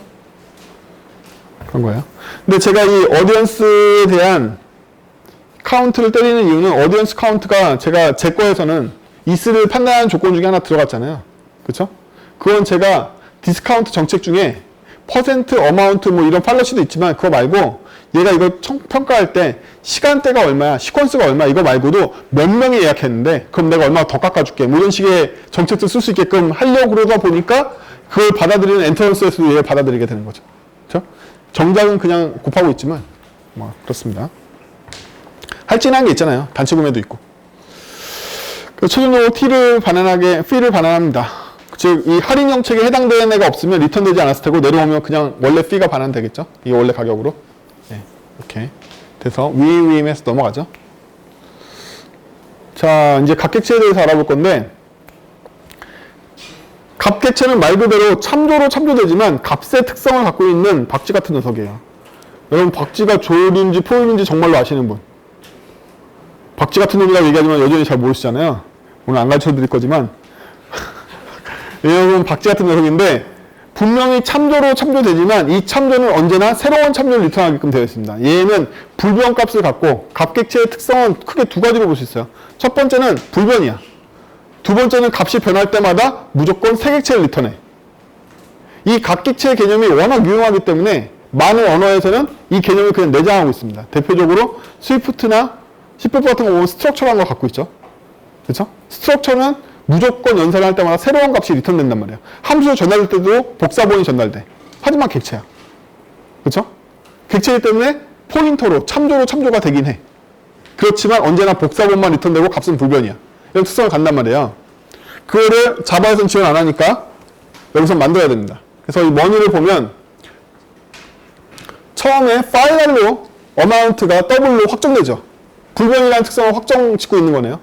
그런 거예요. 근데 제가 이 어디언스에 대한 카운트를 때리는 이유는 어디언스 카운트가 제가 제 거에서는 is를 판단하는 조건 중에 하나 들어갔잖아요. 그렇죠? 그건 제가 디스카운트 정책 중에 퍼센트, 어마운트 뭐 이런 팔러시도 있지만 그거 말고 얘가 이거 평가할 때 시간대가 얼마야, 시퀀스가 얼마야 이거 말고도 몇 명이 예약했는데 그럼 내가 얼마 더 깎아줄게 뭐 이런 식의 정책도 쓸 수 있게끔 하려고 그러다 보니까 그걸 받아들이는 엔터런스에서도 얘를 받아들이게 되는 거죠. 그렇죠? 정작은 그냥 곱하고 있지만 뭐 그렇습니다. 할증한 게 있잖아요. 단체 구매도 있고. 최종적으로 fee를 반환합니다. 즉, 이 할인 정책에 해당되는 애가 없으면 리턴되지 않았을 테고 내려오면 그냥 원래 fee가 반환되겠죠. 이게 원래 가격으로. 네, 이렇게 돼서 위임에서 넘어가죠. 자, 이제 갑객체에 대해서 알아볼 건데 갑객체는 말 그대로 참조로 참조되지만 값의 특성을 갖고 있는 박쥐 같은 녀석이에요. 여러분 박쥐가 조인지 포인인지 정말로 아시는 분? 박쥐 같은 놈이라고 얘기하지만 여전히 잘 모르시잖아요. 오늘 안 가르쳐 드릴 거지만 여러분 박쥐 같은 녀석인데 분명히 참조로 참조되지만 이 참조는 언제나 새로운 참조를 리턴하게끔 되어 있습니다. 얘는 불변값을 갖고 갑객체의 특성은 크게 두 가지로 볼 수 있어요. 첫 번째는 불변이야. 두 번째는 값이 변할 때마다 무조건 새 객체를 리턴해. 이 갑객체의 개념이 워낙 유용하기 때문에 많은 언어에서는 이 개념을 그냥 내장하고 있습니다. 대표적으로 스위프트나 C++ 같은 거 보면 스트럭처라는 걸 갖고 있죠. 그렇죠? 스트럭처는 무조건 연산을 할 때마다 새로운 값이 리턴된단 말이에요. 함수 전달될 때도 복사본이 전달돼. 하지만 객체야. 그렇죠? 객체이기 때문에 포인터로 참조로 참조가 되긴 해. 그렇지만 언제나 복사본만 리턴되고 값은 불변이야. 이런 특성을 갖는단 말이에요. 그거를 자바에서는 지원 안 하니까 여기서 만들어야 됩니다. 그래서 이 머니를 보면 처음에 파이널로 어마운트가 더블로 확정되죠. 불변이라는 특성을 확정 짓고 있는 거네요.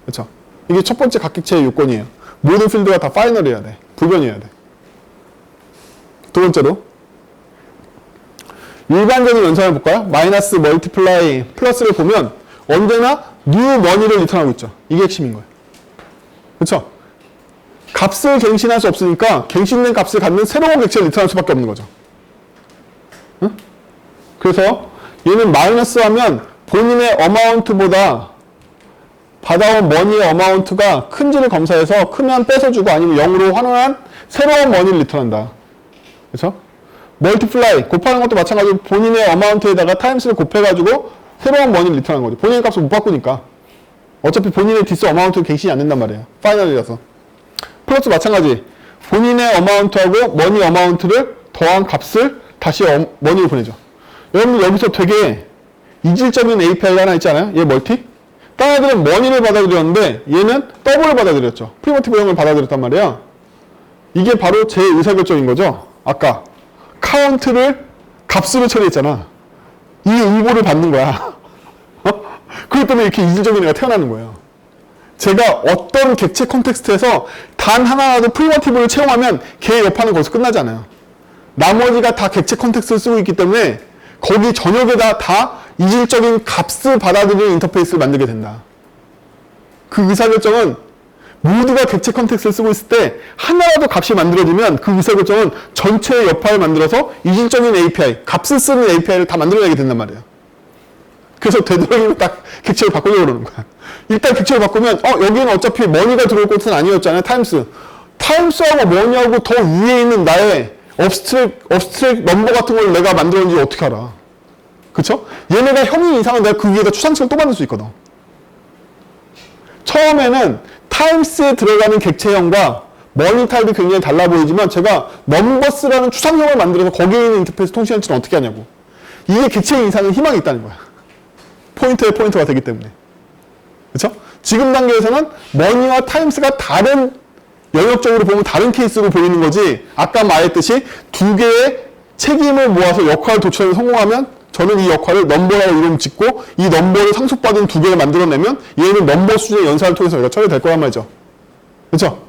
그렇죠? 이게 첫 번째 각객체의 요건이에요. 모든 필드가 다 파이널이어야 돼. 불변이어야 돼. 두 번째로 일반적인 연산을 볼까요? 마이너스, 멀티플라이, 플러스를 보면 언제나 뉴 머니를 리턴하고 있죠. 이게 핵심인 거예요. 그렇죠? 값을 갱신할 수 없으니까 갱신된 값을 갖는 새로운 객체를 리턴할 수밖에 없는 거죠. 응? 그래서 얘는 마이너스 하면 본인의 어마운트보다 받아온 머니의 어마운트가 큰지를 검사해서 크면 뺏어주고 아니면 0으로 환원한 새로운 머니를 리턴한다. 그렇죠? 멀티플라이, 곱하는 것도 마찬가지로 본인의 어마운트에다가 타임스를 곱해가지고 새로운 머니를 리턴하는 거죠. 본인의 값을 못 바꾸니까. 어차피 본인의 디스 어마운트는 갱신이 안 된단 말이에요. 파이널이라서. 플러스 마찬가지. 본인의 어마운트하고 머니 어마운트를 더한 값을 다시 머니로 보내죠. 여러분 여기서 되게 이질적인 API가 하나 있잖아요. 얘 멀티? 다른 애들은 머니를 받아들였는데 얘는 더블을 받아들였죠. 프리모티브 형을 받아들였단 말이에요. 이게 바로 제 의사결정인 거죠. 아까 카운트를 값으로 처리했잖아. 이 응보를 받는 거야. 그렇기 때문에 이렇게 이질적인 애가 태어나는 거예요. 제가 어떤 객체 컨텍스트에서 단 하나라도 프리모티브를 채용하면 걔 여파는 거기서 끝나지 않아요. 나머지가 다 객체 컨텍스트를 쓰고 있기 때문에 거기 전역에다 다 이질적인 값을 받아들이는 인터페이스를 만들게 된다. 그 의사결정은 모두가 객체 컨텍스트를 쓰고 있을 때 하나라도 값이 만들어지면 그 의사결정은 전체의 여파를 만들어서 이질적인 API, 값을 쓰는 API를 다 만들어내게 된단 말이에요. 그래서 되도록이면 딱 객체를 바꾸려고 그러는 거야. 일단 객체를 바꾸면 여기는 어차피 머니가 들어올 곳은 아니었잖아요. 타임스하고 머니하고 더 위에 있는 나의 업스트랙 넘버 같은 걸 내가 만들었는지 어떻게 알아. 그쵸? 얘네가 형이 이상은 내가 그 위에다 추상식을 또 만들 수 있거든. 처음에는 타임스에 들어가는 객체형과 머니 타입이 굉장히 달라 보이지만 제가 넘버스라는 추상형을 만들어서 거기에 있는 인터페이스 통신한치는 어떻게 하냐고. 이게 객체형 이상은 희망이 있다는 거야. 포인트에 포인트가 되기 때문에. 그쵸? 지금 단계에서는 머니와 타임스가 다른 영역적으로 보면 다른 케이스로 보이는 거지. 아까 말했듯이 두 개의 책임을 모아서 역할 도출에 성공하면 저는 이 역할을 넘버라고 이름 짓고 이 넘버를 상속받은 두 개를 만들어내면 얘는 넘버 수준의 연산을 통해서 우리가 처리될 거란 말이죠. 그쵸?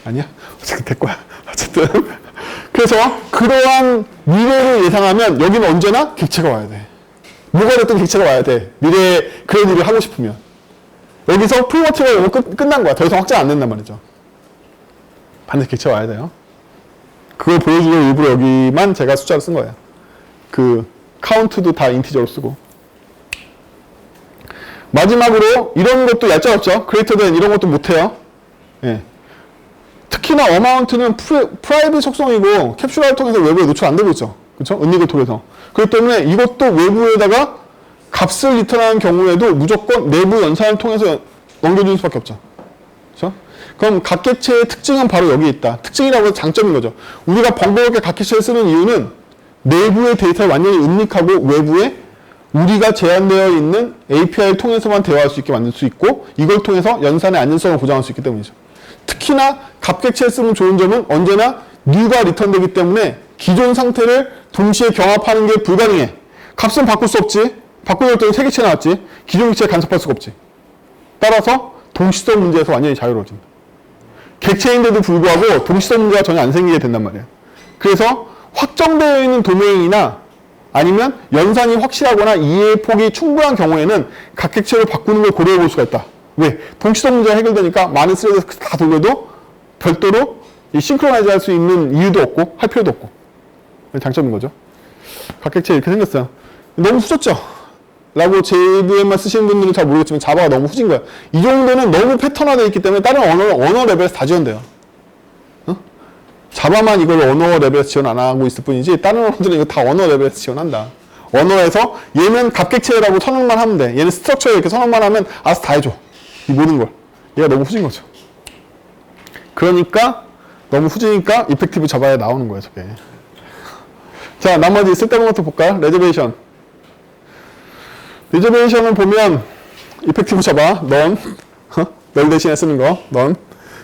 아니야? 어쨌든 될 거야. 어쨌든. 그래서 그러한 미래를 예상하면 여기는 언제나 객체가 와야 돼. 뭐가 됐든 객체가 와야 돼. 미래에 그런 일을 하고 싶으면. 여기서 프리머티가 오면 끝난 거야. 더 이상 확장 안 된단 말이죠. 반드시 객체가 와야 돼요. 그걸 보여주려고 일부러 여기만 제가 숫자를 쓴 거예요. 그 카운트도 다 인티저로 쓰고. 마지막으로 이런 것도 얄짤없죠. 그레이터 된 이런 것도 못해요. 예. 특히나 어마운트는 프라이빗 속성이고 캡슐화를 통해서 외부에 노출 안 되고 있죠. 그렇죠? 은닉을 통해서. 그렇기 때문에 이것도 외부에다가 값을 리턴하는 경우에도 무조건 내부 연산을 통해서 넘겨주는 수밖에 없죠. 그렇죠? 그럼 각 객체의 특징은 바로 여기 있다. 특징이라고 해서 장점인 거죠. 우리가 번거롭게 각 객체를 쓰는 이유는 내부의 데이터를 완전히 은닉하고 외부에 우리가 제한되어 있는 API를 통해서만 대화할 수 있게 만들 수 있고 이걸 통해서 연산의 안전성을 보장할 수 있기 때문이죠. 특히나 값객체를 쓰는 좋은 점은 언제나 뉴가 리턴되기 때문에 기존 상태를 동시에 경합하는 게 불가능해. 값은 바꿀 수 없지. 바꾸려고 했더니 세 객체 나왔지. 기존 객체를 간섭할 수가 없지. 따라서 동시성 문제에서 완전히 자유로워진다. 객체인데도 불구하고 동시성 문제가 전혀 안 생기게 된단 말이에요. 그래서 확정되어 있는 도메인이나 아니면 연산이 확실하거나 이해의 폭이 충분한 경우에는 각 객체를 바꾸는 걸 고려해 볼 수가 있다. 왜? 동시성 문제가 해결되니까 많은 스레드에서 다 돌려도 별도로 싱크로나이즈 할 수 있는 이유도 없고 할 필요도 없고. 장점인 거죠. 각 객체 이렇게 생겼어요. 너무 후졌죠? 라고 JVM만 쓰시는 분들은 잘 모르겠지만 자바가 너무 후진 거야. 이 정도는 너무 패턴화되어 있기 때문에 다른 언어 레벨에서 다 지원돼요. 자바만 이걸 언어 레벨에서 지원 안 하고 있을 뿐이지 다른 언어들은 이거 다 언어 레벨에서 지원한다. 언어에서 얘는 값객체라고 선언만 하면 돼. 얘는 스트럭처 이렇게 선언만 하면 알아서 다 해줘. 이 모든 걸. 얘가 너무 후진 거죠. 그러니까 너무 후지니까 이펙티브 자바에 나오는 거예요. 저게. 자, 나머지 쓸데없는 것도 볼까요? 레저베이션. 레저베이션을 보면 이펙티브 자바, 넌 대신에 쓰는 거, 넌.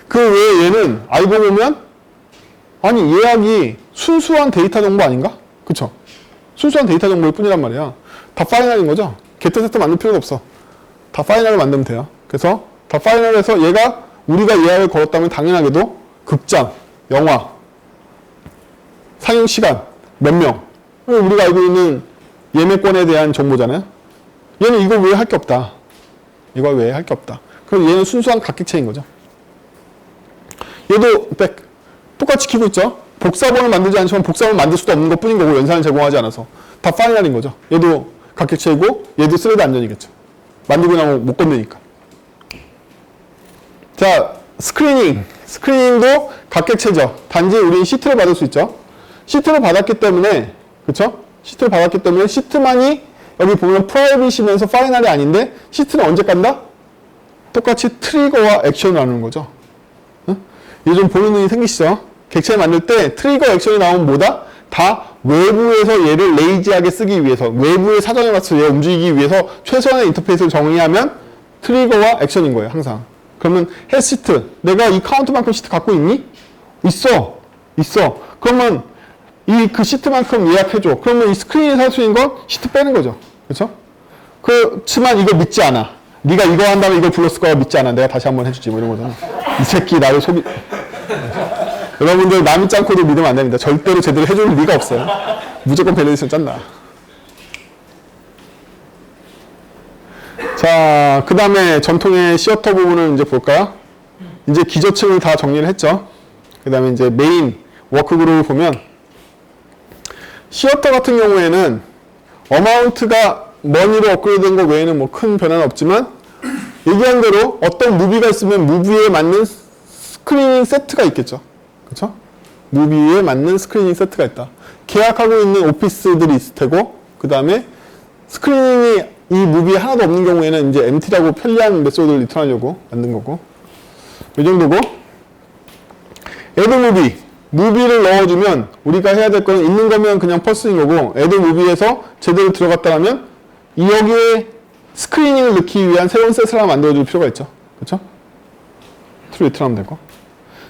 그 외에 얘는 알고 보면 아니 예약이 순수한 데이터 정보 아닌가? 그쵸? 순수한 데이터 정보일 뿐이란 말이야. 다 파이널인 거죠? 게트 세트 만들 필요가 없어. 다 파이널을 만들면 돼요. 그래서 다 파이널에서 얘가 우리가 예약을 걸었다면 당연하게도 극장, 영화, 상영 시간, 몇 명. 우리가 알고 있는 예매권에 대한 정보잖아요. 얘는 이거 외에 할 게 없다. 이거 외에 할 게 없다. 그럼 얘는 순수한 각객체인 거죠. 얘도 똑같이 키고 있죠. 복사본을 만들지 않지만 복사본을 만들 수도 없는 것 뿐인 거고 연산을 제공하지 않아서 다 파이널인 거죠. 얘도 각객체이고 얘도 스레드 안전이겠죠. 만들고 나면 못 건드니까. 자, 스크리닝도 각객체죠. 단지 우리는 시트를 받을 수 있죠. 시트를 받았기 때문에 그쵸? 시트를 받았기 때문에 시트만이 여기 보면 프라이빗이면서 파이널이 아닌데 시트는 언제 깐다? 똑같이 트리거와 액션을 나누는 거죠. 요즘 보는 눈이 생기시죠? 객체를 만들 때 트리거 액션이 나오면 뭐다? 다 외부에서 얘를 레이지하게 쓰기 위해서 외부의 사정에 맞춰서 얘가 움직이기 위해서 최소한의 인터페이스를 정의하면 트리거와 액션인 거예요. 항상. 그러면 헬시트 내가 이 카운트만큼 시트 갖고 있니? 있어. 그러면 그 시트만큼 예약해줘. 그러면 이 스크린이 살 수 있는 건 시트 빼는 거죠. 그렇죠? 그렇지만 이거 믿지 않아. 네가 이거 한다면 이걸 불렀을 거야. 믿지 않아. 내가 다시 한번 해주지. 뭐 이런 거잖아. 이 새끼 나를 속이... 여러분들 남 믿지 않고도 믿으면 안 됩니다. 절대로 제대로 해줄 리가 없어요. 무조건 밸리데이션 짠다. 자, 그 다음에 전통의 시어터 부분을 이제 볼까요? 이제 기저층을 다 정리를 했죠. 그 다음에 이제 메인 워크그룹을 보면 시어터 같은 경우에는 어마운트가 머니로 업그레이드 된 거 외에는 뭐 큰 변화는 없지만 얘기한 대로 어떤 무비가 있으면 무비에 맞는 스크리닝 세트가 있겠죠. 그렇죠? 무비에 맞는 스크리닝 세트가 있다. 계약하고 있는 오피스들이 있을 테고 그 다음에 스크리닝이 이 무비에 하나도 없는 경우에는 이제 MT라고 편리한 메소드를 리턴하려고 만든 거고 이 정도고 애드 무비를 넣어주면 우리가 해야 될 거는 있는 거면 그냥 펄스인 거고 애드 무비에서 제대로 들어갔다 하면 여기에 스크리닝을 넣기 위한 새로운 셋을 하나 만들어줄 필요가 있죠. 그렇죠? 트루 리턴하면 되고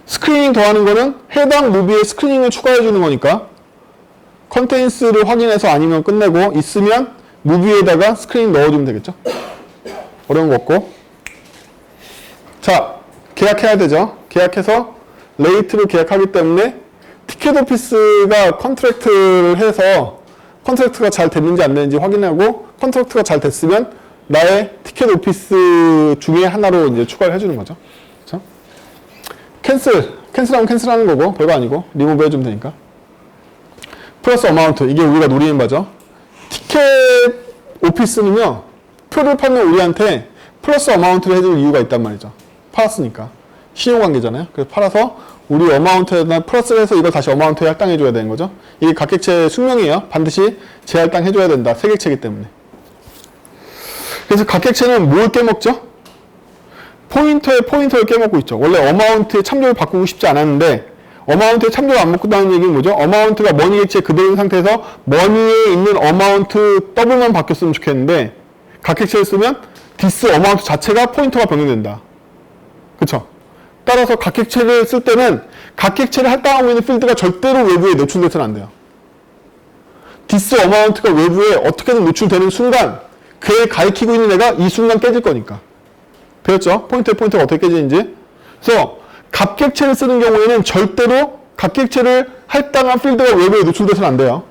스크리닝 더하는 거는 해당 무비에 스크리닝을 추가해 주는 거니까 컨테인스를 확인해서 아니면 끝내고 있으면 무비에다가 스크리닝 넣어주면 되겠죠. 어려운 거 없고 자 계약해야 되죠. 계약해서 레이트로 계약하기 때문에 티켓 오피스가 컨트랙트를 해서 컨트랙트가 잘 됐는지 안 됐는지 확인하고 컨트랙트가 잘 됐으면 나의 티켓 오피스 중에 하나로 이제 추가를 해주는 거죠. 그렇죠? 캔슬하면 캔슬하는 거고 별거 아니고 리무브 해주면 되니까. 플러스 어마운트 이게 우리가 노리는 바죠. 티켓 오피스는요 표를 팔면 우리한테 플러스 어마운트를 해줄 이유가 있단 말이죠. 팔았으니까 신용관계잖아요. 그래서 팔아서 우리 어마운트에다 플러스를 해서 이걸 다시 어마운트에 할당해줘야 되는 거죠. 이게 각객체 숙명이에요. 반드시 재할당해줘야 된다. 세객체이기 때문에. 그래서 각객체는 뭘 깨먹죠? 포인터를 깨먹고 있죠. 원래 어마운트의 참조를 바꾸고 싶지 않았는데 어마운트에 참조를 안 바꾼다는 얘기는 뭐죠? 어마운트가 머니 객체 그대로인 상태에서 머니에 있는 어마운트 더블만 바뀌었으면 좋겠는데 각객체를 쓰면 디스 어마운트 자체가 포인터가 변경된다. 그쵸? 따라서 각객체를 쓸 때는 각객체를 할당하고 있는 필드가 절대로 외부에 노출돼서는 안 돼요. 디스 어마운트가 외부에 어떻게든 노출되는 순간 그에 가리키고 있는 애가 이 순간 깨질 거니까. 배웠죠? 포인터가 어떻게 깨지는지. 그래서 각객체를 쓰는 경우에는 절대로 각객체를 할당한 필드가 외부에 노출돼서는 안 돼요.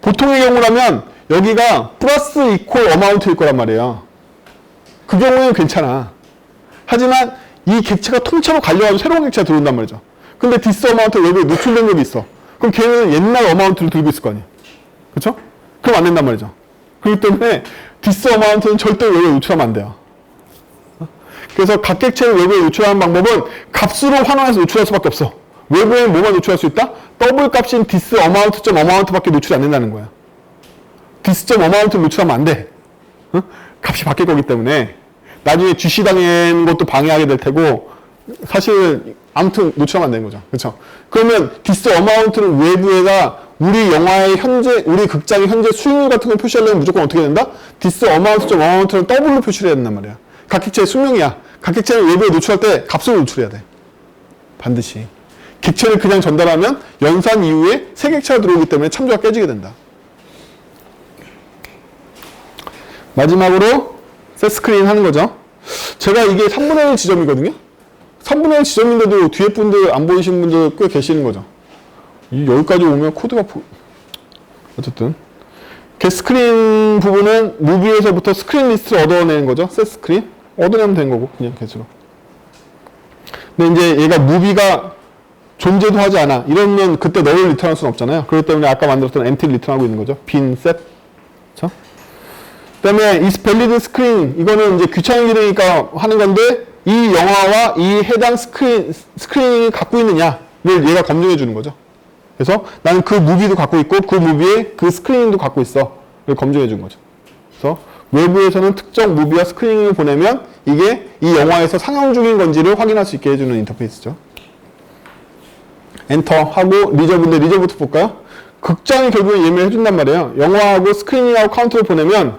보통의 경우라면 여기가 플러스 이퀄 어마운트일 거란 말이에요. 그 경우에는 괜찮아. 하지만 이 객체가 통째로 갈려가지고 새로운 객체가 들어온단 말이죠. 근데 디스 어마운트 외부에 노출된 적이 있어. 그럼 걔는 옛날 어마운트를 들고 있을 거 아니에요. 그쵸? 그럼 안 된단 말이죠. 그렇기 때문에 디스 어마운트는 절대 외부에 노출하면 안 돼요. 그래서 각객체를 외부에 노출하는 방법은 값으로 환원해서 노출할 수밖에 없어. 외부에 뭐만 노출할 수 있다? 더블 값인 디스 어마운트 점 어마운트밖에 노출이 안 된다는 거야. 디스 점 어마운트를 노출하면 안 돼. 값이 바뀔 거기 때문에 나중에 GC 당하는 것도 방해하게 될 테고 사실 아무튼 노출하면 안 되는 거죠. 그렇죠? 그러면 디스 어마운트는 외부에다 우리 영화의 현재 우리 극장의 현재 수익률 같은 걸 표시하려면 무조건 어떻게 된다? 디스 어마운트 점 어마운트는 더블로 표시를 해야 된단 말이야. 각객체의 숙명이야. 각객체를 외부에 노출할 때 값으로 노출해야 돼. 반드시. 객체를 그냥 전달하면 연산 이후에 새 객체가 들어오기 때문에 참조가 깨지게 된다. 마지막으로 셋 스크린 하는 거죠. 제가 이게 3분의 1 지점이거든요. 3분의 1 지점인데도 뒤에 분들 안 보이시는 분들 꽤 계시는 거죠. 여기까지 오면 코드가 어쨌든 겟 스크린 부분은 무비에서부터 스크린 리스트를 얻어내는 거죠. 셋 스크린 얻어내면 된 거고 그냥 개수로. 근데 이제 얘가 무비가 존재도 하지 않아. 이러면 그때 너를 리턴할 수는 없잖아요. 그렇기 때문에 아까 만들었던 엔트리 리턴하고 있는 거죠. 빈 셋. 그렇죠? 그다음에 is valid screen 이거는 이제 귀찮은 기능이니까 하는 건데 이 영화와 이 해당 스크린이 갖고 있느냐를 얘가 검증해 주는 거죠. 그래서 나는 그 무비도 갖고 있고 그 무비에 그 스크린도 갖고 있어. 를 검증해 준 거죠. 그래서 외부에서는 특정 무비와 스크린을 보내면 이게 이 영화에서 상영 중인 건지를 확인할 수 있게 해주는 인터페이스죠. 엔터 하고 리저브인데 리저브부터 볼까요? 극장이 결국에 예매해 준단 말이에요. 영화하고 스크린하고 카운트를 보내면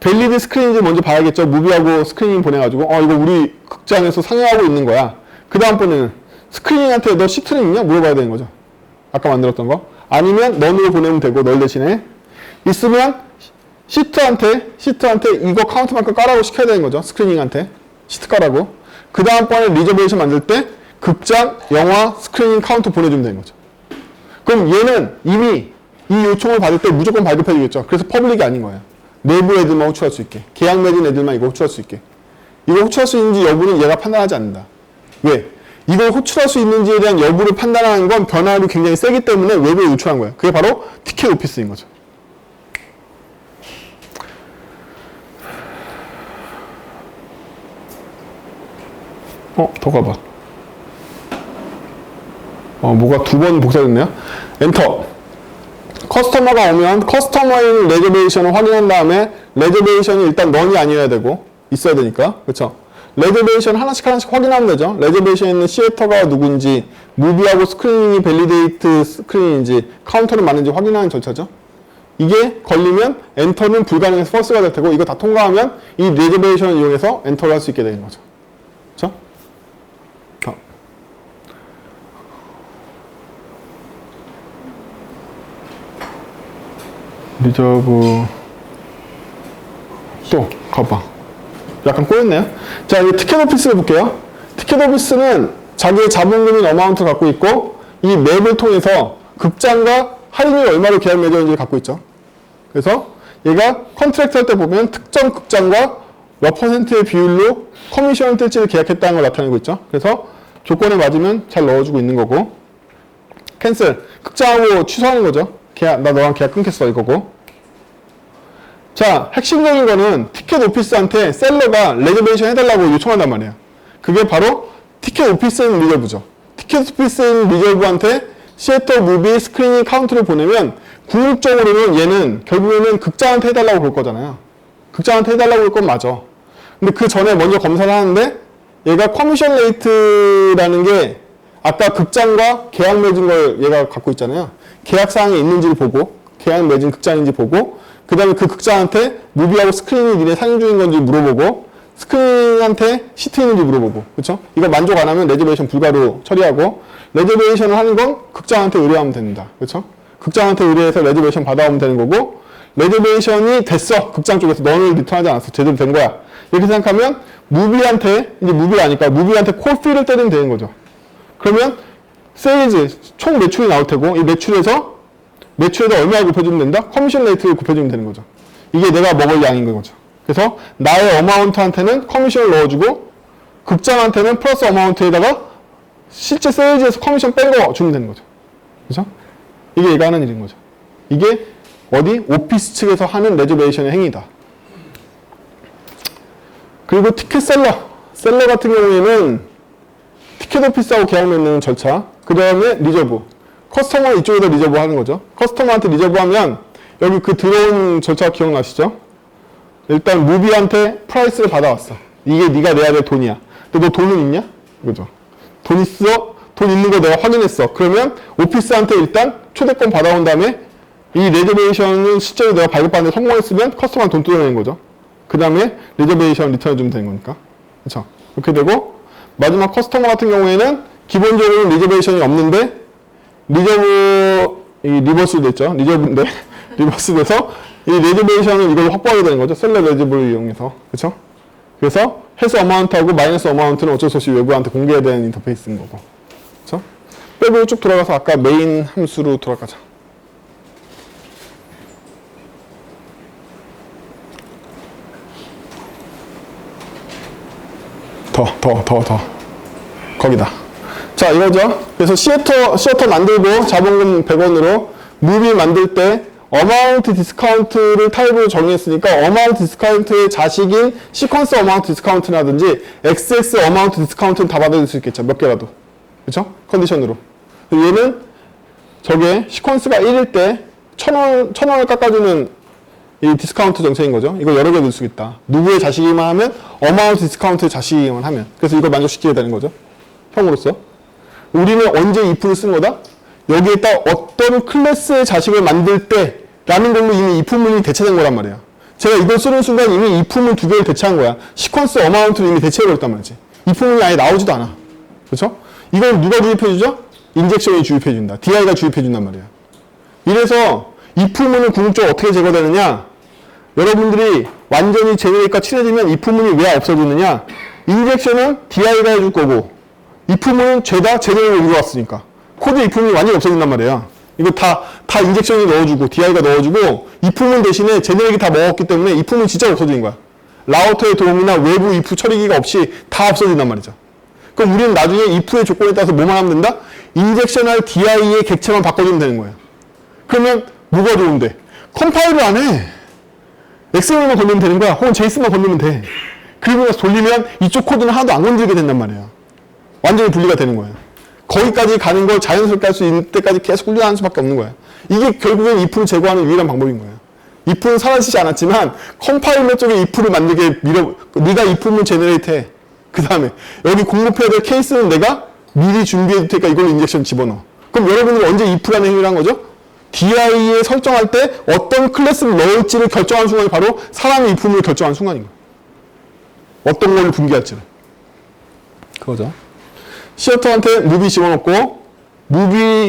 밸리드 스크린인지 먼저 봐야겠죠. 무비하고 스크린 보내가지고 이거 우리 극장에서 상영하고 있는 거야. 그 다음번에는 스크린한테 너 시트는 있냐? 물어봐야 되는 거죠. 아까 만들었던 거. 아니면 넌으로 보내면 되고 널 대신에 있으면 시트한테 이거 카운트만큼 까라고 시켜야 되는 거죠. 스크리닝한테 시트 까라고. 그 다음번에 리저베이션 만들 때 극장, 영화, 스크리닝 카운트 보내주면 되는 거죠. 그럼 얘는 이미 이 요청을 받을 때 무조건 발급해 주겠죠. 그래서 퍼블릭이 아닌 거예요. 내부 애들만 호출할 수 있게. 계약 맺은 애들만 이거 호출할 수 있게. 이거 호출할 수 있는지 여부는 얘가 판단하지 않는다. 왜? 이걸 호출할 수 있는지에 대한 여부를 판단하는 건 변화율이 굉장히 세기 때문에 외부에 노출한 거예요. 그게 바로 티켓 오피스인 거죠. 더 가봐. 뭐가 두 번 복사됐네요. 엔터. 커스터머가 오면 커스터머인 레저베이션을 확인한 다음에 레저베이션이 일단 넌이 아니어야 되고 있어야 되니까. 그렇죠? 레저베이션 하나씩 확인하면 되죠. 레저베이션에 있는 시애터가 누군지, 무비하고 스크린이 밸리데이트 스크린인지, 카운터는 맞는지 확인하는 절차죠. 이게 걸리면 엔터는 불가능해서 펄스가 될 테고, 이거 다 통과하면 이 레저베이션을 이용해서 엔터를 할 수 있게 되는 거죠. 그렇죠? 리저브 또 가봐. 약간 꼬였네요. 자, 이 티켓 오피스를 볼게요. 티켓 오피스는 자기의 자본금인 어마운트를 갖고 있고 이 맵을 통해서 극장과 할인율 얼마로 계약 맺었는지를 갖고 있죠. 그래서 얘가 컨트랙트 할 때 보면 특정 극장과 몇 %의 비율로 커미션을 뗄지를 계약했다는 걸 나타내고 있죠. 그래서 조건에 맞으면 잘 넣어주고 있는 거고 캔슬, 극장하고 취소하는 거죠. 계약, 나 너랑 계약 끊겠어 이거고. 자, 핵심적인 거는 티켓 오피스한테 셀러가 레저베이션 해달라고 요청한단 말이에요. 그게 바로 티켓 오피스 앤 리저브죠. 티켓 오피스 앤 리저브한테 시애터, 무비, 스크리닝, 카운트를 보내면 궁극적으로는 얘는 결국에는 극장한테 해달라고 그럴 거잖아요. 극장한테 해달라고 그럴 건 맞아. 근데 그 전에 먼저 검사를 하는데 얘가 커미션 레이트라는 게 아까 극장과 계약 맺은 걸 얘가 갖고 있잖아요. 계약사항에 있는지를 보고 계약 맺은 극장인지 보고 그 다음에 그 극장한테 무비하고 스크린이 니네 상영 중인 건지 물어보고 스크린한테 시트 있는지 물어보고 그쵸? 이거 만족 안 하면 레저베이션 불가로 처리하고 레저베이션을 하는 건 극장한테 의뢰하면 됩니다. 그쵸? 극장한테 의뢰해서 레저베이션 받아오면 되는 거고 레저베이션이 됐어. 극장 쪽에서 너는 리턴하지 않았어. 제대로 된 거야. 이렇게 생각하면 무비한테 이제 무비가 아니까 무비한테 콜피를 때리면 되는 거죠. 그러면 세일즈 총 매출이 나올 테고 이 매출에서 얼마 곱해주면 된다? 커미션 레이트를 곱해주면 되는 거죠. 이게 내가 먹을 양인 거죠. 그래서 나의 어마운트한테는 커미션을 넣어주고 극장한테는 플러스 어마운트에다가 실제 세일즈에서 커미션 빼고 주면 되는 거죠. 그죠? 이게 얘가 하는 일인 거죠. 이게 어디? 오피스 측에서 하는 레저베이션의 행위다. 그리고 티켓 셀러 같은 경우에는 티켓 오피스하고 계약 맺는 절차, 그 다음에 리저브. 커스터머 이쪽에다 리저브 하는 거죠. 커스터머한테 리저브 하면 여기 그 들어온 절차 기억나시죠? 일단 무비한테 프라이스를 받아왔어. 이게 네가 내야 될 돈이야. 근데 너 돈은 있냐? 그죠? 돈 있어? 돈 있는 거 내가 확인했어. 그러면 오피스한테 일단 초대권 받아온 다음에 이 레저베이션은 실제로 내가 발급받는데 성공했으면 커스터머한테 돈 뜯어내는 거죠. 그 다음에 레저베이션 리턴해주면 되는 거니까. 그쵸? 그렇게 되고 마지막 커스터머 같은 경우에는 기본적으로 리저베이션이 없는데 리버스 됐죠? 리저브인데 리버스 돼서 이 레저베이션을 이걸 확보하게 되는 거죠. 셀러 레저브를 이용해서. 그쵸? 그래서 해서 어마운트하고 마이너스 어마운트는 어쩔 수 없이 외부한테 공개해야 되는 인터페이스인 거고. 그쵸? 백으로 쭉 돌아가서 아까 메인 함수로 돌아가자. 더. 거기다. 자, 이거죠. 그래서 시어터 만들고 자본금 100원으로 무비 만들 때 어마운트 디스카운트를 타입으로 정의했으니까 어마운트 디스카운트의 자식인 시퀀스 어마운트 디스카운트라든지 XX 어마운트 디스카운트는 다 받아줄 수 있겠죠. 몇 개라도. 그쵸? 컨디션으로. 얘는 저게 시퀀스가 1일 때 1,000원을 깎아주는 이 디스카운트 정책인 거죠. 이걸 여러 개 넣을 수 있다. 누구의 자식이만 하면 어마운트 디스카운트의 자식이만 하면. 그래서 이걸 만족시켜야 되는 거죠. 형으로서. 우리는 언제 if를 쓴 거다? 여기에다 어떤 클래스의 자식을 만들 때 라는 걸로 이미 if문이 대체된 거란 말이야. 제가 이걸 쓰는 순간 이미 if문 두 개를 대체한 거야. 시퀀스 어마운트를 이미 대체해버렸단 말이지. if문이 아예 나오지도 않아. 그렇죠? 이걸 누가 주입해주죠? 인젝션이 주입해준다. DI가 주입해준단 말이야. 이래서 if문은 궁극적으로 어떻게 제거되느냐? 여러분들이 완전히 제네릭과 친해지면 if문이 왜 없어지느냐? 인젝션은 DI가 해줄 거고 if문은 죄다 제네릭을 이루어왔으니까 코드 if문이 완전히 없어진단 말이야. 이거 다 인젝션이 넣어주고 DI가 넣어주고 if문 대신에 제네릭이 다 먹었기 때문에 if문 진짜 없어지는 거야. 라우터의 도움이나 외부 if 처리기가 없이 다 없어진단 말이죠. 그럼 우리는 나중에 if의 조건에 따라서 뭐만 하면 된다? 인젝션할 DI의 객체만 바꿔주면 되는 거예요. 그러면 뭐가 좋은데? 컴파일을 안 해. XML만 건드리면 되는 거야. 혹은 JSON만 건드리면 돼. 그리고 나서 돌리면 이쪽 코드는 하나도 안 건드리게 된단 말이야. 완전히 분리가 되는 거예요. 거기까지 가는 걸 자연스럽게 할 수 있는 때까지 계속 훈련하는 수밖에 없는 거야. 이게 결국엔 if를 제거하는 유일한 방법인 거야. if는 사라지지 않았지만 컴파일러 쪽에 if를 만들게 네가 if문 제너레이트해. 그 다음에 여기 공급해야 될 케이스는 내가 미리 준비해둘 테니까 이걸로 인젝션 집어넣어. 그럼 여러분들은 언제 if라는 행위를 한 거죠? DI에 설정할 때 어떤 클래스를 넣을지를 결정한 순간이 바로 사람의 if문을 결정한 순간인 거야. 어떤 걸 분기할지를. 그거죠. 시어터한테 무비 집어넣고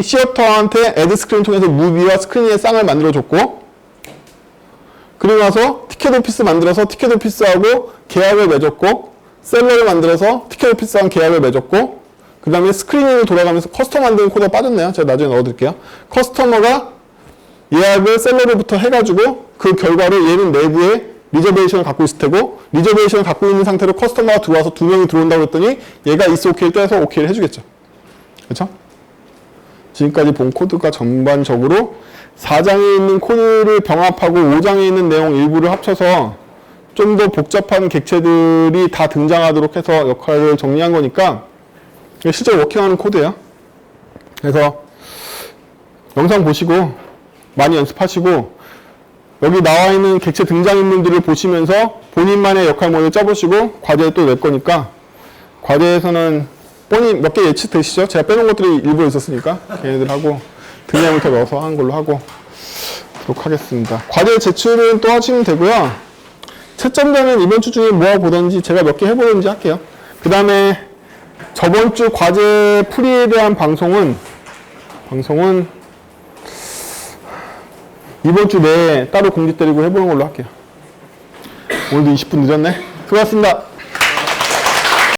시어터한테 애드 스크린 통해서 무비와 스크린의 쌍을 만들어줬고 그리고 나서 티켓 오피스 만들어서 티켓 오피스하고 계약을 맺었고 셀러를 만들어서 티켓 오피스랑 계약을 맺었고 그 다음에 스크리닝으로 돌아가면서 커스텀 만드는 코드가 빠졌네요. 제가 나중에 넣어드릴게요. 커스터머가 예약을 셀러로부터 해가지고 그 결과로 얘는 내부에 리저베이션을 갖고 있을 테고 리저베이션을 갖고 있는 상태로 커스터머가 들어와서 두 명이 들어온다고 했더니 얘가 is OK를 떼서 OK를 해주겠죠. 그렇죠? 지금까지 본 코드가 전반적으로 4장에 있는 코드를 병합하고 5장에 있는 내용 일부를 합쳐서 좀 더 복잡한 객체들이 다 등장하도록 해서 역할을 정리한 거니까 실제로 워킹하는 코드예요. 그래서 영상 보시고 많이 연습하시고 여기 나와 있는 객체 등장인물들을 보시면서 본인만의 역할 모델 짜보시고 과제에 또 낼 거니까 과제에서는 뻔히 몇 개 예측되시죠? 제가 빼놓은 것들이 일부 있었으니까 걔네들 하고 등량을 더 넣어서 하는 걸로 하고 그렇게 하겠습니다. 과제 제출은 또 하시면 되고요. 채점자는 이번 주 중에 뭐 하고 보던지 제가 몇 개 해보던지 할게요. 그 다음에 저번 주 과제 풀이에 대한 방송은 이번 주 내에 따로 공지 때리고 해보는 걸로 할게요. 오늘도 20분 늦었네. 수고하셨습니다.